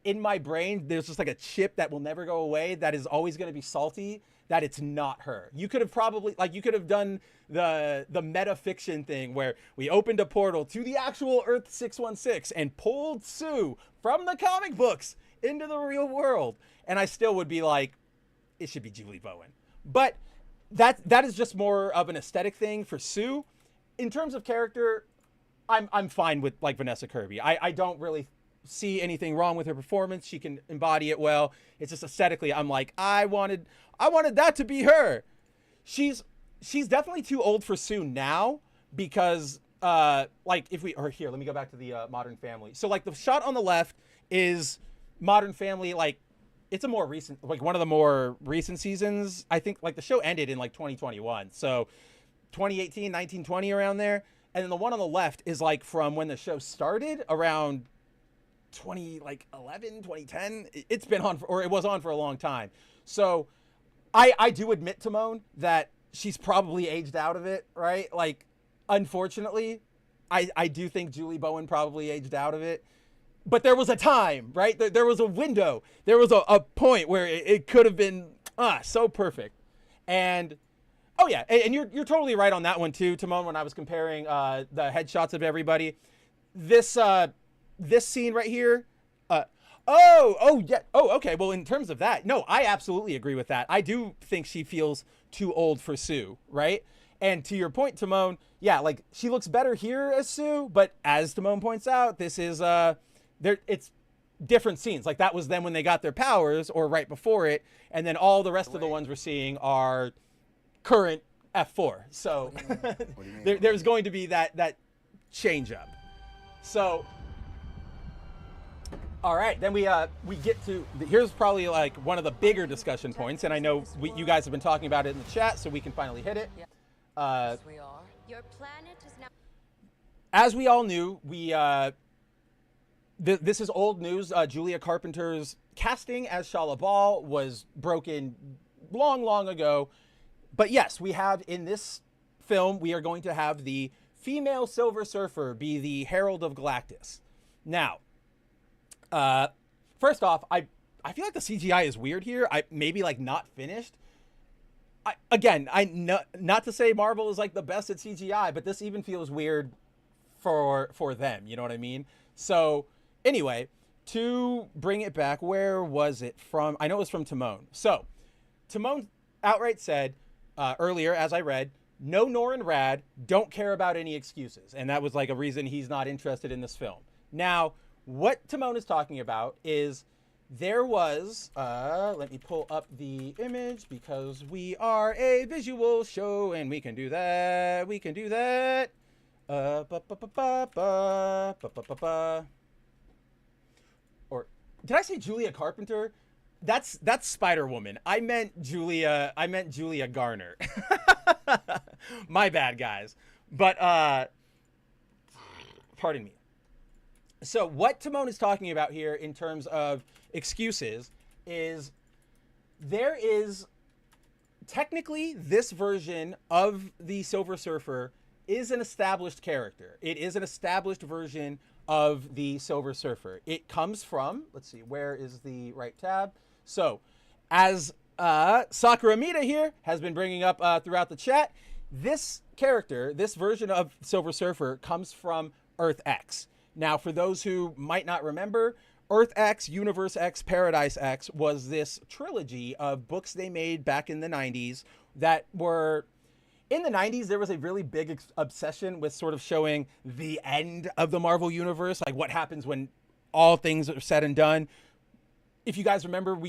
in my brain, there's just like a chip that will never go away that is always going to be salty, that it's not her. You could have probably, like, you could have done the meta fiction thing where we opened a portal to the actual Earth 616 and pulled Sue from the comic books into the real world. And I still would be like, it should be Julie Bowen. But that is just more of an aesthetic thing for Sue. In terms of character, I'm fine with like Vanessa Kirby. I don't really see anything wrong with her performance. She can embody it well. It's just aesthetically, I'm like, I wanted that to be her. She's definitely too old for Sue now because like if we, or here, let me go back to the Modern Family. So like the shot on the left is Modern Family, like it's a more recent, like one of the more recent seasons. I think like the show ended in like 2021. So 2018, 1920 around there. And then the one on the left is like from when the show started around 2011, 2010. It's been on, or it was on for a long time. So I do admit, Timon, that she's probably aged out of it, right? Like, unfortunately, I do think Julie Bowen probably aged out of it. But there was a time, right? There was a window. There was a point where it could have been so perfect. And oh yeah, and you're totally right on that one too, Timon. When I was comparing the headshots of everybody, this scene right here. Okay. Well, in terms of that, no, I absolutely agree with that. I do think she feels too old for Sue, right? And to your point, Timon, yeah, like she looks better here as Sue, but as Timon points out, this is it's different scenes. Like that was then when they got their powers, or right before it, and then all the rest of the ones we're seeing are current F4. So there's going to be that change up. So all right, then we get to here's probably like one of the bigger discussion points, and I know you guys have been talking about it in the chat, so we can finally hit it. Yes, we are. Your planet is now. As we all knew, this is old news. Julia Carpenter's casting as Shala Bal was broken long ago. But yes, we have in this film, we are going to have the female Silver Surfer be the Herald of Galactus. Now, first off, I feel like the CGI is weird here. Maybe like not finished. Not to say Marvel is like the best at CGI, but this even feels weird for them. You know what I mean? So anyway, to bring it back, where was it from? I know it was from Timon. So Timon outright said earlier, as I read, no Nor and Rad don't care about any excuses. And that was like a reason he's not interested in this film. Now, what Timon is talking about is there was, let me pull up the image because we are a visual show and we can do that. We can do that. Or did I say Julia Carpenter? That's Spider-Woman. I meant Julia Garner. My bad, guys. But pardon me. So what Timon is talking about here in terms of excuses is there is technically this version of the Silver Surfer is an established character. It is an established version of the Silver Surfer. It comes from, let's see, where is the right tab? So as Sakura Mita here has been bringing up throughout the chat, this character, this version of Silver Surfer comes from Earth X. Now, for those who might not remember, Earth X, Universe X, Paradise X was this trilogy of books they made back in the 90s that were... In the 90s, there was a really big obsession with sort of showing the end of the Marvel Universe, like what happens when all things are said and done. If you guys remember,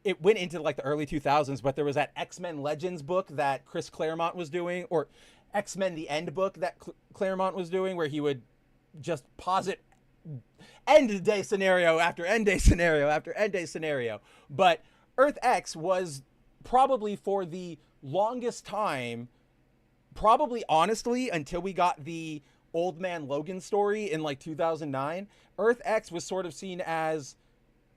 it went into like the early 2000s, but there was that X-Men Legends book that Chris Claremont was doing, or X-Men The End book that Claremont was doing, where he would just posit end day scenario after end day scenario after end day scenario. But Earth X was probably for the longest time, probably honestly until we got the Old Man Logan story in like 2009, Earth X was sort of seen as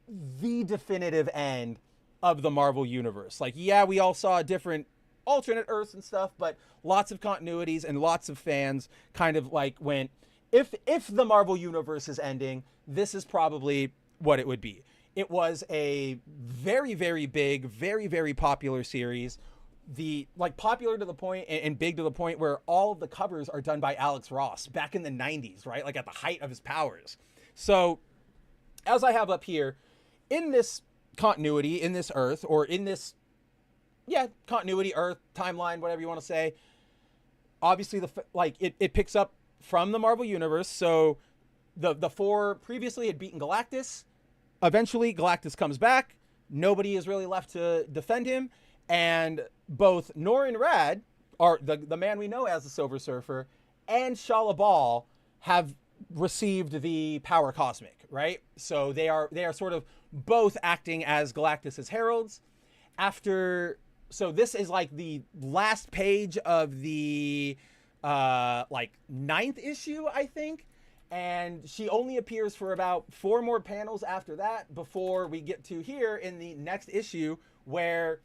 the definitive end of the Marvel Universe. Like, yeah, we all saw different alternate Earths and stuff, but lots of continuities and lots of fans kind of like went, if the Marvel Universe is ending, this is probably what it would be. It was a very, very big, very, very popular series. Popular to the point and big to the point where all of the covers are done by Alex Ross back in the 90s, right? Like at the height of his powers. So as I have up here, in this continuity, in this Earth, or in this, continuity, Earth, timeline, whatever you want to say, obviously it picks up from the Marvel Universe. So the four previously had beaten Galactus. Eventually Galactus comes back. Nobody is really left to defend him. And both Nor and Rad, are the man we know as the Silver Surfer, and Shala Bal have received the power cosmic, right? So they are sort of both acting as Galactus's heralds. So this is like the last page of the ninth issue, I think. And she only appears for about 4 more panels after that before we get to here in the next issue where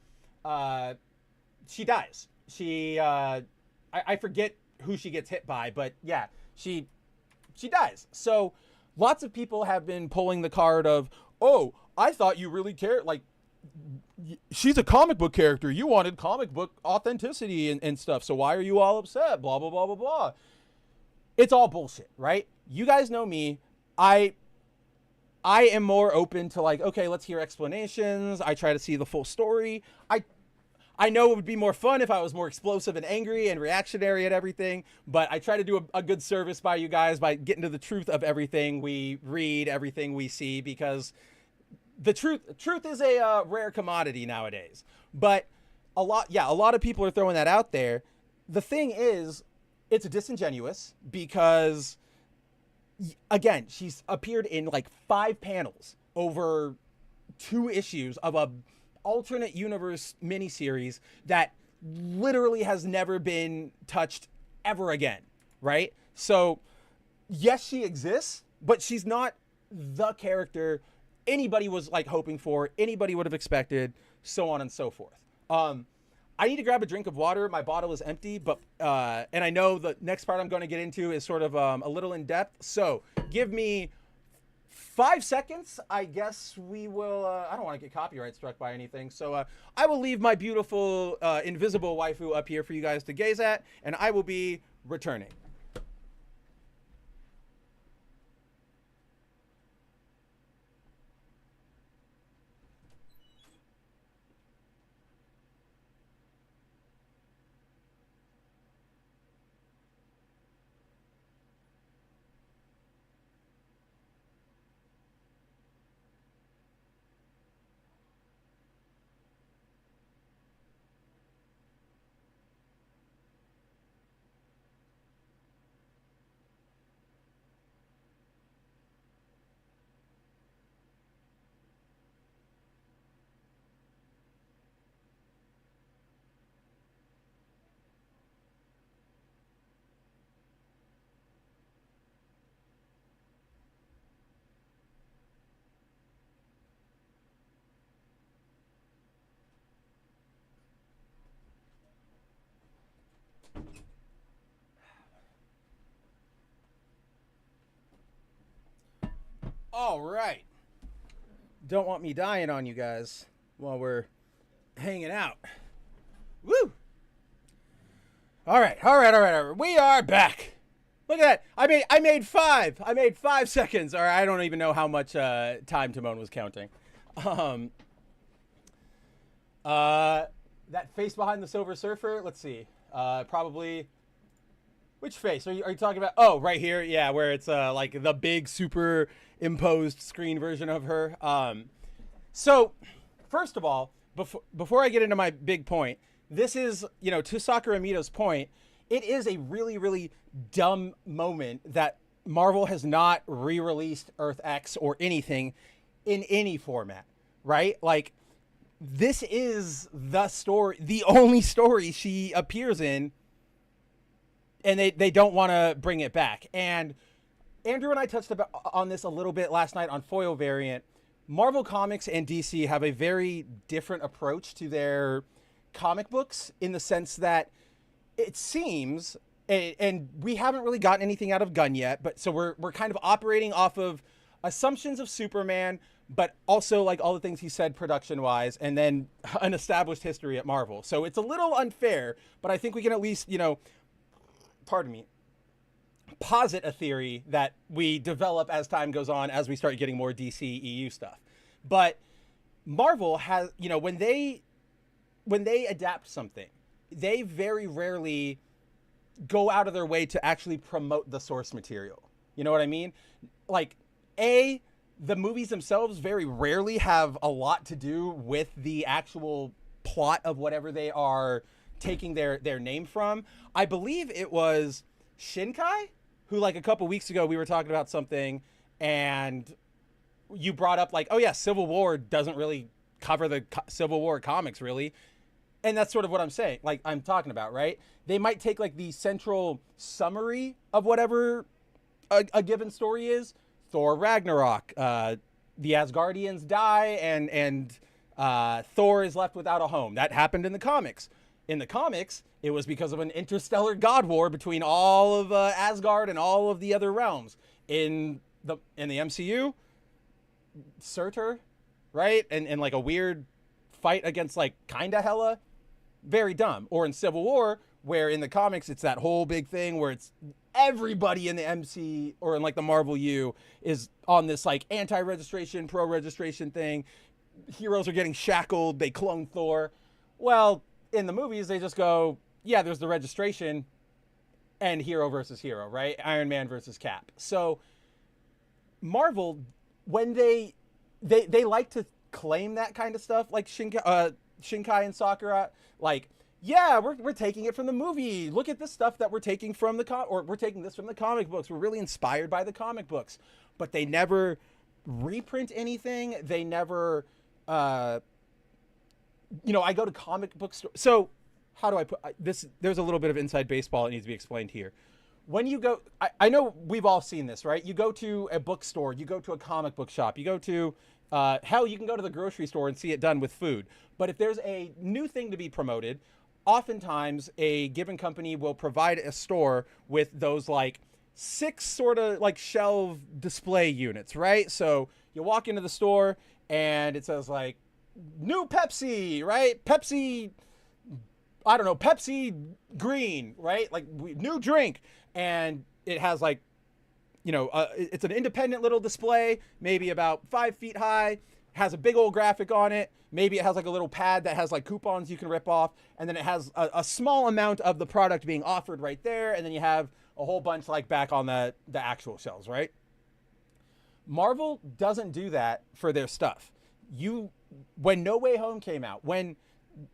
she dies. I forget who she gets hit by, but yeah, she dies. So lots of people have been pulling the card of, oh, I thought you really cared. Like, she's a comic book character. You wanted comic book authenticity and stuff. So why are you all upset? Blah, blah, blah, blah, blah. It's all bullshit, right? You guys know me. I am more open to like, okay, let's hear explanations. I try to see the full story. I know it would be more fun if I was more explosive and angry and reactionary at everything, but I try to do a good service by you guys by getting to the truth of everything we read, everything we see, because the truth is a rare commodity nowadays. But a lot of people are throwing that out there. The thing is, it's disingenuous because, again, she's appeared in like 5 panels over 2 issues of a alternate universe miniseries that literally has never been touched ever again, right? So yes, she exists, but she's not the character anybody was like hoping for, anybody would have expected, so on and so forth. I need to grab a drink of water. My bottle is empty, but and I know the next part I'm going to get into is sort of a little in depth. So give me 5 seconds. I guess we will. I don't want to get copyright struck by anything, so I will leave my beautiful invisible waifu up here for you guys to gaze at, and I will be returning. All right. Don't want me dying on you guys while we're hanging out. Woo! All right. We are back. Look at that. I made 5. I made 5 seconds. Or I don't even know how much time Timon was counting. That face behind the Silver Surfer. Let's see. Probably. Which face are you talking about? Oh, right here. Yeah, where it's like the big superimposed screen version of her. So, first of all, before I get into my big point, this is, to Sakura Mito's point, it is a really, really dumb moment that Marvel has not re-released Earth X or anything in any format, right? Like, this is the story, the only story she appears in, and they don't want to bring it back. And Andrew and I touched on this a little bit last night on Foil Variant. Marvel Comics and DC have a very different approach to their comic books in the sense that it seems, and we haven't really gotten anything out of Gunn yet, but so we're kind of operating off of assumptions of Superman, but also like all the things he said production wise, and then an established history at Marvel. So it's a little unfair, but I think we can at least, pardon me, posit a theory that we develop as time goes on, as we start getting more DC EU stuff. But Marvel has, when they adapt something, they very rarely go out of their way to actually promote the source material. You know what I mean? Like, the movies themselves very rarely have a lot to do with the actual plot of whatever they are taking their name from. I believe it was Shinkai who, like, a couple weeks ago we were talking about something and you brought up like, oh yeah, Civil War doesn't really cover the Civil War comics really. And that's sort of what I'm saying, like I'm talking about, right? They might take like the central summary of whatever a given story is. Thor Ragnarok, the Asgardians die and Thor is left without a home. That happened in the comics. In the comics, it was because of an interstellar god war between all of Asgard and all of the other realms. In the MCU, Surtur, right? And like a weird fight against like kinda Hela. Very dumb. Or in Civil War, where in the comics it's that whole big thing where it's everybody in the MC or in like the Marvel U is on this like anti-registration, pro-registration thing. Heroes are getting shackled. They clone Thor. Well, in the movies, they just go, yeah, there's the registration and hero versus hero, right? Iron Man versus Cap. So Marvel, when they like to claim that kind of stuff, like Shinkai and Sakura, like, yeah, we're taking it from the movie. Look at this stuff that we're taking from we're taking this from the comic books. We're really inspired by the comic books. But they never reprint anything. They never, I go to comic book stores. So how do I put this? There's a little bit of inside baseball that needs to be explained here. When you go, I know we've all seen this, right? You go to a bookstore, you go to a comic book shop, you go to, hell, you can go to the grocery store and see it done with food. But if there's a new thing to be promoted, oftentimes a given company will provide a store with those like 6 sort of like shelf display units, right? So you walk into the store and it says like new Pepsi, right? Pepsi, I don't know, Pepsi green, right? Like new drink. And it has like, it's an independent little display, maybe about 5 feet high, has a big old graphic on it. Maybe it has like a little pad that has like coupons you can rip off. And then it has a small amount of the product being offered right there. And then you have a whole bunch like back on the actual shelves, right? Marvel doesn't do that for their stuff. When No Way Home came out, when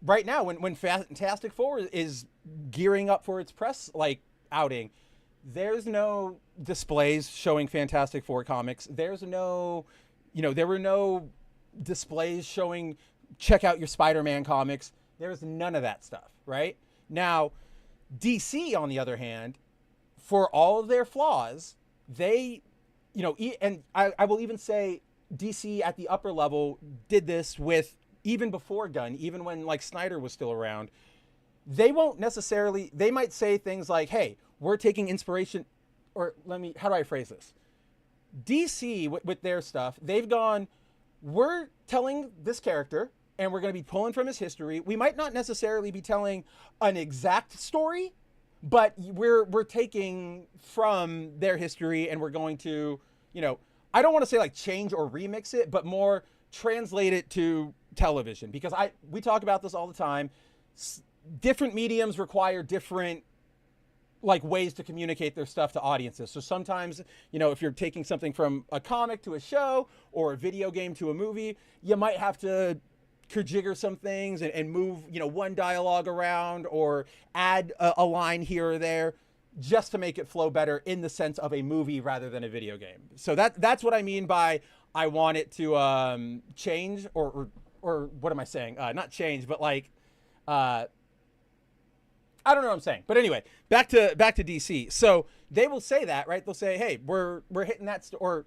Fantastic Four is gearing up for its press like outing, there's no displays showing Fantastic Four comics. There's no, there were no displays showing check out your Spider-Man comics. There's none of that stuff, right? Now, DC, on the other hand, for all of their flaws, they, and I will even say DC at the upper level did this with, even before Gunn, even when like Snyder was still around, they might say things like, hey, we're taking inspiration, or how do I phrase this? DC with their stuff, they've gone, we're telling this character and we're going to be pulling from his history. We might not necessarily be telling an exact story, but we're taking from their history and we're going to, I don't want to say like change or remix it, but more translate it to television, because we talk about this all the time. Different mediums require different like ways to communicate their stuff to audiences. So sometimes, if you're taking something from a comic to a show or a video game to a movie, you might have to jigger some things and move, one dialogue around or add a line here or there just to make it flow better in the sense of a movie rather than a video game. So that's what I mean by I want it to change or what am I saying? Not change, but like, I don't know what I'm saying, but anyway, back to DC. So they will say that, right? They'll say, "Hey, we're hitting that," or,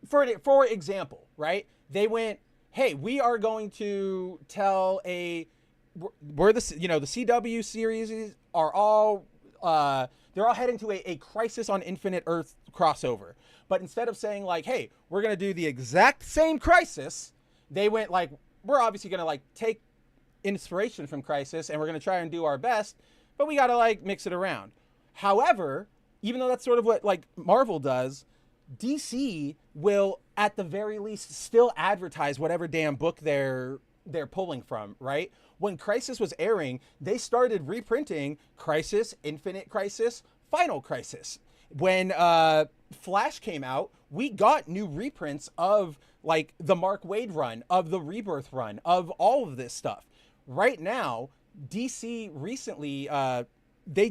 for example, right? They went, "Hey, we are going to tell we're the CW series are all they're all heading to a Crisis on Infinite Earth crossover, but instead of saying like, hey, we're gonna do the exact same Crisis, they went like, we're obviously gonna like take inspiration from Crisis and we're going to try and do our best, but we got to like mix it around." However, even though that's sort of what like Marvel does, DC will at the very least still advertise whatever damn book they're pulling from, right? When Crisis was airing, they started reprinting Crisis, Infinite Crisis, Final Crisis. When Flash came out, we got new reprints of like the Mark Waid run, of the Rebirth run, of all of this stuff. Right now, DC recently, they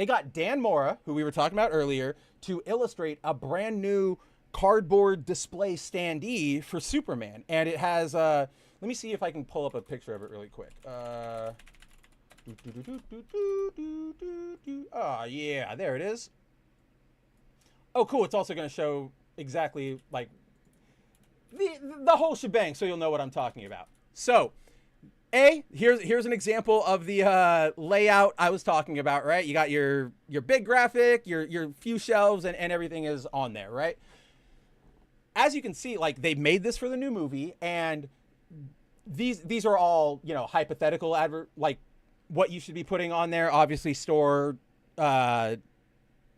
got Dan Mora, who we were talking about earlier, to illustrate a brand new cardboard display standee for Superman. And it has, let me see if I can pull up a picture of it really quick. Oh, yeah, there it is. Oh, cool. It's also going to show exactly like the whole shebang, so you'll know what I'm talking about. So, here's an example of the layout I was talking about, right? You got your big graphic, your few shelves, and everything is on there, right? As you can see, like they made this for the new movie, and these are all hypothetical like what you should be putting on there. Obviously, store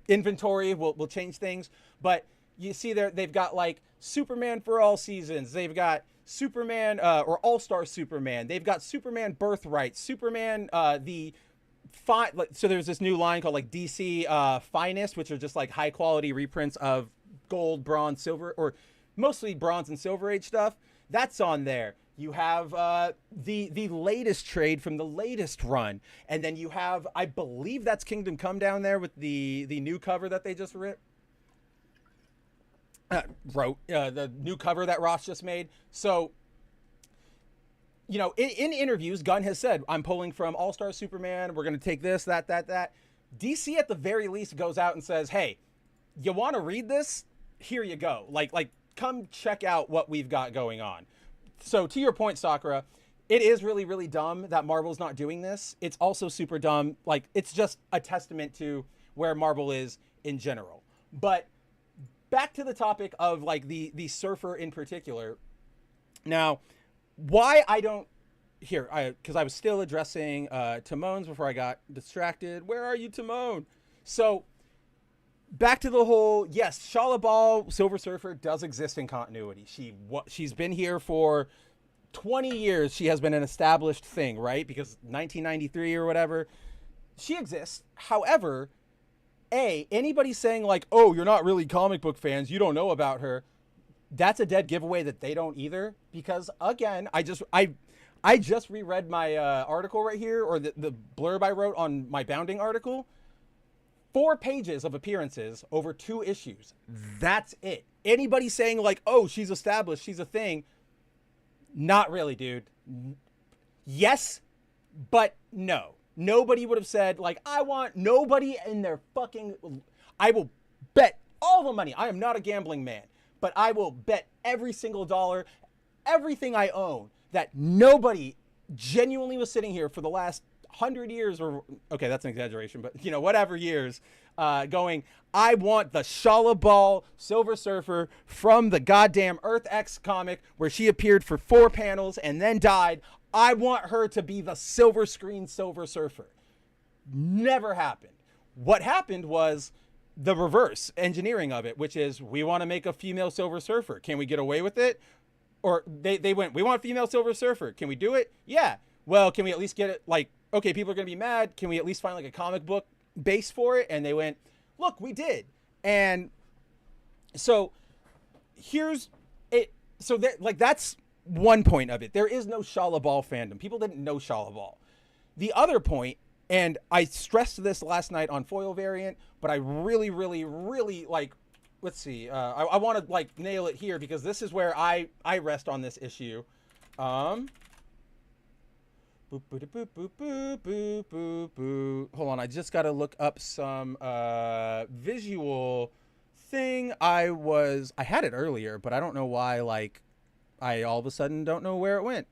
inventory will change things, but you see there they've got like Superman for all seasons. They've got Superman or All-Star Superman. They've got Superman Birthright, Superman so there's this new line called like DC Finest, which are just like high quality reprints of gold, bronze, silver, or mostly bronze and silver age stuff. That's on there. You have the latest trade from the latest run, and then you have, I believe that's Kingdom Come down there with the new cover that they just wrote, the new cover that Ross just made. So, in interviews, Gunn has said, I'm pulling from All-Star Superman. We're going to take this, that. DC at the very least goes out and says, hey, you want to read this? Here you go. Like, come check out what we've got going on. So to your point, Sakura, it is really, really dumb that Marvel's not doing this. It's also super dumb. Like, it's just a testament to where Marvel is in general. But back to the topic of like the surfer in particular. Now, why I don't because I was still addressing Timon's before I got distracted. Where are you, Timon? So back to the whole, yes, Shala Bal, Silver Surfer does exist in continuity. She's been here for 20 years. She has been an established thing, right? Because 1993 or whatever, she exists. However, anybody saying like, oh, you're not really comic book fans, you don't know about her, that's a dead giveaway that they don't either. Because again, I just reread my article right here, or the blurb I wrote on my Bounding article. 4 pages of appearances over 2 issues. That's it. Anybody saying like, oh, she's established, she's a thing. Not really, dude. Yes, but no. Nobody would have said like, nobody in their fucking, I will bet all the money. I am not a gambling man, but I will bet every single dollar, everything I own, that nobody genuinely was sitting here for the last, 100 years, or okay, that's an exaggeration, but you know, whatever years, going, I want the Shala Ball Silver Surfer from the goddamn Earth X comic where she appeared for 4 panels and then died. I want her to be the silver screen Silver Surfer. Never happened. What happened was the reverse engineering of it, which is, we want to make a female Silver Surfer. Can we get away with it? Or they went, we want a female Silver Surfer. Can we do it? Yeah. Well, can we at least get it, like, okay, people are going to be mad. Can we at least find like a comic book base for it? And they went, look, we did. And so here's it. So that, like, that's one point of it. There is no Shala Ball fandom. People didn't know Shala Ball. The other point, and I stressed this last night on Foil Variant, but I really, really, really, like, let's see. I want to, like, nail it here because this is where I rest on this issue. Boop, boop, boop, boop, boop, boop, boop, boop. Hold on, I just got to look up some visual thing. I had it earlier, but I don't know why, like, I all of a sudden don't know where it went.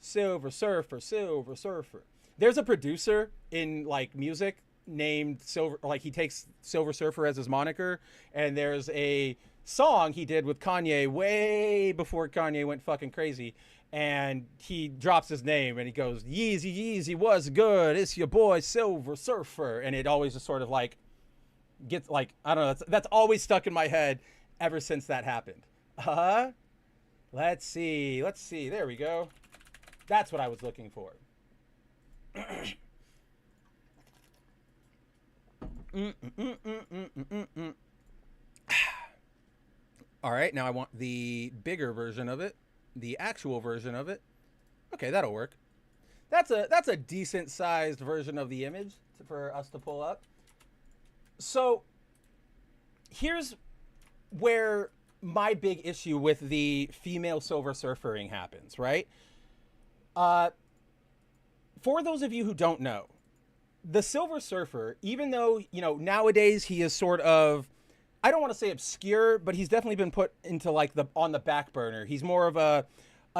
Silver Surfer, Silver Surfer. There's a producer in, like, music named Silver, like, he takes Silver Surfer as his moniker, and there's a song he did with Kanye way before Kanye went fucking crazy, and he drops his name and he goes, Yeezy, Yeezy, what's good? It's your boy Silver Surfer. And it always just sort of, like, gets, like, I don't know, that's always stuck in my head ever since that happened. Let's see, there we go. That's what I was looking for. All right, now I want the bigger version of it, the actual version of it. Okay, that'll work. That's a decent sized version of the image for us to pull up. So here's where my big issue with the female Silver Surfering happens, right? For those of you who don't know, the Silver Surfer, even though, you know, nowadays he is sort of, I don't want to say obscure, but he's definitely been put into, like, on the back burner. He's more of a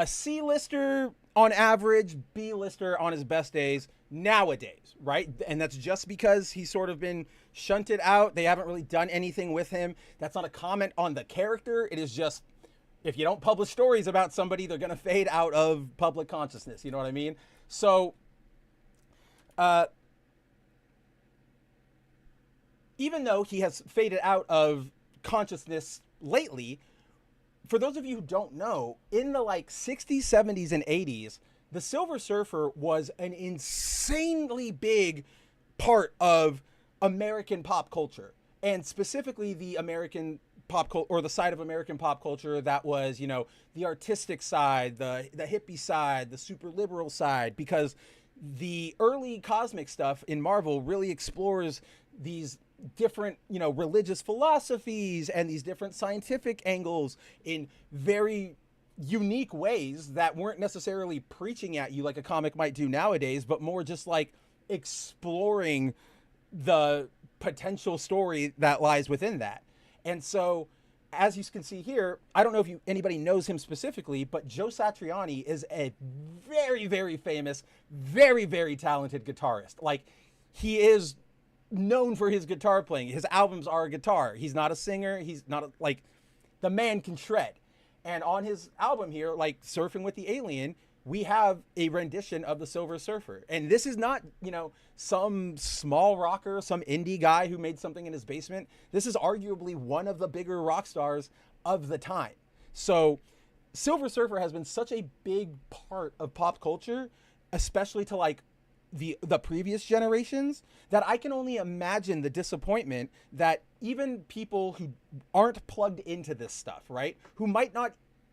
C-lister on average, B-lister on his best days nowadays, right? And that's just because he's sort of been shunted out. They haven't really done anything with him. That's not a comment on the character. It is just, if you don't publish stories about somebody, they're going to fade out of public consciousness. You know what I mean? So, even though he has faded out of consciousness lately, for those of you who don't know, in the, like, 60s, 70s, and 80s, the Silver Surfer was an insanely big part of American pop culture, and specifically the American pop culture, or the side of American pop culture that was, you know, the artistic side, the hippie side, the super liberal side, because the early cosmic stuff in Marvel really explores these different, you know, religious philosophies and these different scientific angles in very unique ways that weren't necessarily preaching at you like a comic might do nowadays, but more just like exploring the potential story that lies within that. And so, as you can see here, I don't know if anybody knows him specifically, but Joe Satriani is a very, very famous, very, very talented guitarist. Like, he is known for his guitar playing. His albums are a guitar. He's not a singer. He's not like, the man can shred. And on his album here, like Surfing with the Alien, we have a rendition of the Silver Surfer. And this is not, you know, some small rocker, some indie guy who made something in his basement. This is arguably one of the bigger rock stars of the time. So Silver Surfer has been such a big part of pop culture, especially to, like, the previous generations, that I can only imagine the disappointment that even people who aren't plugged into this stuff, right, who might not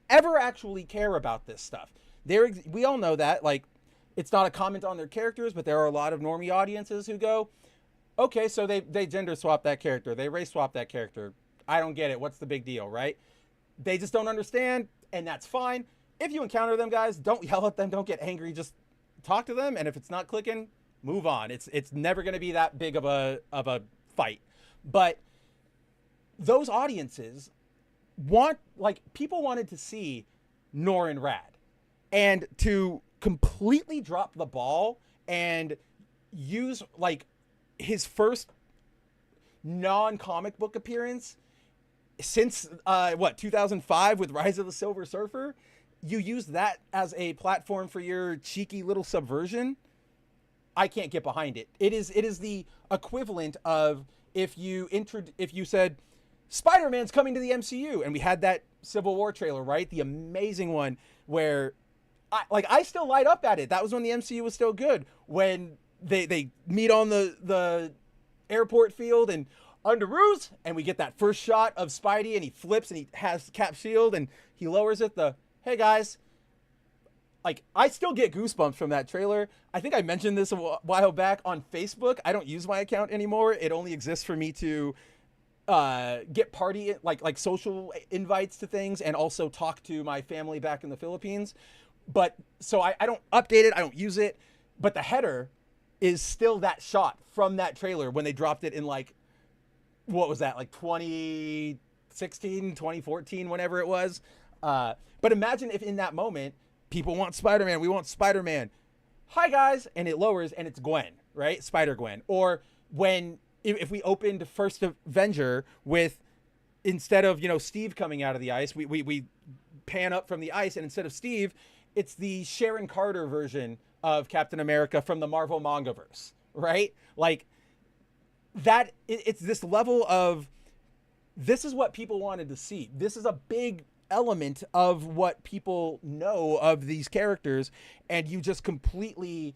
ever actually care about this stuff, we all know that, like, it's not a comment on their characters, but there are a lot of normie audiences who go, okay, so they gender swap that character, they race swap that character, I don't get it, what's the big deal, right? They just don't understand, and that's fine. If you encounter them, guys, don't yell at them, don't get angry, just talk to them, and if it's not clicking, move on. It's never going to be that big of a fight. But those audiences people wanted to see Nor and Rad, and to completely drop the ball and use like his first non-comic book appearance since 2005 with Rise of the Silver Surfer. You use that as a platform for your cheeky little subversion. I can't get behind it. It is the equivalent of if you said Spider-Man's coming to the MCU, and we had that Civil War trailer, right? The amazing one where I still light up at it. That was when the MCU was still good. When they meet on the airport field and under ruse, and we get that first shot of Spidey, and he flips and he has Cap's shield and he lowers it. Hey guys, like, I still get goosebumps from that trailer. I think I mentioned this a while back on Facebook. I don't use my account anymore. It only exists for me to get party, like social invites to things, and also talk to my family back in the Philippines. But so I don't update it. I don't use it. But the header is still that shot from that trailer when they dropped it in, like, what was that? Like 2016, 2014, whenever it was. But imagine if in that moment, people want Spider-Man. We want Spider-Man. Hi, guys. And it lowers, and it's Gwen, right? Spider-Gwen. Or when, if we opened First Avenger with, instead of, Steve coming out of the ice, we pan up from the ice, and instead of Steve, it's the Sharon Carter version of Captain America from the Marvel Mangaverse, right? Like, that, it's this level of, this is what people wanted to see. This is a big element of what people know of these characters, and you just completely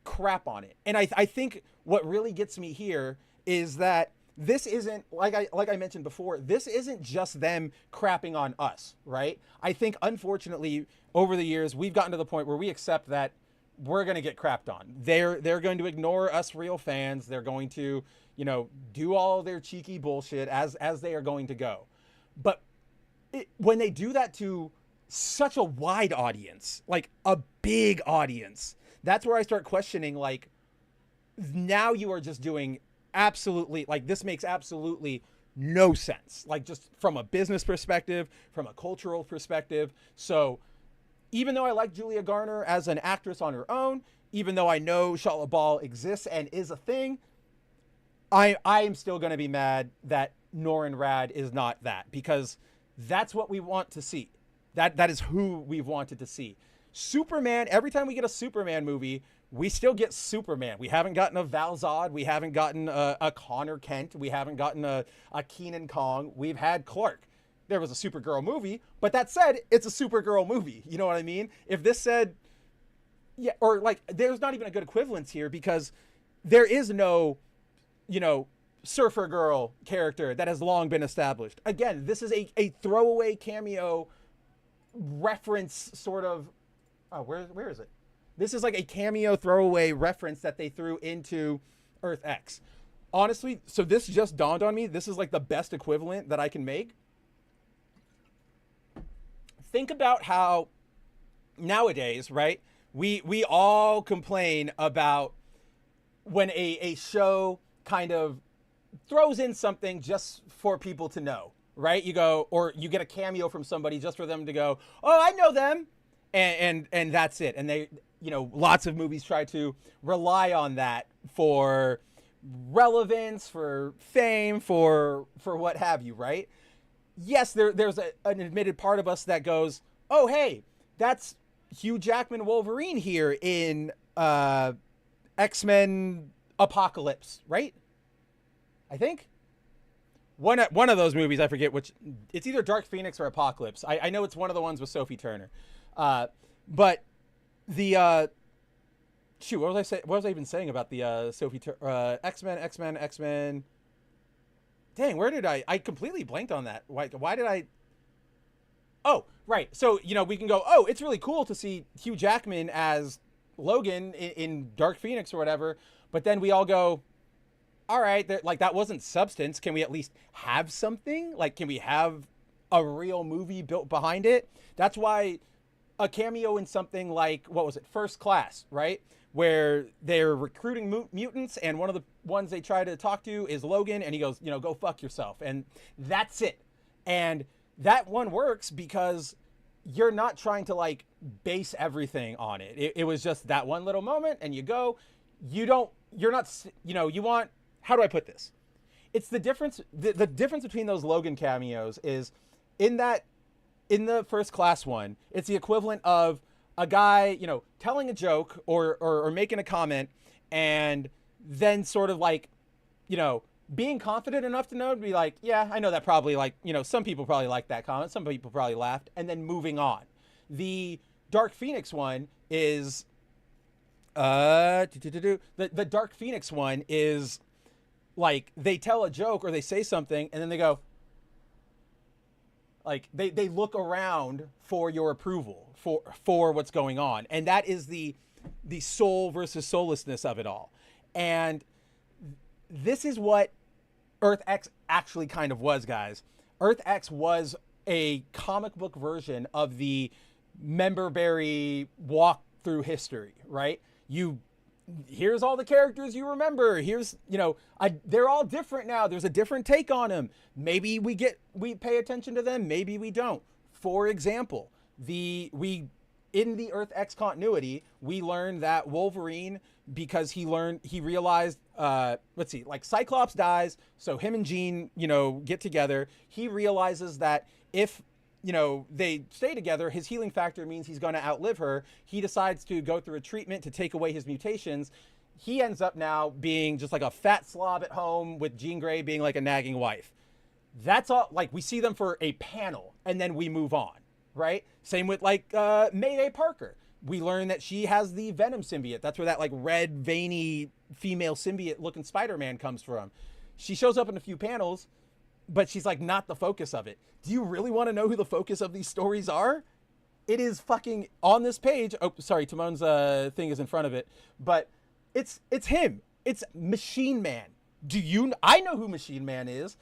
crap on it. And I think what really gets me here is that this isn't, like I mentioned before, this isn't just them crapping on us, right? I think, unfortunately, over the years, we've gotten to the point where we accept that we're going to get crapped on. They're going to ignore us real fans. They're going to, do all their cheeky bullshit as they are going to go. But when they do that to such a wide audience, like a big audience, that's where I start questioning, like, now you are just doing absolutely, like, this makes absolutely no sense. Like, just from a business perspective, from a cultural perspective. So even though I like Julia Garner as an actress on her own, even though I know Shia LaBeouf exists and is a thing, I am still going to be mad that Norrin Rad is not that, because that's what we want to see. That is who we've wanted to see. Superman, every time we get a Superman movie, we still get Superman. We haven't gotten a Val Zod. We haven't gotten a Connor Kent. We haven't gotten a Keenan Kong. We've had Clark. There was a Supergirl movie, but that said, it's a Supergirl movie. You know what I mean? If this said, yeah, or like, there's not even a good equivalence here, because there is no, surfer girl character that has long been established. Again, this is a throwaway cameo reference sort of, where is it? This is like a cameo throwaway reference that they threw into Earth X. Honestly, so this just dawned on me. This is like the best equivalent that I can make. Think about how nowadays, right? We all complain about when a show kind of throws in something just for people to know, right? You go, or you get a cameo from somebody just for them to go, oh, I know them. And that's it. And they, lots of movies try to rely on that for relevance, for fame, for what have you, right? Yes, there's an admitted part of us that goes, oh, hey, that's Hugh Jackman Wolverine here in X-Men Apocalypse, right? I think. One of those movies, I forget which, it's either Dark Phoenix or Apocalypse. I know it's one of the ones with Sophie Turner. But the shoot, what was I even saying about the Sophie X-Men? Dang, where did I completely blanked on that. Why did I? Oh, right. So, we can go, oh, it's really cool to see Hugh Jackman as Logan in Dark Phoenix or whatever. But then we all go, all right, like, that wasn't substance. Can we at least have something? Like, can we have a real movie built behind it? That's why a cameo in something like, what was it, First Class, right? Where they're recruiting mutants, and one of the ones they try to talk to is Logan, and he goes, go fuck yourself. And that's it. And that one works because you're not trying to, like, base everything on it. It was just that one little moment, and you go. You're not, you want, how do I put this? It's the difference. The difference between those Logan cameos is in the First Class one, it's the equivalent of a guy, telling a joke or making a comment, and then sort of like, being confident enough to know to be like, yeah, I know that probably, like, some people probably like that comment, some people probably laughed, and then moving on. The Dark Phoenix one is the Dark Phoenix one is like they tell a joke or they say something and then they go, like they look around for your approval for what's going on, and that is the soul versus soullessness of it all. And this is what Earth X actually kind of was, guys. Earth X was a comic book version of the Memberberry walk through history, right? Here's all the characters you remember. Here's, they're all different now. There's a different take on them. Maybe we pay attention to them. Maybe we don't. For example, in the Earth X continuity, we learned that Wolverine, because he realized, like Cyclops dies, so him and Jean, get together. He realizes that if, they stay together, his healing factor means he's going to outlive her. He decides to go through a treatment to take away his mutations. He ends up now being just like a fat slob at home, with Jean Grey being like a nagging wife. That's all. Like, we see them for a panel and then we move on, right? Same with like Mayday Parker. We learn that she has the Venom symbiote. That's where that like red, veiny female symbiote looking Spider-Man comes from. She shows up in a few panels, but she's like not the focus of it. Do you really want to know who the focus of these stories are? It is fucking on this page. Oh, sorry, Timon's thing is in front of it, but it's him. It's Machine Man. I know who Machine Man is.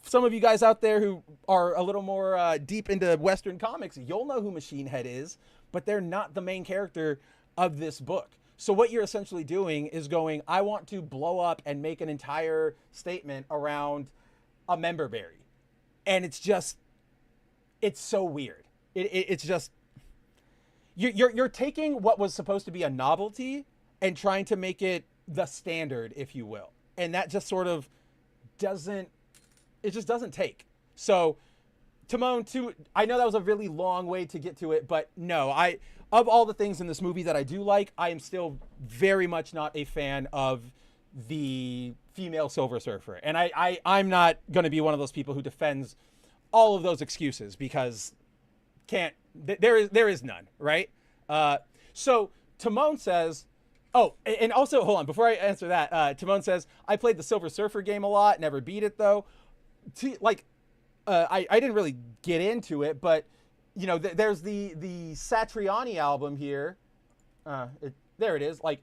Some of you guys out there who are a little more deep into Western comics, you'll know who Machine Head is, but they're not the main character of this book. So what you're essentially doing is going, I want to blow up and make an entire statement around a Memberberry. And it's so weird. It's just, you're taking what was supposed to be a novelty and trying to make it the standard, if you will. And that just sort of doesn't take. So Timon, I know that was a really long way to get to it, but no, of all the things in this movie that I do like, I am still very much not a fan of the female Silver Surfer. And I'm not going to be one of those people who defends all of those excuses, because there is none, right? So Timon says, oh, and also, hold on, before I answer that, Timon says, I played the Silver Surfer game a lot, never beat it though. I didn't really get into it, but there's the Satriani album here. There it is. Like,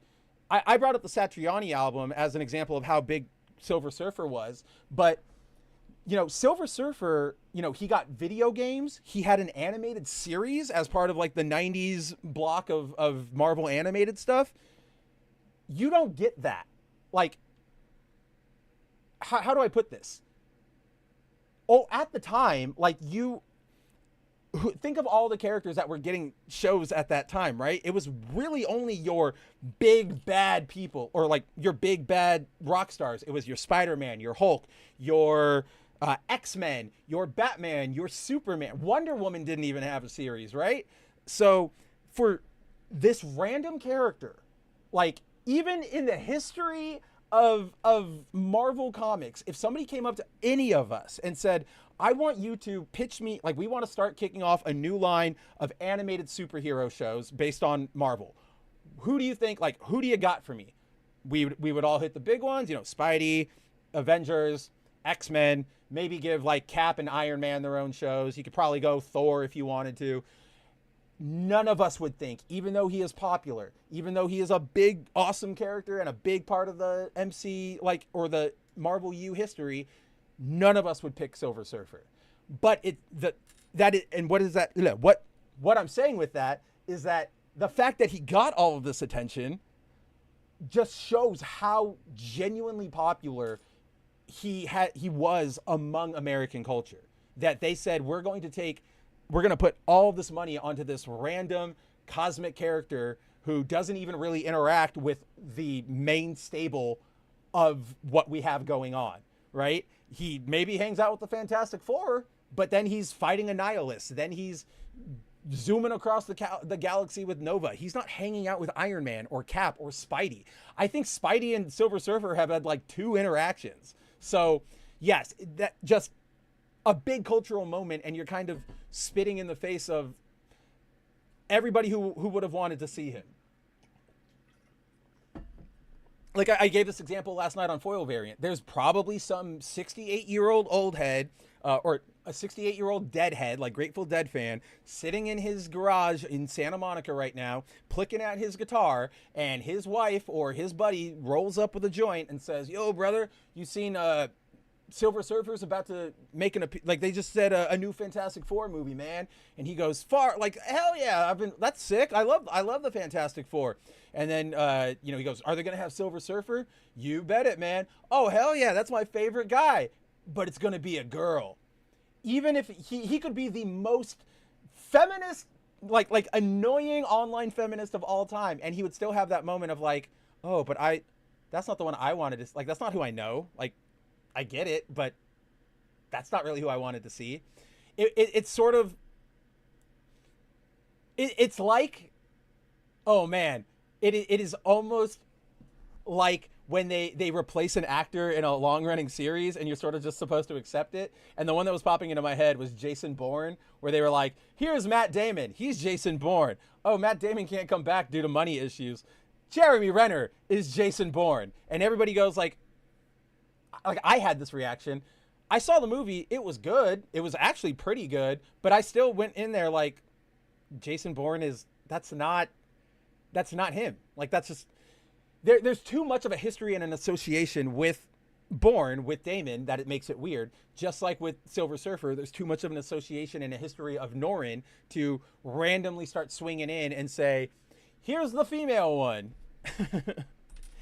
I brought up the Satriani album as an example of how big Silver Surfer was, but Silver Surfer, he got video games. He had an animated series as part of like the 90s block of Marvel animated stuff. You don't get that. Like, how do I put this? Oh, at the time, like, think of all the characters that were getting shows at that time, right? It was really only your big bad people, or like your big bad rock stars. It was your Spider-Man, your Hulk, your X-Men, your Batman, your Superman. Wonder Woman didn't even have a series, right? So for this random character, like, even in the history of Marvel Comics, if somebody came up to any of us and said, I want you to pitch me, like, we want to start kicking off a new line of animated superhero shows based on Marvel, who do you think, like, who do you got for me? We would all hit the big ones, Spidey, Avengers, X-Men, maybe give like Cap and Iron Man their own shows. You could probably go Thor if you wanted to. None of us would think, even though he is popular, even though he is a big, awesome character and a big part of the MC, like, or the Marvel U history, none of us would pick Silver Surfer. But and what is that? What I'm saying with that is that the fact that he got all of this attention just shows how genuinely popular he was among American culture. That they said, we're going to take we're going to put all this money onto this random cosmic character who doesn't even really interact with the main stable of what we have going on, right? He maybe hangs out with the Fantastic Four, but then he's fighting a nihilist. Then he's zooming across the galaxy with Nova. He's not hanging out with Iron Man or Cap or Spidey. I think Spidey and Silver Surfer have had like 2 interactions. So yes, that just a big cultural moment, and you're kind of spitting in the face of everybody who would have wanted to see him. Like I gave this example last night on Foil Variant. There's probably some 68-year-old old head or a 68-year-old deadhead, like Grateful Dead fan, sitting in his garage in Santa Monica right now, plicking at his guitar, and his wife or his buddy rolls up with a joint and says, "Yo, brother, you seen Silver Surfer's about to make like they just said a new Fantastic Four movie, man." And he goes, "Far, like hell yeah, that's sick. I love the Fantastic Four." And then he goes, "Are they gonna have Silver Surfer?" "You bet it, man." "Oh hell yeah, that's my favorite guy, but it's gonna be a girl." Even if he could be the most feminist, like annoying online feminist of all time, and he would still have that moment of like, "Oh, but that's not the one I wanted to, like, that's not who I know. Like, I get it, but that's not really who I wanted to see." It's sort of, it's like, oh man, it is almost like when they replace an actor in a long-running series and you're sort of just supposed to accept it. And the one that was popping into my head was Jason Bourne, where they were like, "Here's Matt Damon. He's Jason Bourne." "Oh, Matt Damon can't come back due to money issues. Jeremy Renner is Jason Bourne." And everybody goes like I had this reaction. I saw the movie. It was good. It was actually pretty good, but I still went in there like, Jason Bourne that's not him. Like, that's just, there's too much of a history and an association with Bourne, with Damon, that it makes it weird. Just like with Silver Surfer, there's too much of an association and a history of Norrin to randomly start swinging in and say, "Here's the female one."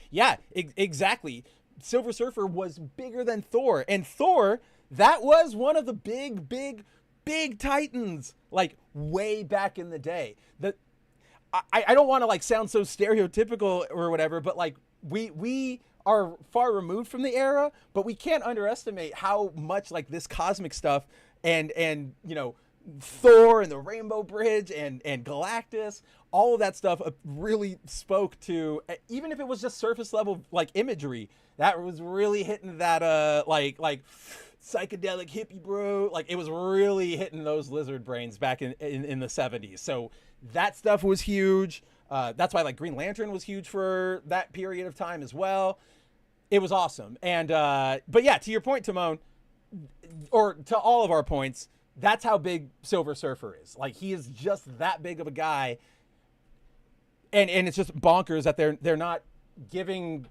Yeah, exactly. Silver Surfer was bigger than Thor, and Thor, that was one of the big titans, like way back in the day. I don't want to like sound so stereotypical or whatever, but like we are far removed from the era, but we can't underestimate how much like this cosmic stuff and Thor and the Rainbow Bridge and Galactus, all of that stuff really spoke to, even if it was just surface level like imagery, that was really hitting that like psychedelic hippie bro, like it was really hitting those lizard brains back in the 70s. So that stuff was huge. That's why like Green Lantern was huge for that period of time as well. It was awesome. And but yeah, to your point, Timon, or to all of our points, that's how big Silver Surfer is. Like, he is just that big of a guy, and it's just bonkers that they're not giving,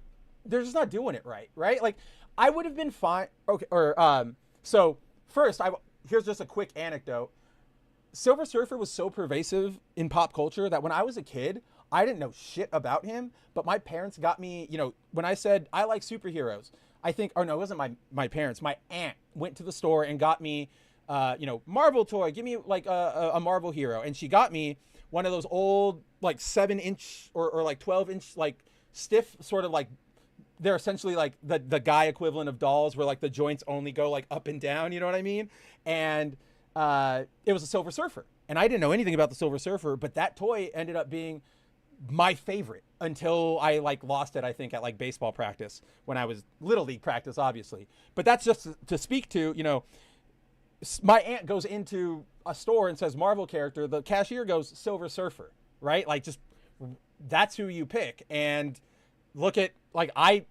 they're just not doing it right? Like, I would have been fine. Okay, or so first, here's just a quick anecdote. Silver Surfer was so pervasive in pop culture that when I was a kid, I didn't know shit about him, but my parents got me, when I said I like superheroes, I think, or no, it wasn't my parents, my aunt went to the store and got me Marvel toy, give me like a Marvel hero. And she got me one of those old, like 7-inch or like 12-inch, like stiff sort of like, they're essentially like the guy equivalent of dolls where like the joints only go like up and down, you know what I mean? And it was a Silver Surfer. And I didn't know anything about the Silver Surfer, but that toy ended up being my favorite until I like lost it, I think, at like baseball practice when I was Little League practice, obviously. But that's just to speak to, my aunt goes into a store and says Marvel character, the cashier goes Silver Surfer, right? Like, just, that's who you pick. And look at, like, I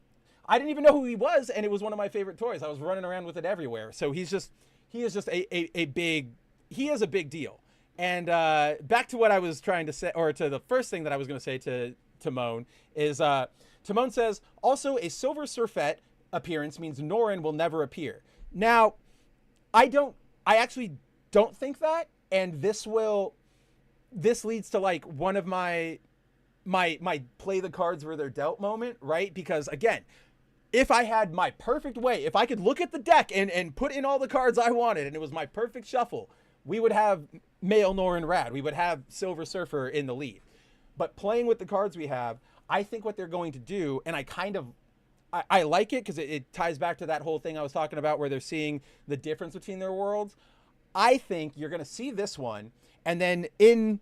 didn't even know who he was, and it was one of my favorite toys. I was running around with it everywhere. So he is just a big deal. And back to what I was trying to say, or to the first thing that I was going to say to Timon is, Timon says, also a Silver Surfette appearance means Norrin will never appear. Now, I actually don't think that, and this leads to like one of my play the cards where they're dealt moment, right? Because again, if I had my perfect way, if I could look at the deck and put in all the cards I wanted and it was my perfect shuffle, we would have male Norrin Rad. We would have Silver Surfer in the lead. But playing with the cards we have, I think what they're going to do, and I like it because it ties back to that whole thing I was talking about where they're seeing the difference between their worlds. I think you're going to see this one, and then in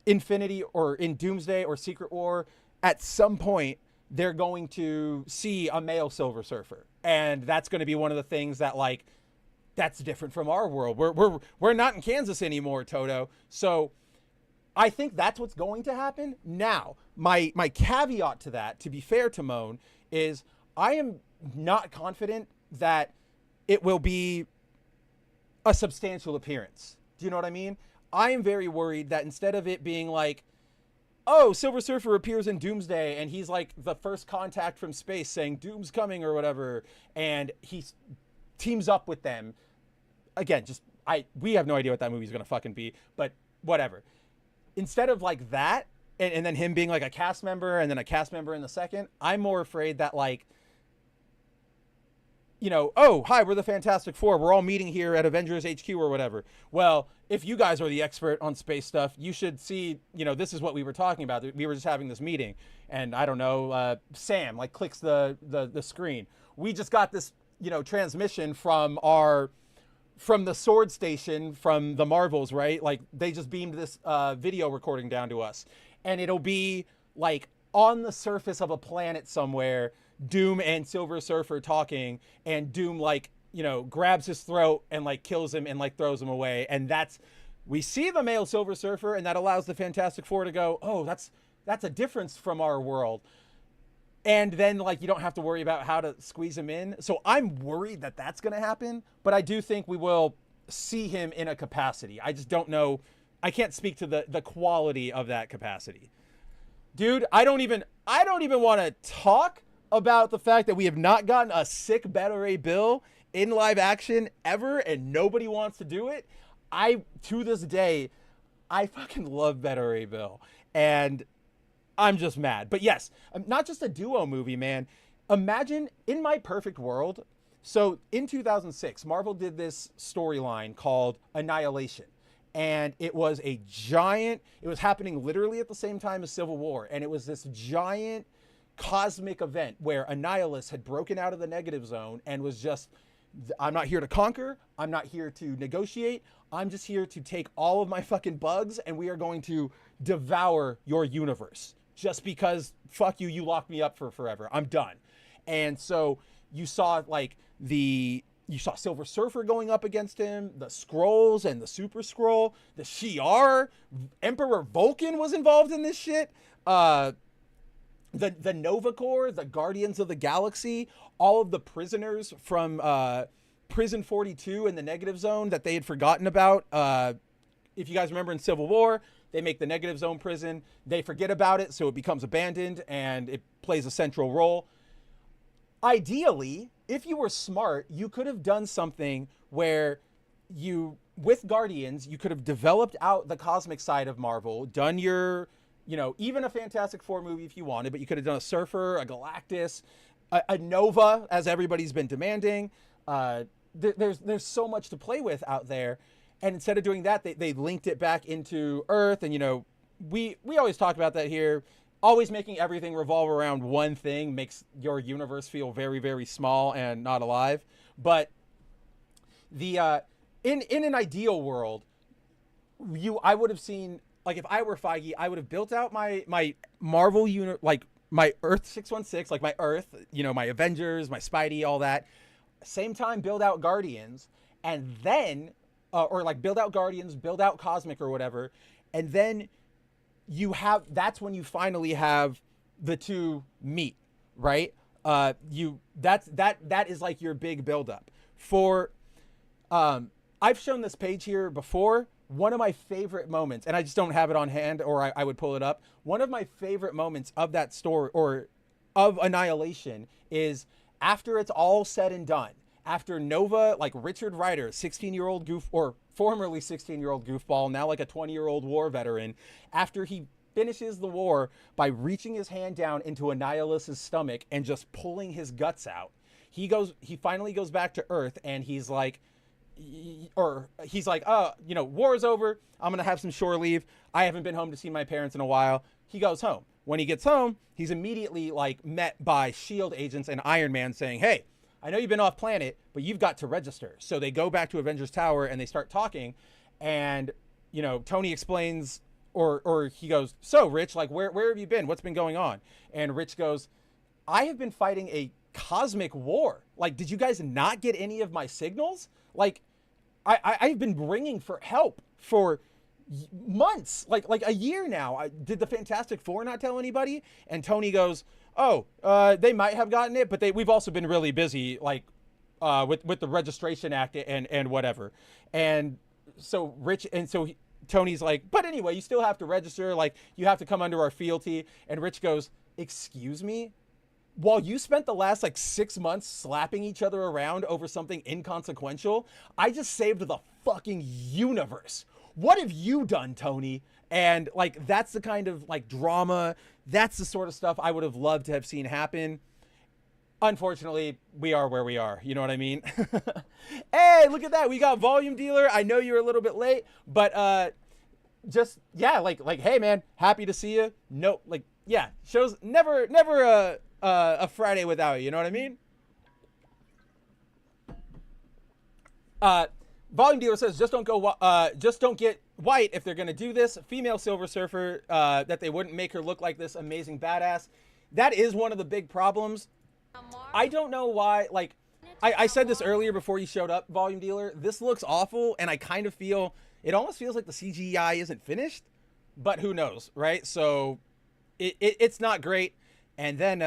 Infinity or in Doomsday or Secret War, at some point, they're going to see a male Silver Surfer. And that's going to be one of the things that, like, that's different from our world. We're not in Kansas anymore, Toto. So I think that's what's going to happen. Now, my caveat to that, to be fair to Moan, is I am not confident that it will be a substantial appearance. Do you know what I mean? I am very worried that instead of it being like, oh, Silver Surfer appears in Doomsday and he's like the first contact from space saying Doom's coming or whatever, and he teams up with them. Again, we have no idea what that movie's gonna fucking be, but whatever. Instead of like that, and then him being like a cast member and then a cast member in the second, I'm more afraid that, like, you know, oh, hi, we're the Fantastic Four. We're all meeting here at Avengers HQ or whatever. Well, if you guys are the expert on space stuff, you should see, you know, this is what we were talking about. We were just having this meeting. And I don't know, Sam, like, clicks the screen. We just got this, you know, transmission from the Sword Station from the Marvels, right? Like, they just beamed this video recording down to us. And it'll be, like, on the surface of a planet somewhere, Doom and Silver Surfer talking, and Doom, like, you know, grabs his throat and, like, kills him and, like, throws him away. And we see the male Silver Surfer, and that allows the Fantastic Four to go, oh, that's a difference from our world. And then, like, you don't have to worry about how to squeeze him in. So I'm worried that that's going to happen, but I do think we will see him in a capacity. I just don't know. I can't speak to the quality of that capacity. Dude, I don't even want to talk about the fact that we have not gotten a sick Beta Ray Bill in live action ever, and nobody wants to do it. To this day, I fucking love Beta Ray Bill, and I'm just mad. But yes, not just a duo movie, man. Imagine, in my perfect world, so in 2006, Marvel did this storyline called Annihilation. And it was it was happening literally at the same time as Civil War. And it was this giant cosmic event where Annihilus had broken out of the negative zone and was just, I'm not here to conquer. I'm not here to negotiate. I'm just here to take all of my fucking bugs, and we are going to devour your universe. Just because, fuck you, you locked me up for forever. I'm done. And so you saw, like, you saw Silver Surfer going up against him, the Skrulls and the Super Skrull, the Shi'ar, Emperor Vulcan was involved in this shit. The Nova Corps, the Guardians of the Galaxy, all of the prisoners from Prison 42 in the Negative Zone that they had forgotten about. If you guys remember in Civil War, they make the Negative Zone prison. They forget about it, so it becomes abandoned, and it plays a central role. Ideally, if you were smart, you could have done something where with Guardians, you could have developed out the cosmic side of Marvel, done your, you know, even a Fantastic Four movie if you wanted, but you could have done a Surfer, a Galactus, a Nova, as everybody's been demanding. There's so much to play with out there. And instead of doing that, they linked it back into Earth. And, you know, we always talk about that here. Always making everything revolve around one thing makes your universe feel very, very small and not alive. But in an ideal world, I would have seen, like, if I were Feige, I would have built out my Marvel unit, like my Earth 616, like my Earth, you know, my Avengers, my Spidey, all that. Same time, build out Guardians, and then, or like build out Guardians, build out Cosmic or whatever, and then that's when you finally have the two meet, right? That is like your big buildup. I've shown this page here before. One of my favorite moments, and I just don't have it on hand, or I would pull it up. One of my favorite moments of that story, or of Annihilation, is after it's all said and done. After Nova, like Richard Rider, 16-year-old formerly 16-year-old goofball, now like a 20-year-old war veteran, after he finishes the war by reaching his hand down into Annihilus's stomach and just pulling his guts out, he finally goes back to Earth, and he's like, or he's like, oh, you know, war's over. I'm going to have some shore leave. I haven't been home to see my parents in a while. He goes home. When he gets home, he's immediately like met by SHIELD agents and Iron Man saying, hey, I know you've been off planet, but you've got to register. So they go back to Avengers Tower and they start talking. And, you know, Tony explains, or he goes, so Rich, like, where have you been? What's been going on? And Rich goes, I have been fighting a cosmic war. Like, did you guys not get any of my signals? Like, I've been ringing for help for months, like a year now. Did the Fantastic Four not tell anybody? And Tony goes, oh, they might have gotten it, but we've also been really busy, like, with the Registration Act and whatever. And so Tony's like, but anyway, you still have to register. Like, you have to come under our fealty. And Rich goes, excuse me? While you spent the last like 6 months slapping each other around over something inconsequential, I just saved the fucking universe. What have you done, Tony? And like, that's the kind of like drama, that's the sort of stuff I would have loved to have seen happen. Unfortunately, we are where we are. You know what I mean? Hey, look at that. We got Volume Dealer. I know you're a little bit late, but just, yeah, like, hey man, happy to see you. No, like, yeah, shows never a Friday without you. You know what I mean? Volume Dealer says, just don't get white if they're going to do this. Female Silver Surfer, that they wouldn't make her look like this amazing badass. That is one of the big problems. I don't know why, like, I said this earlier before you showed up, Volume Dealer. This looks awful, and I kind of feel, it almost feels like the CGI isn't finished, but who knows, right? So, it's not great. And then,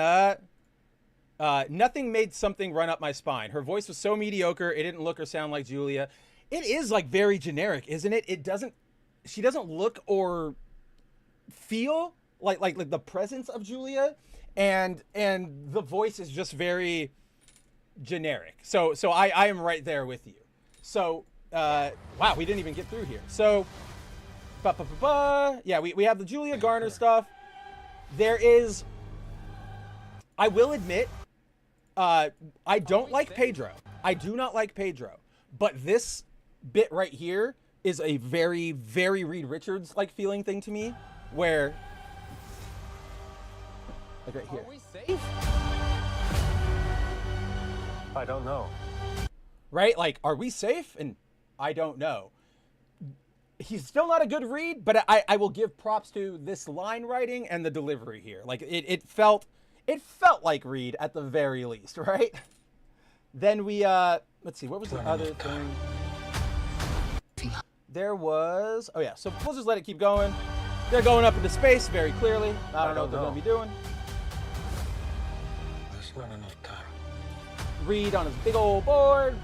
nothing made something run up my spine. Her voice was so mediocre, it didn't look or sound like Julia. It is, like, very generic, isn't it? She doesn't look or feel like the presence of Julia. And the voice is just very generic. So I am right there with you. So, wow, we didn't even get through here. So, yeah, we have the Julia Garner stuff. There is, I will admit, I don't like Pedro. I do not like Pedro. But this bit right here is a very, very Reed Richards-like feeling thing to me, where, like right here. Are we safe? I don't know. Right? Like, are we safe? And I don't know. He's still not a good read, but I will give props to this line writing and the delivery here. Like, it felt like Reed at the very least, right? Then we, let's see, what was the other thing? There was, oh yeah, so we'll just let it keep going. They're going up into space very clearly. I don't know what they're going to be doing. There's not enough time. Reed on his big old board.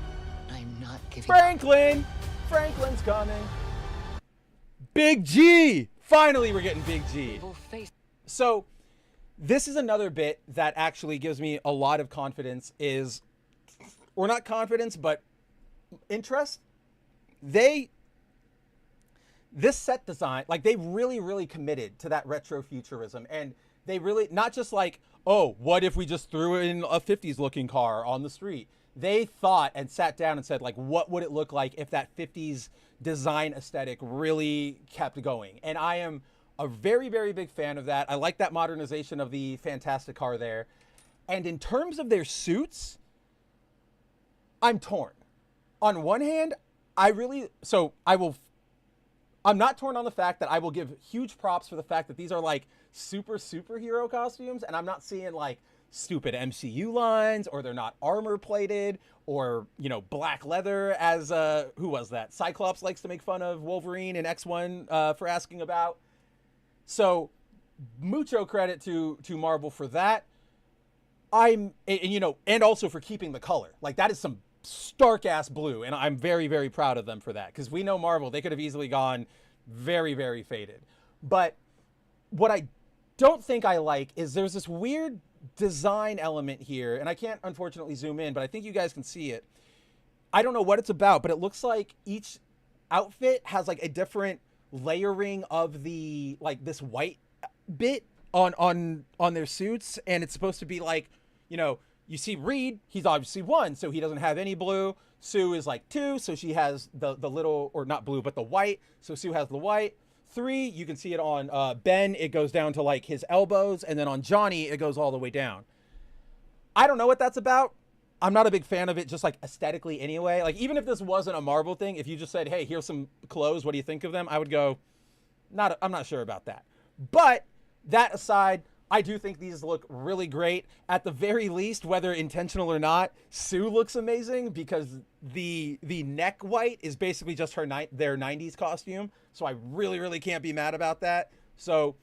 I'm not giving Franklin's coming. Big G! Finally, we're getting Big G. So, this is another bit that actually gives me a lot of confidence or not confidence, but interest. This set design, like, they really, really committed to that retro futurism. And they really, not just like, oh, what if we just threw in a 50s looking car on the street? They thought and sat down and said, like, what would it look like if that 50s design aesthetic really kept going? And I am a very, very big fan of that. I like that modernization of the Fantastic car there. And in terms of their suits, I'm torn. On one hand, I'm not torn on the fact that I will give huge props for the fact that these are like superhero costumes, and I'm not seeing like stupid MCU lines, or they're not armor plated, or, you know, black leather, as who was that? Cyclops likes to make fun of Wolverine in X1 for asking about. So mucho credit to Marvel for that. And also for keeping the color. Like, that is some stark ass blue, and I'm very, very proud of them for that, because we know Marvel, they could have easily gone very, very faded. But what I don't think I like is there's this weird design element here, and I can't unfortunately zoom in, but I think you guys can see it. I don't know what it's about, but it looks like each outfit has like a different layering of the, like, this white bit on their suits, and it's supposed to be like, you know, you see Reed, he's obviously 1, so he doesn't have any blue. Sue is like 2, so she has the little, or not blue, but the white. So Sue has the white. 3, you can see it on Ben. It goes down to like his elbows, and then on Johnny, it goes all the way down. I don't know what that's about. I'm not a big fan of it, just like aesthetically anyway. Like, even if this wasn't a Marvel thing, if you just said, hey, here's some clothes, what do you think of them? I would go, I'm not sure about that. But that aside, I do think these look really great. At the very least, whether intentional or not, Sue looks amazing because the neck white is basically just their 90s costume. So I really, really can't be mad about that. So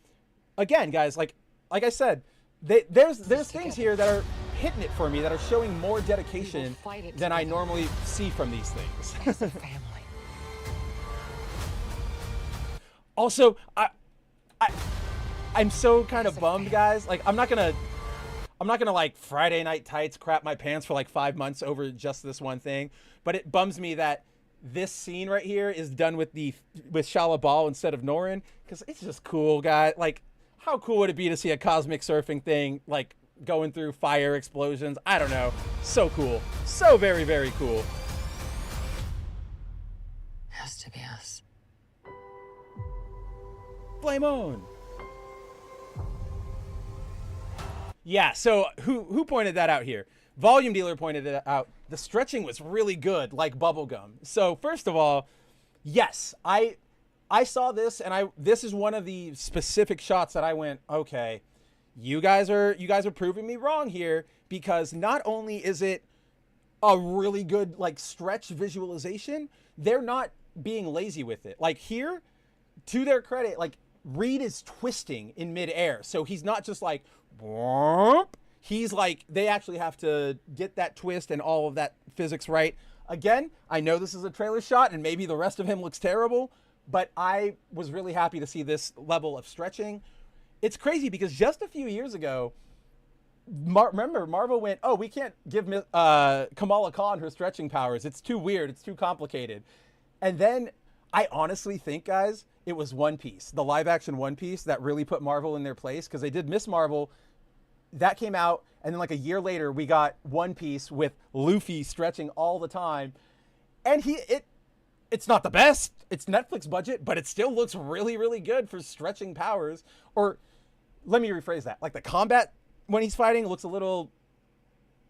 again, guys, like I said, there's things here that are hitting it for me, that are showing more dedication than I normally see from these things. As a family. Also, I'm so kind of bummed, guys. Like, I'm not gonna like Friday Night Tights crap my pants for like 5 months over just this one thing. But it bums me that this scene right here is done with Shala Bal instead of Norin, because it's just cool, guys. Like, how cool would it be to see a cosmic surfing thing like going through fire explosions? I don't know. So cool. So very, very cool. Has to be us. Flame on. Yeah, so who pointed that out here? Volume Dealer pointed it out. The stretching was really good, like bubblegum. So first of all, yes, I saw this, and this is one of the specific shots that I went, okay, you guys are proving me wrong here, because not only is it a really good like stretch visualization, they're not being lazy with it. Like here, to their credit, like Reed is twisting in midair, so he's not just like, he's like, they actually have to get that twist and all of that physics right. Again, I know this is a trailer shot and maybe the rest of him looks terrible, but I was really happy to see this level of stretching. It's crazy because just a few years ago, remember, Marvel went, oh, we can't give Kamala Khan her stretching powers. It's too weird. It's too complicated. And then I honestly think, guys, it was One Piece, the live action One Piece, that really put Marvel in their place, because they did Miss Marvel. That came out, and then like a year later, we got One Piece with Luffy stretching all the time. And it's not the best. It's Netflix budget, but it still looks really, really good for stretching powers. Or let me rephrase that. Like the combat when he's fighting looks a little,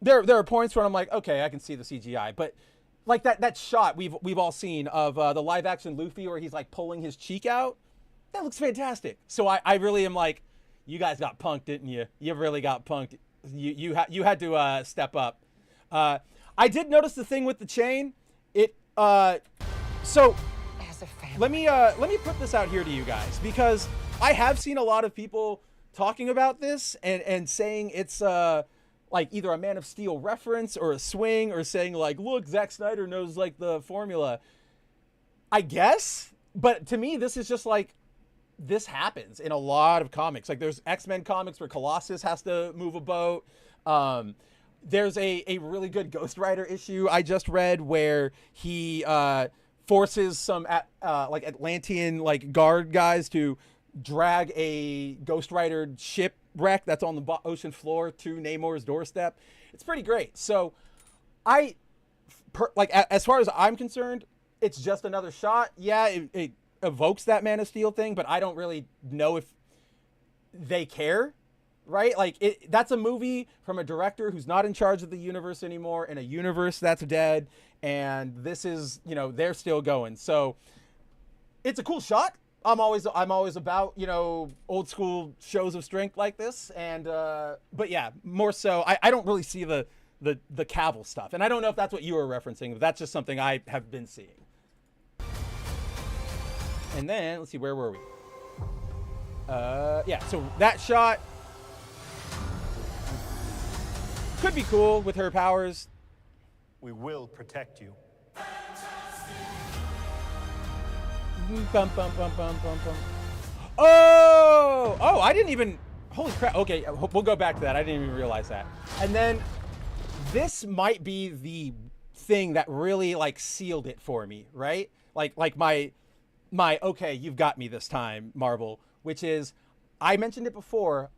there are points where I'm like, okay, I can see the CGI, but like that shot we've all seen of the live action Luffy where he's like pulling his cheek out, that looks fantastic. So I really am like, you guys got punked, didn't you? You really got punked. You had to step up. I did notice the thing with the chain. So let me put this out here to you guys, because I have seen a lot of people talking about this and saying it's like either a Man of Steel reference or a swing, or saying like, look, Zack Snyder knows like the formula. I guess, but to me, this is just like, this happens in a lot of comics. Like there's X-Men comics where Colossus has to move a boat. There's a really good Ghost Rider issue I just read where he forces some like Atlantean like guard guys to drag a Ghost Rider shipwreck that's on the ocean floor to Namor's doorstep. It's pretty great. So as far as I'm concerned, it's just another shot. Yeah, it evokes that Man of Steel thing, but I don't really know if they care, right? Like that's a movie from a director who's not in charge of the universe anymore, in a universe that's dead, and this is, they're still going. So it's a cool shot. I'm always about, old school shows of strength like this, and but yeah, more so I don't really see the Cavill stuff, and I don't know if that's what you were referencing, but that's just something I have been seeing. And then, let's see, where were we? Yeah, so that shot could be cool with her powers. We will protect you. Bum, bum, bum, bum, bum, bum. Oh, I didn't even, holy crap. Okay, we'll go back to that. I didn't even realize that. And then this might be the thing that really like sealed it for me, right? Like my okay, you've got me this time, Marvel, which is, I mentioned it before,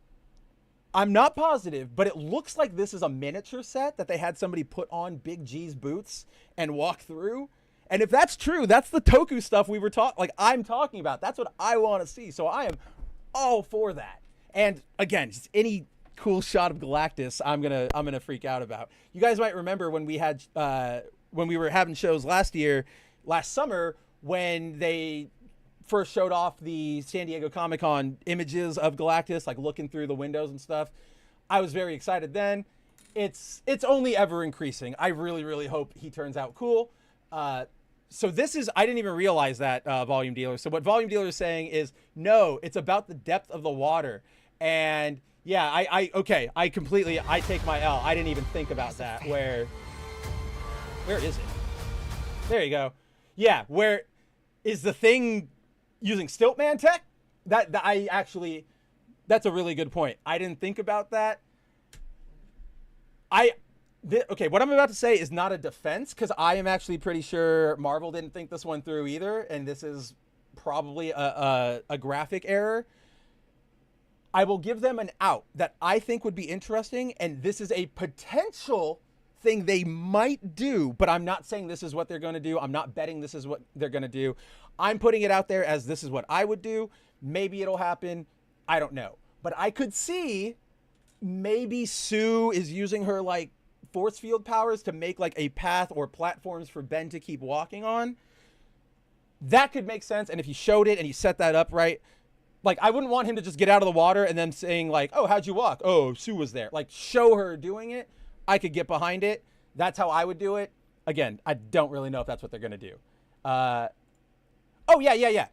I'm not positive, but it looks like this is a miniature set that they had somebody put on Big G's boots and walk through. And if that's true, that's the Toku stuff we were I'm talking about. That's what I want to see. So I am all for that. And again, just any cool shot of Galactus, I'm gonna freak out about. You guys might remember when we had when we were having shows last summer, when they first showed off the San Diego Comic-Con images of Galactus, like looking through the windows and stuff. I was very excited then. It's only ever increasing. I really, really hope he turns out cool. So this is, I didn't even realize that, Volume Dealer. So what Volume Dealer is saying is, no, it's about the depth of the water. And yeah, I take my L. I didn't even think about that. Where is it? There you go. Yeah, where is the thing using Stiltman tech? That's a really good point. I didn't think about that. Okay, what I'm about to say is not a defense, because I am actually pretty sure Marvel didn't think this one through either, and this is probably a graphic error. I will give them an out that I think would be interesting, and this is a potential thing they might do, but I'm not saying this is what they're going to do. I'm not betting this is what they're going to do. I'm putting it out there as this is what I would do. Maybe it'll happen. I don't know. But I could see maybe Sue is using her like force field powers to make like a path or platforms for Ben to keep walking on. That could make sense. And if you showed it and you set that up right, like I wouldn't want him to just get out of the water and then saying like, oh, how'd you walk? Oh, Sue was there. Like show her doing it. I could get behind it. That's how I would do it. Again, I don't really know if that's what they're going to do. Oh yeah.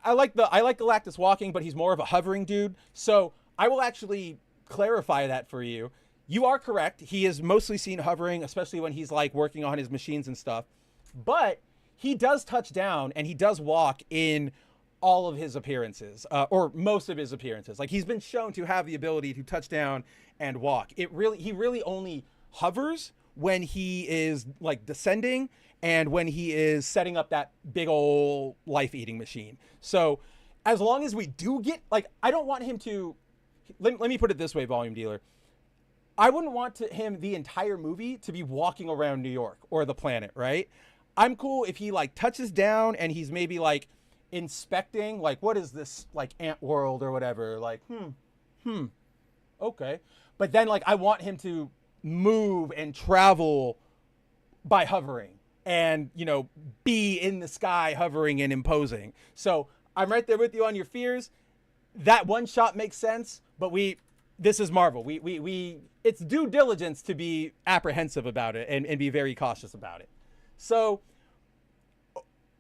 I like Galactus walking, but he's more of a hovering dude. So I will actually clarify that for you. You are correct. He is mostly seen hovering, especially when he's like working on his machines and stuff. But he does touch down and he does walk in all of his appearances, or most of his appearances. Like he's been shown to have the ability to touch down and walk. He really only hovers when he is like descending and when he is setting up that big old life-eating machine. So as long as we do get, like, I don't want him to, let me put it this way, Volume Dealer. I wouldn't want him the entire movie to be walking around New York or the planet, right? I'm cool if he like touches down and he's maybe like inspecting, like, what is this, like ant world or whatever? Like, okay. But then like, I want him to move and travel by hovering and, you know, be in the sky hovering and imposing. So I'm right there with you on your fears. That one shot makes sense, but this is Marvel. It's due diligence to be apprehensive about it and be very cautious about it. So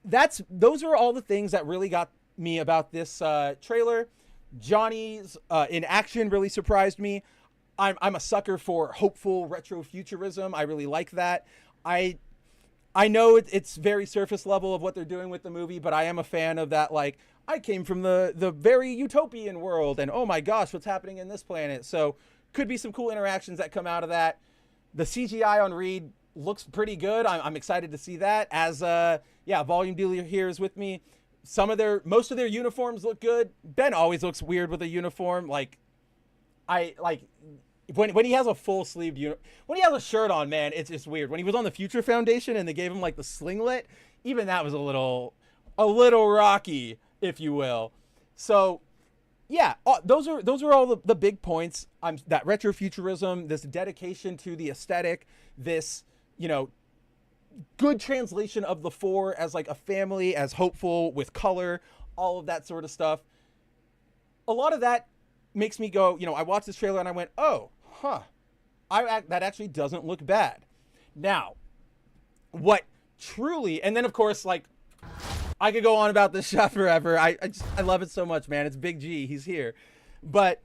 those are all the things that really got me about this trailer. Johnny's in action really surprised me. I'm a sucker for hopeful retrofuturism. I really like that. I know it's very surface level of what they're doing with the movie, but I am a fan of that. Like, I came from the very utopian world, and oh my gosh, what's happening in this planet? So could be some cool interactions that come out of that. The CGI on Reed looks pretty good. I'm excited to see that. As Volume Dealer here is with me. Most of their uniforms look good. Ben always looks weird with a uniform. When he has a full sleeved when he has a shirt on, man, it's just weird. When he was on the Future Foundation and they gave him like the slinglet, even that was a little rocky, if you will. So yeah, those are all the big points. That retrofuturism, this dedication to the aesthetic, this, you know, good translation of the four as like a family, as hopeful with color, all of that sort of stuff. A lot of that makes me go, you know, I watched this trailer and I went, oh, that actually doesn't look bad. Now, what truly, and then of course, like, I could go on about this shot forever. I love it so much, man. It's Big G. He's here. But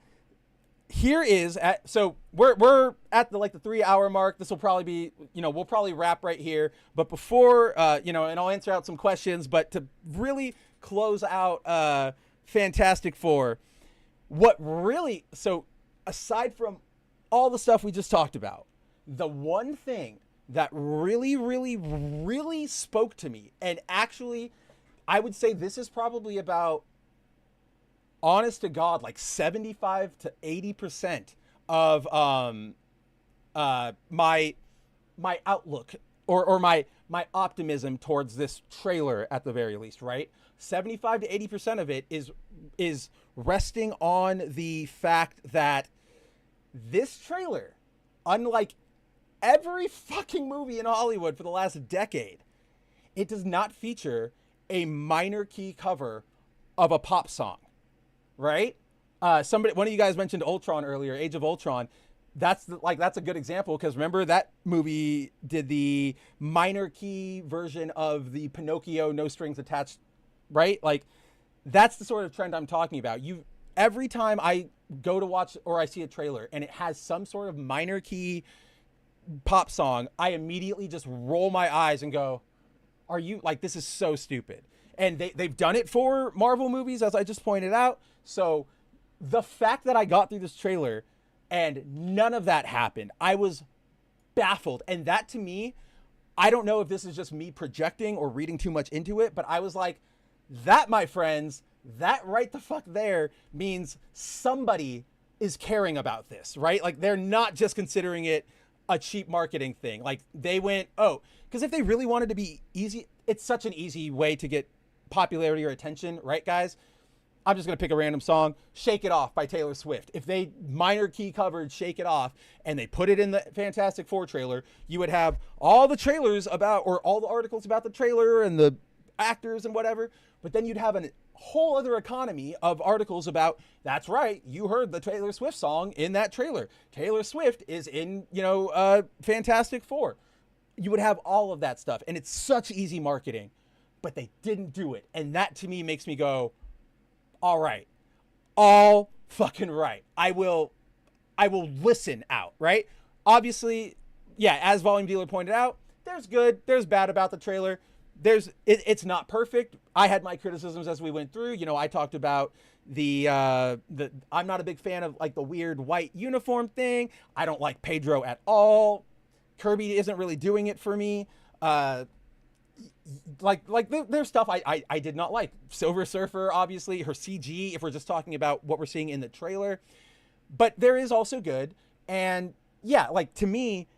here is so we're at the 3-hour mark. This will probably be, you know, we'll probably wrap right here. But before, you know, and I'll answer out some questions, but to really close out Fantastic Four, so aside from all the stuff we just talked about, the one thing that really, really, really spoke to me, and actually, I would say this is probably about, honest to God, like 75 to 80% of my outlook or my optimism towards this trailer at the very least, right? 75 to 80% of it is resting on the fact that this trailer, unlike every fucking movie in Hollywood for the last decade, it does not feature a minor key cover of a pop song, right? One of you guys mentioned Ultron earlier, Age of Ultron. That's a good example, because remember that movie did the minor key version of the Pinocchio No Strings Attached, right? Like, that's the sort of trend I'm talking about. Every time I go to watch or I see a trailer and it has some sort of minor key pop song, I immediately just roll my eyes and go, are you, like, this is so stupid. And they've done it for Marvel movies, as I just pointed out. So the fact that I got through this trailer and none of that happened, I was baffled. And that, to me, I don't know if this is just me projecting or reading too much into it, but I was like, that, my friends, that right the fuck there means somebody is caring about this, right? Like, they're not just considering it a cheap marketing thing. Like, they went, oh, because if they really wanted to be easy, it's such an easy way to get popularity or attention, right, guys? I'm just going to pick a random song, Shake It Off by Taylor Swift. If they minor key covered Shake It Off and they put it in the Fantastic Four trailer, you would have all the trailers about, or all the articles about the trailer and the actors and whatever, but then you'd have a whole other economy of articles about, that's right, you heard the Taylor Swift song in that trailer. Taylor Swift is in, Fantastic Four. You would have all of that stuff, and it's such easy marketing, but they didn't do it. And that, to me, makes me go, all right, all fucking right. I will listen out, right? Obviously, yeah, as Volume Dealer pointed out, there's good, there's bad about the trailer. It's not perfect. I had my criticisms as we went through. I talked about the I'm not a big fan of, like, the weird white uniform thing. I don't like Pedro at all. Kirby isn't really doing it for me. There's stuff I did not like. Silver Surfer, obviously, her CG, if we're just talking about what we're seeing in the trailer. But there is also good. And yeah, like, to me,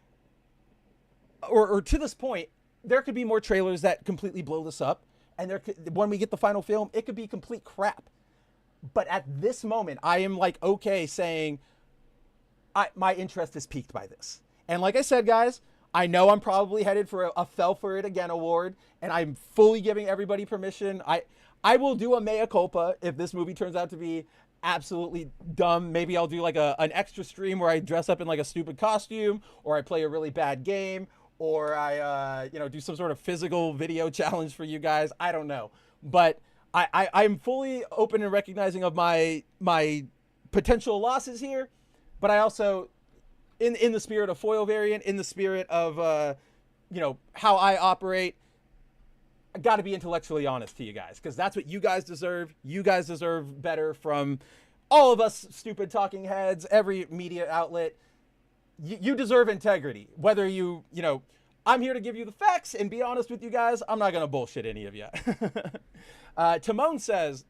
or to this point, there could be more trailers that completely blow this up. And when we get the final film, it could be complete crap. But at this moment, I am, like, okay saying my interest is piqued by this. And like I said, guys, I know I'm probably headed for a Fell For It Again award, and I'm fully giving everybody permission. I will do a mea culpa if this movie turns out to be absolutely dumb. Maybe I'll do, like, an extra stream where I dress up in, like, a stupid costume, or I play a really bad game, or I do some sort of physical video challenge for you guys. I don't know. But I'm fully open and recognizing of my potential losses here. But I also, in the spirit of foil variant, in the spirit of how I operate, I got to be intellectually honest to you guys, because that's what you guys deserve. You guys deserve better from all of us stupid talking heads, every media outlet. You deserve integrity. Whether I'm here to give you the facts and be honest with you guys. I'm not going to bullshit any of you. Timon says,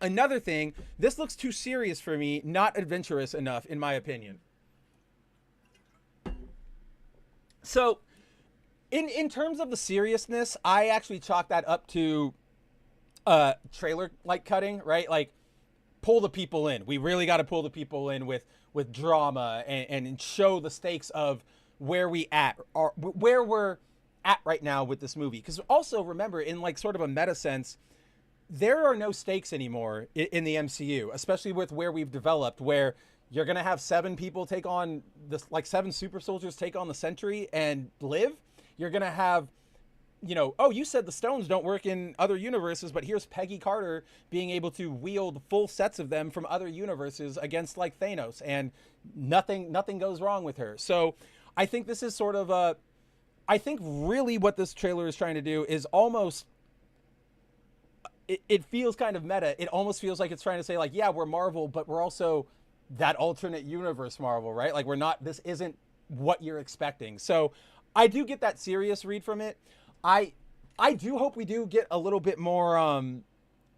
another thing, this looks too serious for me, not adventurous enough, in my opinion. So, in terms of the seriousness, I actually chalk that up to trailer like cutting, right? Like, pull the people in. We really got to pull the people in with drama and show the stakes of where we're at right now with this movie. Because also remember, in, like, sort of a meta sense, there are no stakes anymore in the MCU, especially with where we've developed, where you're going to have 7 people take on this, like 7 super soldiers take on the Sentry and live. You're going to have, oh, you said the stones don't work in other universes, but here's Peggy Carter being able to wield full sets of them from other universes against, like, Thanos, and nothing goes wrong with her. So I think this is sort of I think really what this trailer is trying to do is almost, it feels kind of meta. It almost feels like it's trying to say, like, yeah, we're Marvel, but we're also that alternate universe Marvel, right? Like, this isn't what you're expecting. So I do get that serious read from it. I do hope we do get a little bit more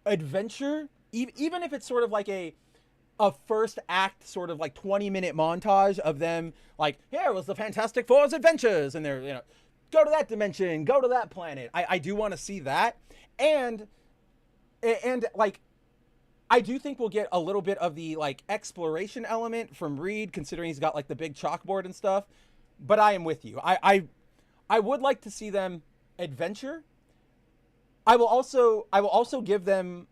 adventure, even if it's sort of like a first act sort of like 20-minute montage of them like, here was the Fantastic Four's adventures, and they're, you know, go to that dimension, go to that planet. I do want to see that. And like, I do think we'll get a little bit of the like exploration element from Reed, considering he's got like the big chalkboard and stuff. But I am with you. I would like to see them adventure. I will also give them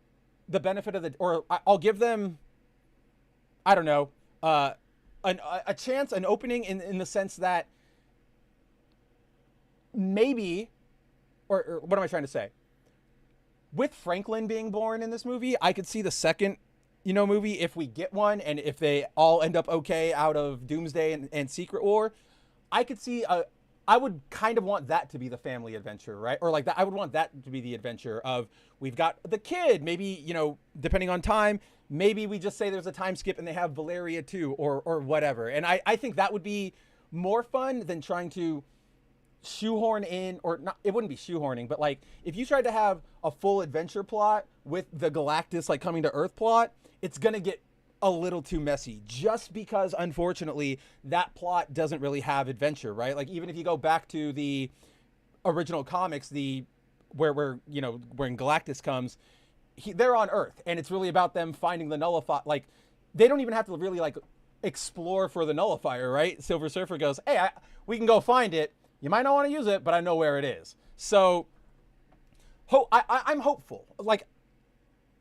the benefit of the, or I'll give them, I don't know, a chance, an opening in the sense that maybe, or what am I trying to say? With Franklin being born in this movie, I could see the second, you know, movie, if we get one, and if they all end up okay out of Doomsday and Secret War, I could see I would kind of want that to be the family adventure, right? Or like that, I would want that to be the adventure of, we've got the kid, maybe, you know, depending on time, maybe we just say there's a time skip and they have Valeria too, or whatever. And I think that would be more fun than trying to shoehorn in, or not, it wouldn't be shoehorning, but like if you tried to have a full adventure plot with the Galactus like coming to Earth plot, it's gonna get a little too messy, just because unfortunately that plot doesn't really have adventure, right? Like even if you go back to the original comics, the where you know, when Galactus comes, they're on Earth, and it's really about them finding the nullifier. Like they don't even have to really like explore for the nullifier, right? Silver Surfer goes, hey, we can go find it. You might not want to use it, but I know where it is. So I'm hopeful. Like,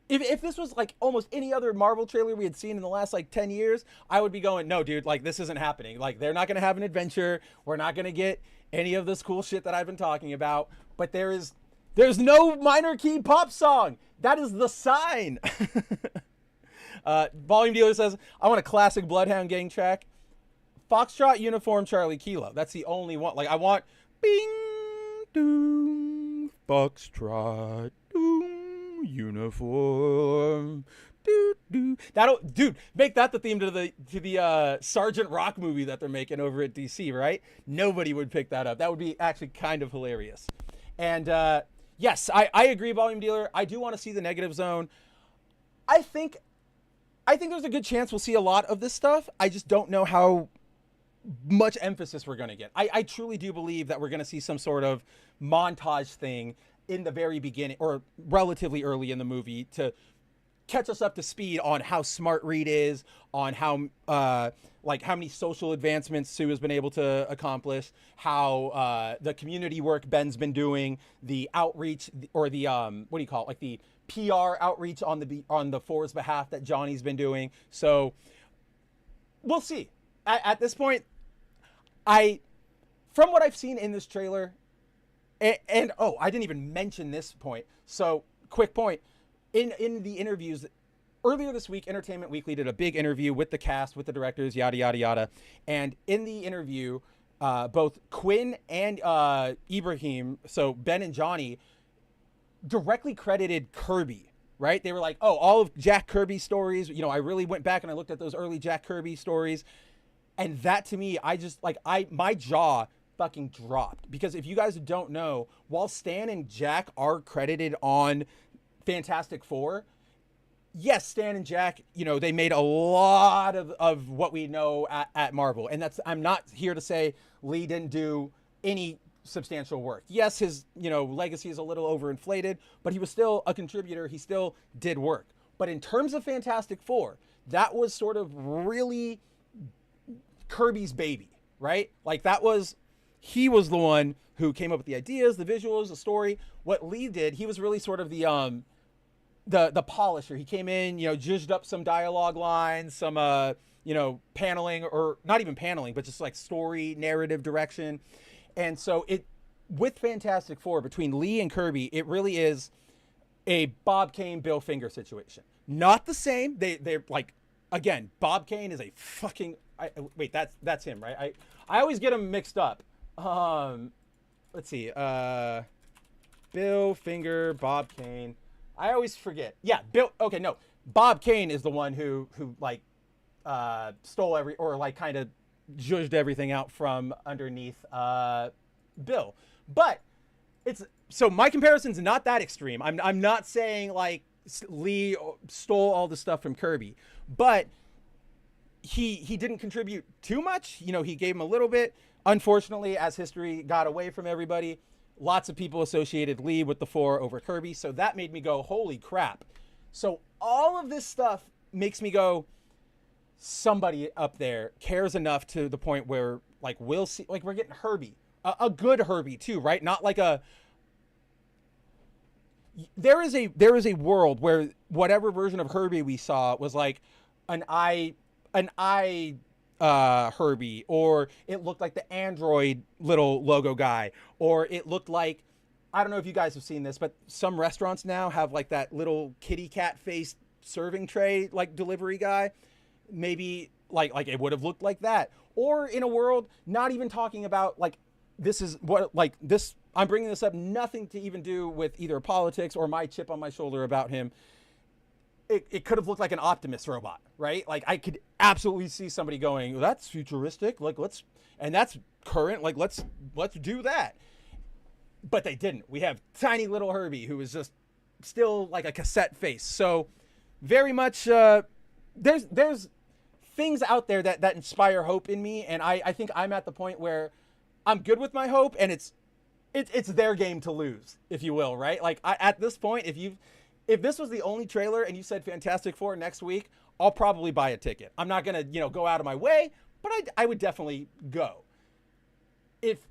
if this was like almost any other Marvel trailer we had seen in the last like 10 years, I would be going, no, dude, like this isn't happening. Like they're not going to have an adventure. We're not going to get any of this cool shit that I've been talking about. But there's no minor key pop song. That is the sign. Volume Dealer says, I want a classic Bloodhound Gang track. Foxtrot Uniform Charlie Kilo. That's the only one. Like I want bing doom Foxtrot doom uniform doo doo. Dude, make that the theme to the Sergeant Rock movie that they're making over at DC, right? Nobody would pick that up. That would be actually kind of hilarious. And yes, I agree, Volume Dealer. I do want to see the Negative Zone. I think there's a good chance we'll see a lot of this stuff. I just don't know how much emphasis we're going to get. I truly do believe that we're going to see some sort of montage thing in the very beginning or relatively early in the movie to catch us up to speed on how smart Reed is, on how like how many social advancements Sue has been able to accomplish, how the community work Ben's been doing, the outreach, or the what do you call it, like the PR outreach on the Four's behalf that Johnny's been doing. So we'll see. At this point, from what I've seen in this trailer, and oh, I didn't even mention this point. So quick point, in the interviews earlier this week, Entertainment Weekly did a big interview with the cast, with the directors, yada yada yada. And in the interview, both Quinn and Ibrahim, so Ben and Johnny, directly credited Kirby. Right? They were like, oh, all of Jack Kirby's stories. You know, I really went back and I looked at those early Jack Kirby stories. And that to me, I just like, my jaw fucking dropped, because if you guys don't know, while Stan and Jack are credited on Fantastic Four, yes, Stan and Jack, you know, they made a lot of what we know at Marvel. And that's, I'm not here to say Lee didn't do any substantial work. Yes, his, you know, legacy is a little overinflated, but he was still a contributor. He still did work. But in terms of Fantastic Four, that was sort of really Kirby's baby, right? Like he was the one who came up with the ideas, the visuals, the story. What Lee did, he was really sort of the polisher. He came in, you know, zhuzhed up some dialogue lines, some you know, paneling, or not even paneling, but just like story, narrative direction. And so with Fantastic Four, between Lee and Kirby, it really is a Bob Kane, Bill Finger situation. Not the same. They're like, again, Bob Kane is a fucking, wait, that's him, right? I always get them mixed up. Let's see. Bill Finger, Bob Kane. I always forget. Yeah, Bill. Okay, no. Bob Kane is the one who like stole or like kind of zhuzhed everything out from underneath Bill. But so my comparison's not that extreme. I'm not saying like Lee stole all the stuff from Kirby, but he didn't contribute too much. You know, he gave him a little bit. Unfortunately, as history got away from everybody, lots of people associated Lee with the 4 over Kirby. So that made me go, holy crap. So all of this stuff makes me go, somebody up there cares enough to the point where, like, we'll see, like, we're getting Herbie, a good Herbie too, right? Not like a, there is a world where whatever version of Herbie we saw was like an eye Herbie, or it looked like the Android little logo guy, or it looked like, I don't know if you guys have seen this, but some restaurants now have like that little kitty cat faced serving tray, like delivery guy. Maybe like it would have looked like that. Or in a world, not even talking about like, this is what, like this, I'm bringing this up, nothing to even do with either politics or my chip on my shoulder about him. It could have looked like an Optimus robot, right? Like I could absolutely see somebody going, well, that's futuristic, like and that's current, like let's do that. But they didn't. We have tiny little Herbie who is just still like a cassette face. So very much there's things out there that inspire hope in me, and I think I'm at the point where I'm good with my hope, and it's their game to lose, if you will, right? Like at this point, if this was the only trailer and you said Fantastic Four next week, I'll probably buy a ticket. I'm not gonna, go out of my way, but I would definitely go. If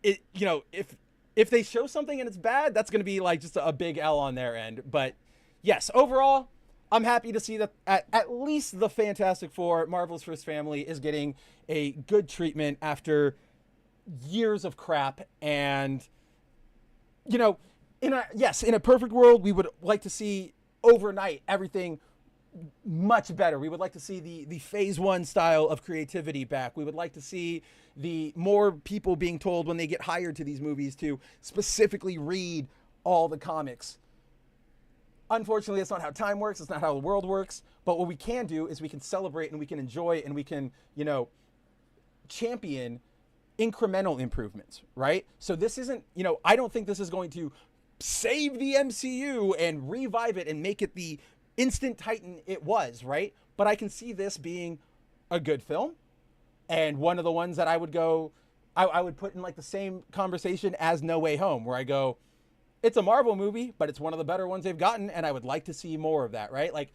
they show something and it's bad, that's gonna be like just a big L on their end. But yes, overall, I'm happy to see that at least the Fantastic Four, Marvel's First Family, is getting a good treatment after years of crap. And in a perfect world, we would like to see overnight everything much better. We would like to see the phase 1 style of creativity back. We would like to see the more people being told when they get hired to these movies to specifically read all the comics. Unfortunately, that's not how time works. It's not how the world works. But what we can do is we can celebrate and we can enjoy and we can, champion incremental improvements, right? So this isn't, I don't think this is going to save the MCU and revive it and make it the instant titan it was, right? But I can see this being a good film, and one of the ones that I would go, I would put in like the same conversation as No Way Home, where I go, it's a Marvel movie, but it's one of the better ones they've gotten, and I would like to see more of that, right? Like,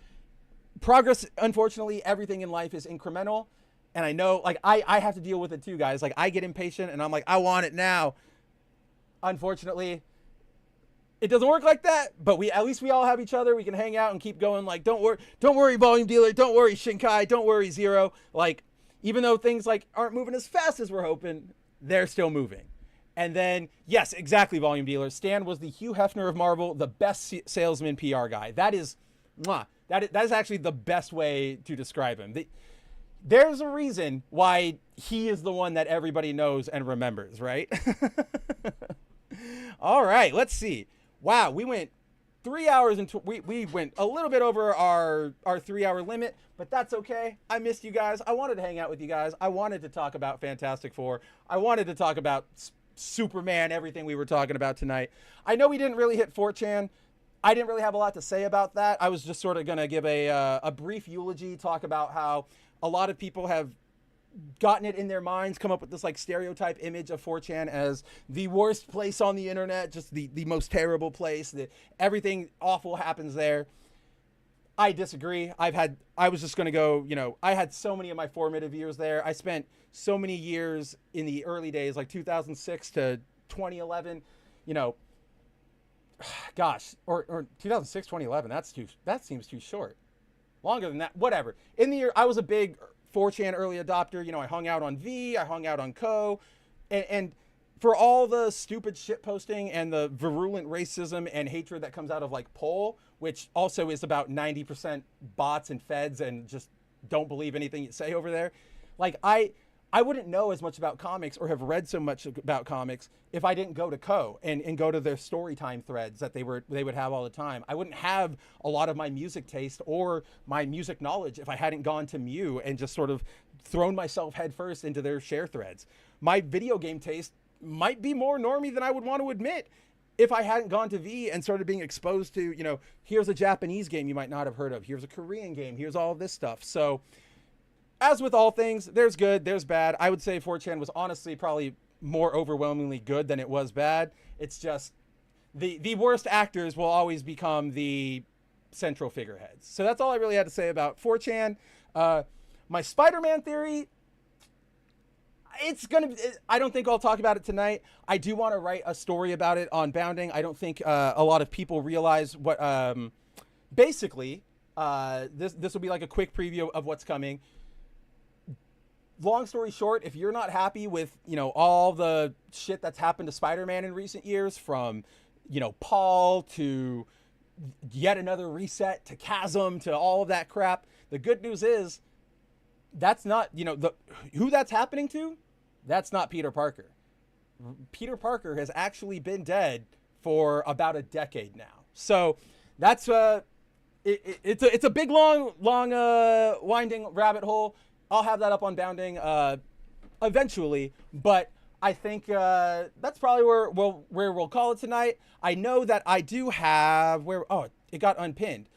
progress, unfortunately, everything in life is incremental, and I know, like, I have to deal with it too, guys. Like, I get impatient, and I'm like, I want it now. Unfortunately, it doesn't work like that, but at least we all have each other. We can hang out and keep going. Like, don't worry, Volume Dealer. Don't worry, Shinkai. Don't worry, Zero. Like, even though things like aren't moving as fast as we're hoping, they're still moving. And then, yes, exactly, Volume Dealer. Stan was the Hugh Hefner of Marvel, the best salesman PR guy. That is actually the best way to describe him. There's a reason why he is the one that everybody knows and remembers, right? All right, let's see. Wow, we went 3 hours into, we went a little bit over our 3 hour limit, but that's okay. I missed you guys. I wanted to hang out with you guys. I wanted to talk about Fantastic Four. I wanted to talk about Superman, everything we were talking about tonight. I know we didn't really hit 4chan. I didn't really have a lot to say about that. I was just sort of going to give a brief eulogy, talk about how a lot of people have gotten it in their minds, come up with this like stereotype image of 4chan as the worst place on the internet, just the most terrible place, that everything awful happens there. I disagree. I was just going to go, I had so many of my formative years there. I spent so many years in the early days, like 2006 to 2011, gosh, or 2006, 2011. That seems too short. Longer than that, whatever. In the year, I was a big 4chan early adopter. I hung out on V, I hung out on Co, and for all the stupid shit posting and the virulent racism and hatred that comes out of like Poll, which also is about 90% bots and feds and just don't believe anything you say over there. Like I wouldn't know as much about comics or have read so much about comics if I didn't go to Co and go to their story time threads that they would have all the time. I wouldn't have a lot of my music taste or my music knowledge if I hadn't gone to Mew and just sort of thrown myself headfirst into their share threads. My video game taste might be more normie than I would want to admit if I hadn't gone to V and started being exposed to, you know, here's a Japanese game you might not have heard of, here's a Korean game, here's all of this stuff. So as with all things, there's good, there's bad. I would say 4chan was honestly probably more overwhelmingly good than it was bad. It's just the worst actors will always become the central figureheads. So that's all I really had to say about 4chan. My Spider-Man theory, I don't think I'll talk about it tonight. I do want to write a story about it on Bounding. I don't think a lot of people realize what, basically, this will be like a quick preview of what's coming. Long story short, if you're not happy with, you know, all the shit that's happened to Spider-Man in recent years, from, you know, Paul to yet another reset to Chasm to all of that crap, the good news is that's not, you know, who that's happening to, that's not Peter Parker. Peter Parker has actually been dead for about a decade now. So that's it's a big long winding rabbit hole. I'll have that up on Bounding eventually, but I think that's probably where we'll call it tonight. I know that I do have it got unpinned.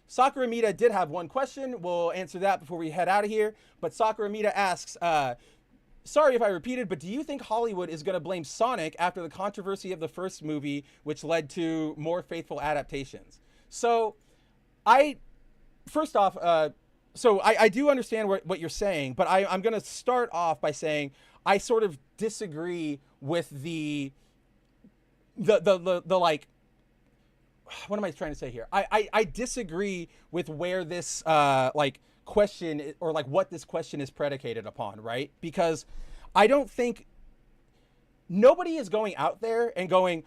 Sakura Mita did have one question. We'll answer that before we head out of here. But Sakura Mita asks, sorry if I repeated, but do you think Hollywood is going to blame Sonic after the controversy of the first movie, which led to more faithful adaptations? So I do understand what you're saying, but I'm going to start off by saying I sort of disagree with the like, what am I trying to say here? I disagree with where this like question, or like what this question is predicated upon, right? Because I don't think nobody is going out there and going,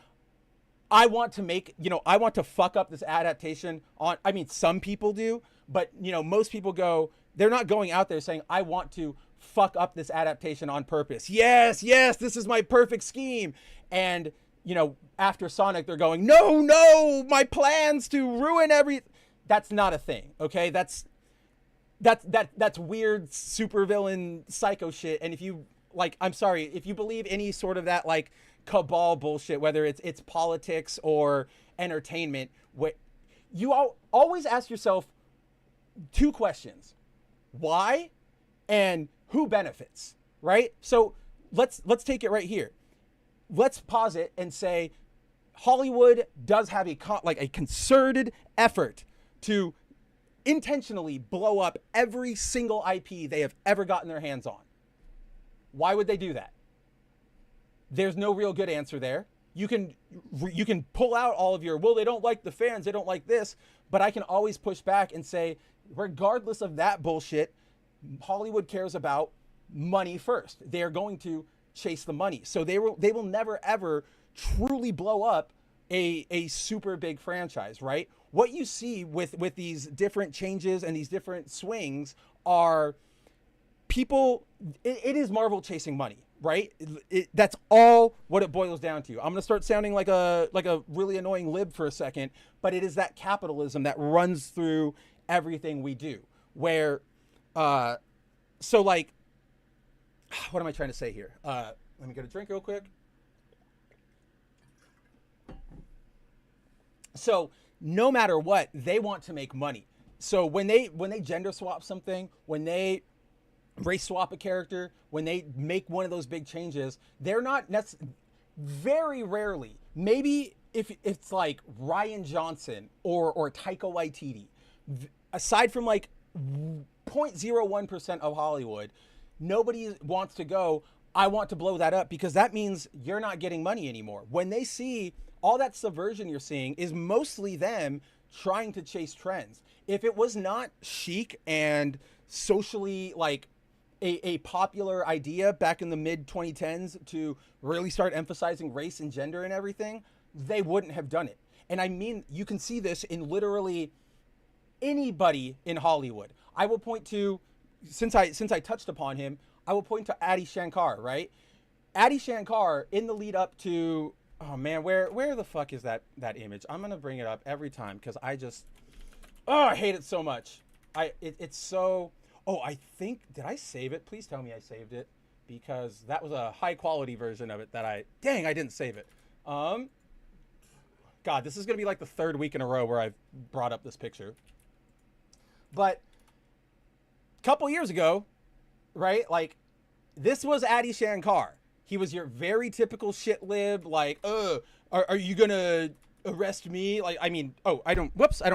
I want to fuck up this adaptation on, I mean, some people do, but, you know, most people they're not going out there saying, I want to fuck up this adaptation on purpose. Yes, this is my perfect scheme. And, you know, after Sonic, they're going, no, my plans to ruin everything. That's not a thing, okay? That's weird supervillain psycho shit. And if you, like, I'm sorry, if you believe any sort of that, like, cabal bullshit, whether it's politics or entertainment, you always ask yourself two questions: why and who benefits, right? So let's take it right here. Let's pause it and say Hollywood does have a concerted effort to intentionally blow up every single IP they have ever gotten their hands on. Why would they do that? There's no real good answer there. You can pull out all of your, well, they don't like the fans, they don't like this, but I can always push back and say, regardless of that bullshit, Hollywood cares about money first. They are going to chase the money. So they will never ever truly blow up a super big franchise, right? What you see with these different changes and these different swings are people, it is Marvel chasing money, right? That's all what it boils down to. I'm going to start sounding like a really annoying lib for a second, but it is that capitalism that runs through everything we do, where so like, what am I trying to say here? Let me get a drink real quick. So no matter what, they want to make money. So when they gender swap something, when they race swap a character, when they make one of those big changes, they're not very rarely, maybe if it's like Rian Johnson or Taika Waititi, aside from like 0.01% of Hollywood, nobody wants to go, I want to blow that up, because that means you're not getting money anymore. When they see all that subversion you're seeing is mostly them trying to chase trends. If it was not chic and socially like a popular idea back in the mid 2010s to really start emphasizing race and gender and everything, they wouldn't have done it. And I mean, you can see this in literally anybody in Hollywood. I will point to, since I touched upon him, I will point to Adi Shankar, right? Adi Shankar, in the lead up to, oh man, where the fuck is that image? I'm gonna bring it up every time because I hate it so much. It's so, I think, did I save it? Please tell me I saved it, because that was a high quality version of it that I didn't save it. God, this is going to be like the third week in a row where I've brought up this picture. But a couple years ago, right? Like, this was Adi Shankar. He was your very typical shit lib, like, are you going to arrest me? Like, I mean, I don't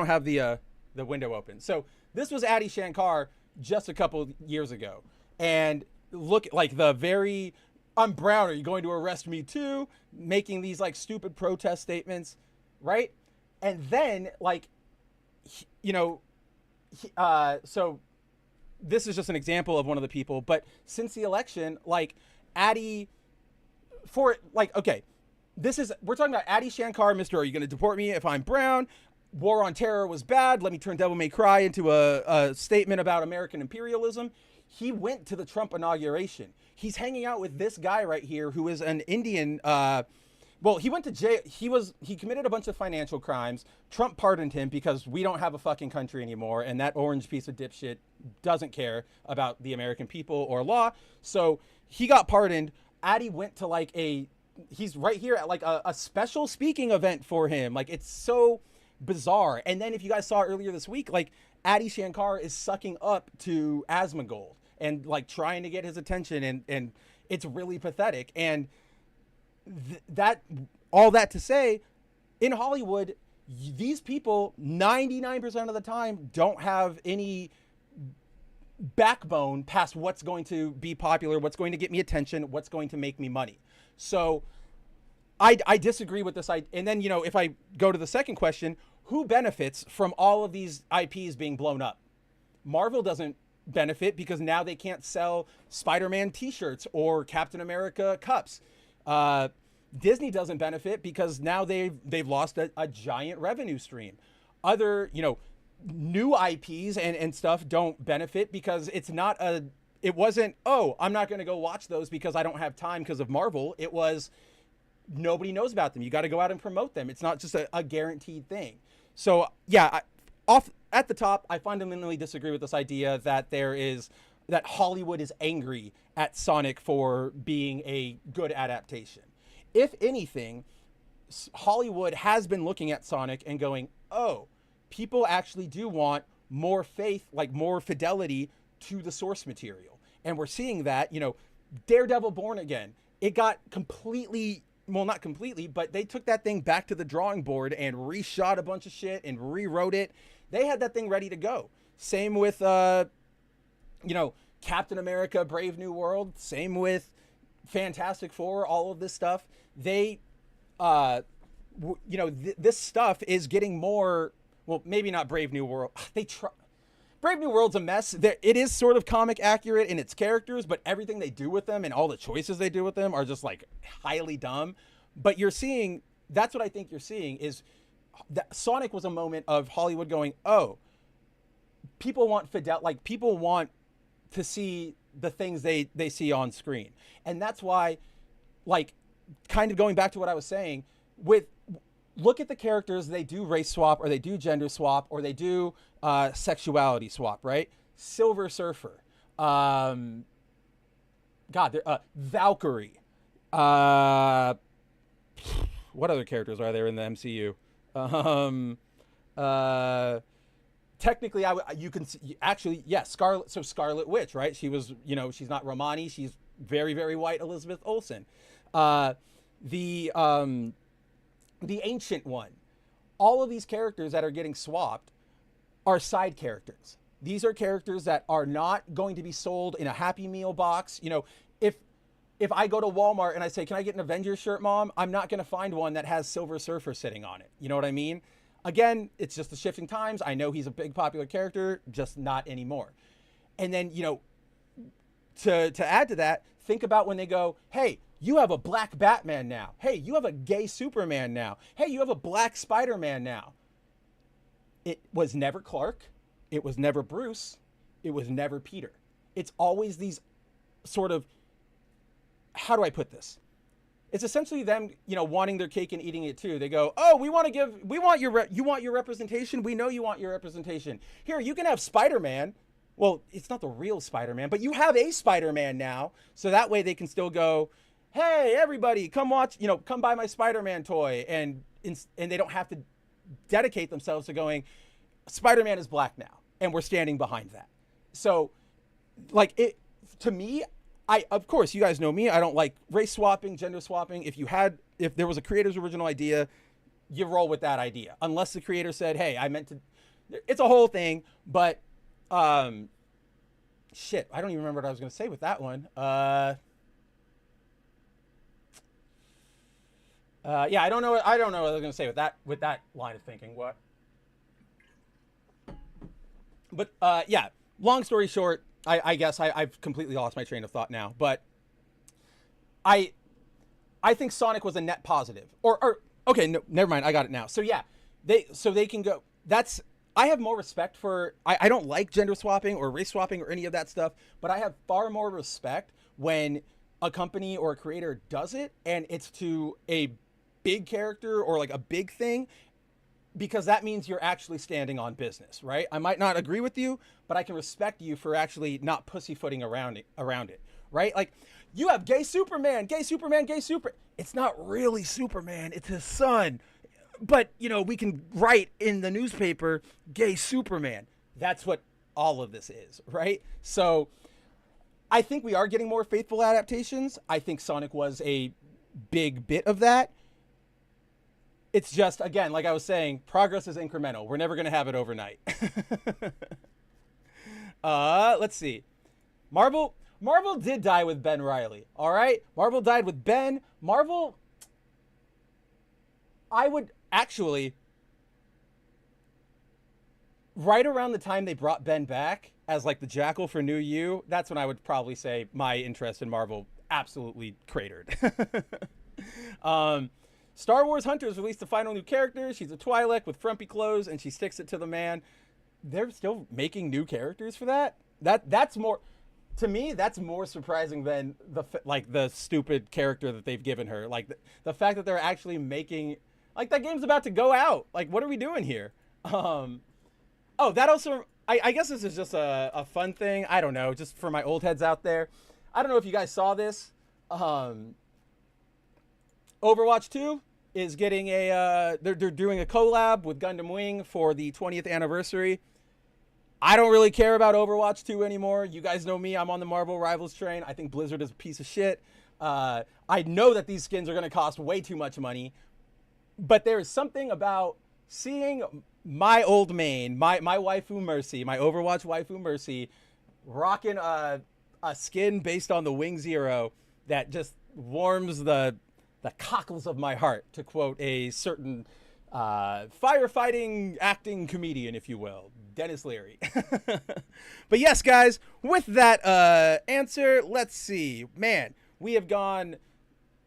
have the window open. So this was Adi Shankar just a couple years ago. And look, like, the very, I'm brown, are you going to arrest me too? Making these, like, stupid protest statements, right? And then, like, so this is just an example of one of the people, but since the election, like, Adi, we're talking about Adi Shankar, Mr. Are you going to deport me if I'm brown? War on terror was bad. Let me turn Devil May Cry into a statement about American imperialism. He went to the Trump inauguration. He's hanging out with this guy right here who is an Indian. He went to jail. He committed a bunch of financial crimes. Trump pardoned him because we don't have a fucking country anymore. And that orange piece of dipshit doesn't care about the American people or law. So he got pardoned. Adi went to he's right here at like a special speaking event for him. Like, it's so bizarre. And then if you guys saw earlier this week, like, Adi Shankar is sucking up to Asmongold and like trying to get his attention, and it's really pathetic. And all that to say, in Hollywood, these people 99% of the time don't have any backbone past what's going to be popular, what's going to get me attention, what's going to make me money. So I disagree with this. And then, if I go to the second question, who benefits from all of these IPs being blown up? Marvel doesn't benefit because now they can't sell Spider-Man t-shirts or Captain America cups. Disney doesn't benefit because now they've lost a giant revenue stream. Other, new IPs and stuff don't benefit because it wasn't, I'm not going to go watch those because I don't have time because of Marvel. It was, nobody knows about them. You got to go out and promote them. It's not just a guaranteed thing. So yeah, at the top, I fundamentally disagree with this idea that that Hollywood is angry at Sonic for being a good adaptation. If anything, Hollywood has been looking at Sonic and going, people actually do want more faith, like more fidelity to the source material. And we're seeing that, Daredevil Born Again, it got completely, well, not completely, but they took that thing back to the drawing board and reshot a bunch of shit and rewrote it. They had that thing ready to go. Same with, Captain America, Brave New World. Same with Fantastic Four, all of this stuff. They, this stuff is getting more, well, maybe not Brave New World. Brave New World's a mess. It is sort of comic accurate in its characters, but everything they do with them and all the choices they do with them are just like highly dumb. But that's what I think you're seeing is that Sonic was a moment of Hollywood going, people want people want to see the things they see on screen. And that's why, like, kind of going back to what I was saying, look at the characters, they do race swap, or they do gender swap, or they do sexuality swap, right? Silver Surfer, Valkyrie, what other characters are there in the MCU? Technically, you can actually, yes, Scarlet Witch, right? She was, she's not Romani, she's very, very white Elizabeth Olsen. The Ancient One. All of these characters that are getting swapped are side characters. These are characters that are not going to be sold in a Happy Meal box. If I go to Walmart and I say, can I get an Avengers shirt, Mom? I'm not going to find one that has Silver Surfer sitting on it. You know what I mean? Again, it's just the shifting times. I know he's a big popular character, just not anymore. And then, to add to that, think about when they go, hey, you have a black Batman now. Hey, you have a gay Superman now. Hey, you have a black Spider-Man now. It was never Clark. It was never Bruce. It was never Peter. It's always these sort of, how do I put this? It's essentially them, wanting their cake and eating it too. They go, you want your representation? We know you want your representation. Here, you can have Spider-Man. Well, it's not the real Spider-Man, but you have a Spider-Man now. So that way they can still go, hey, everybody, come watch, come buy my Spider-Man toy. And and they don't have to dedicate themselves to going, Spider-Man is black now, and we're standing behind that. So, like, it, to me, of course, you guys know me, I don't like race swapping, gender swapping. If there was a creator's original idea, you roll with that idea. Unless the creator said, hey, I meant to, it's a whole thing, but, shit, I don't even remember what I was going to say with that one. Yeah, I don't know what I was going to say with that line of thinking. What? But, yeah, long story short, I guess I've completely lost my train of thought now, but I think Sonic was a net positive. Or okay, no, never mind, I got it now. So yeah, they can go. I have more respect for. I don't like gender swapping or race swapping or any of that stuff, but I have far more respect when a company or a creator does it and it's to a big character or like a big thing, because that means you're actually standing on business, right? I might not agree with you, but I can respect you for actually not pussyfooting around it, right? Like, you have gay Superman, gay Superman, gay Super. It's not really Superman, it's his son. But, you know, we can write in the newspaper, gay Superman. That's what all of this is, right? So I think we are getting more faithful adaptations. I think Sonic was a big bit of that. It's just, again, like I was saying, progress is incremental. We're never going to have it overnight. Let's see. Marvel did die with Ben Reilly. All right? Marvel died with Ben. Marvel, I would actually, right around the time they brought Ben back as like the Jackal for New You, that's when I would probably say my interest in Marvel absolutely cratered. Star Wars Hunters released a final new character. She's a Twi'lek with frumpy clothes, and she sticks it to the man. They're still making new characters for that? That's more, to me, that's more surprising than the stupid character that they've given her. Like, the fact that they're actually making, like, that game's about to go out. Like, what are we doing here? Oh, that also, I guess this is just a fun thing. I don't know, just for my old heads out there. I don't know if you guys saw this. Overwatch 2 is getting they're doing a collab with Gundam Wing for the 20th anniversary. I don't really care about Overwatch 2 anymore. You guys know me, I'm on the Marvel Rivals train. I think Blizzard is a piece of shit. I know that these skins are going to cost way too much money, but there is something about seeing my old main, my waifu Mercy, my Overwatch waifu Mercy, rocking a skin based on the Wing Zero that just warms the cockles of my heart, to quote a certain firefighting acting comedian, if you will, Dennis Leary. But yes, guys, with that answer, let's see. Man, we have gone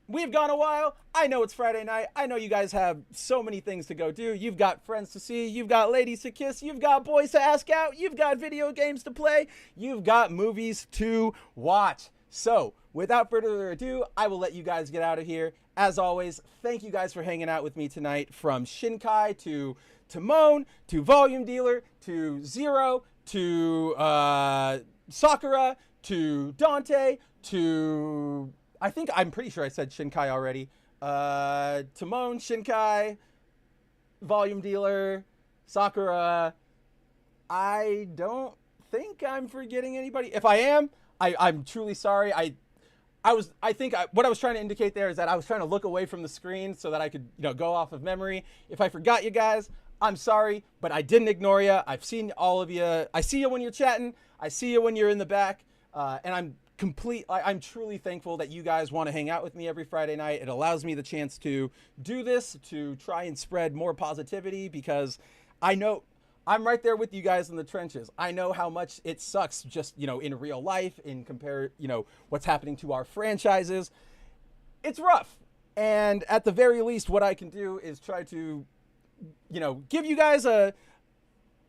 a while. I know it's Friday night. I know you guys have so many things to go do. You've got friends to see. You've got ladies to kiss. You've got boys to ask out. You've got video games to play. You've got movies to watch. So, without further ado, I will let you guys get out of here. As always, thank you guys for hanging out with me tonight. From Shinkai to Timon to Volume Dealer to Zero to Sakura to Dante to, I'm pretty sure I said Shinkai already. Timon, Shinkai, Volume Dealer, Sakura. I don't think I'm forgetting anybody. If I am, I'm truly sorry. What I was trying to indicate there is that I was trying to look away from the screen so that I could, go off of memory. If I forgot you guys, I'm sorry, but I didn't ignore you. I've seen all of you. I see you when you're chatting. I see you when you're in the back. And I'm truly thankful that you guys want to hang out with me every Friday night. It allows me the chance to do this, to try and spread more positivity, because I know I'm right there with you guys in the trenches. I know how much it sucks just, in real life, in what's happening to our franchises. It's rough. And at the very least, what I can do is try to, give you guys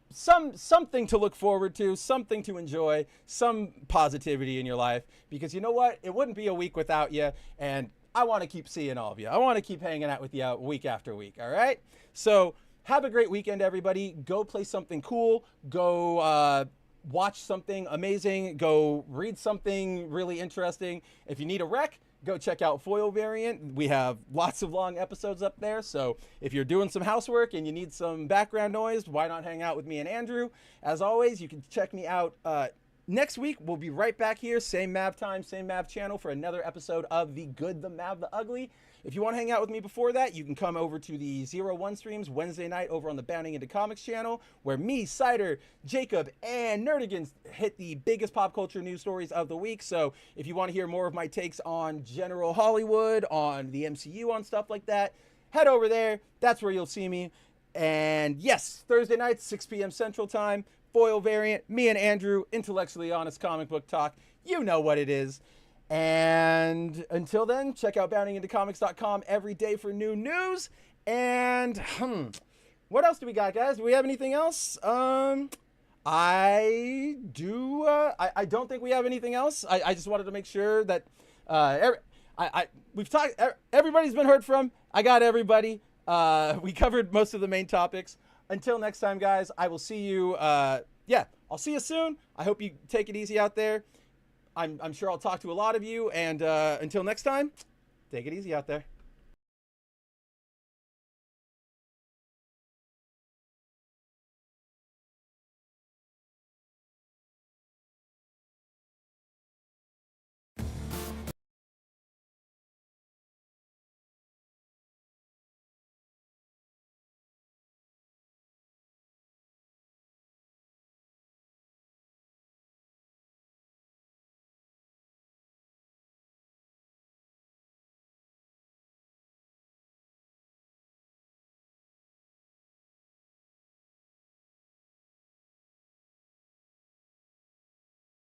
something to look forward to, something to enjoy, some positivity in your life, because you know what? It wouldn't be a week without you. And I want to keep seeing all of you. I want to keep hanging out with you week after week. All right. So, have a great weekend, everybody. Go play something cool. Go watch something amazing, go read something really interesting. If you need a rec, go check out Foil Variant. We have lots of long episodes up there. So if you're doing some housework and you need some background noise, why not hang out with me and Andrew? As always, you can check me out next week. We'll be right back here. Same Mav time, same Mav channel for another episode of The Good, The Mav, The Ugly. If you want to hang out with me before that, you can come over to the 01 streams Wednesday night over on the Bounding Into Comics channel, where me, Cider, Jacob, and Nerdigans hit the biggest pop culture news stories of the week. So if you want to hear more of my takes on general Hollywood, on the MCU, on stuff like that, head over there. That's where you'll see me. And yes, Thursday nights, 6 p.m. Central Time, Foil Variant, me and Andrew, intellectually honest comic book talk. You know what it is. And until then, check out boundingintocomics.com every day for new news. And what else do we got, guys? Do we have anything else? I don't think we have anything else. I just wanted to make sure that we've talked. Everybody's been heard from. I got everybody. We covered most of the main topics. Until next time, guys, I will see you. I'll see you soon. I hope you take it easy out there. I'm sure I'll talk to a lot of you, and until next time, take it easy out there.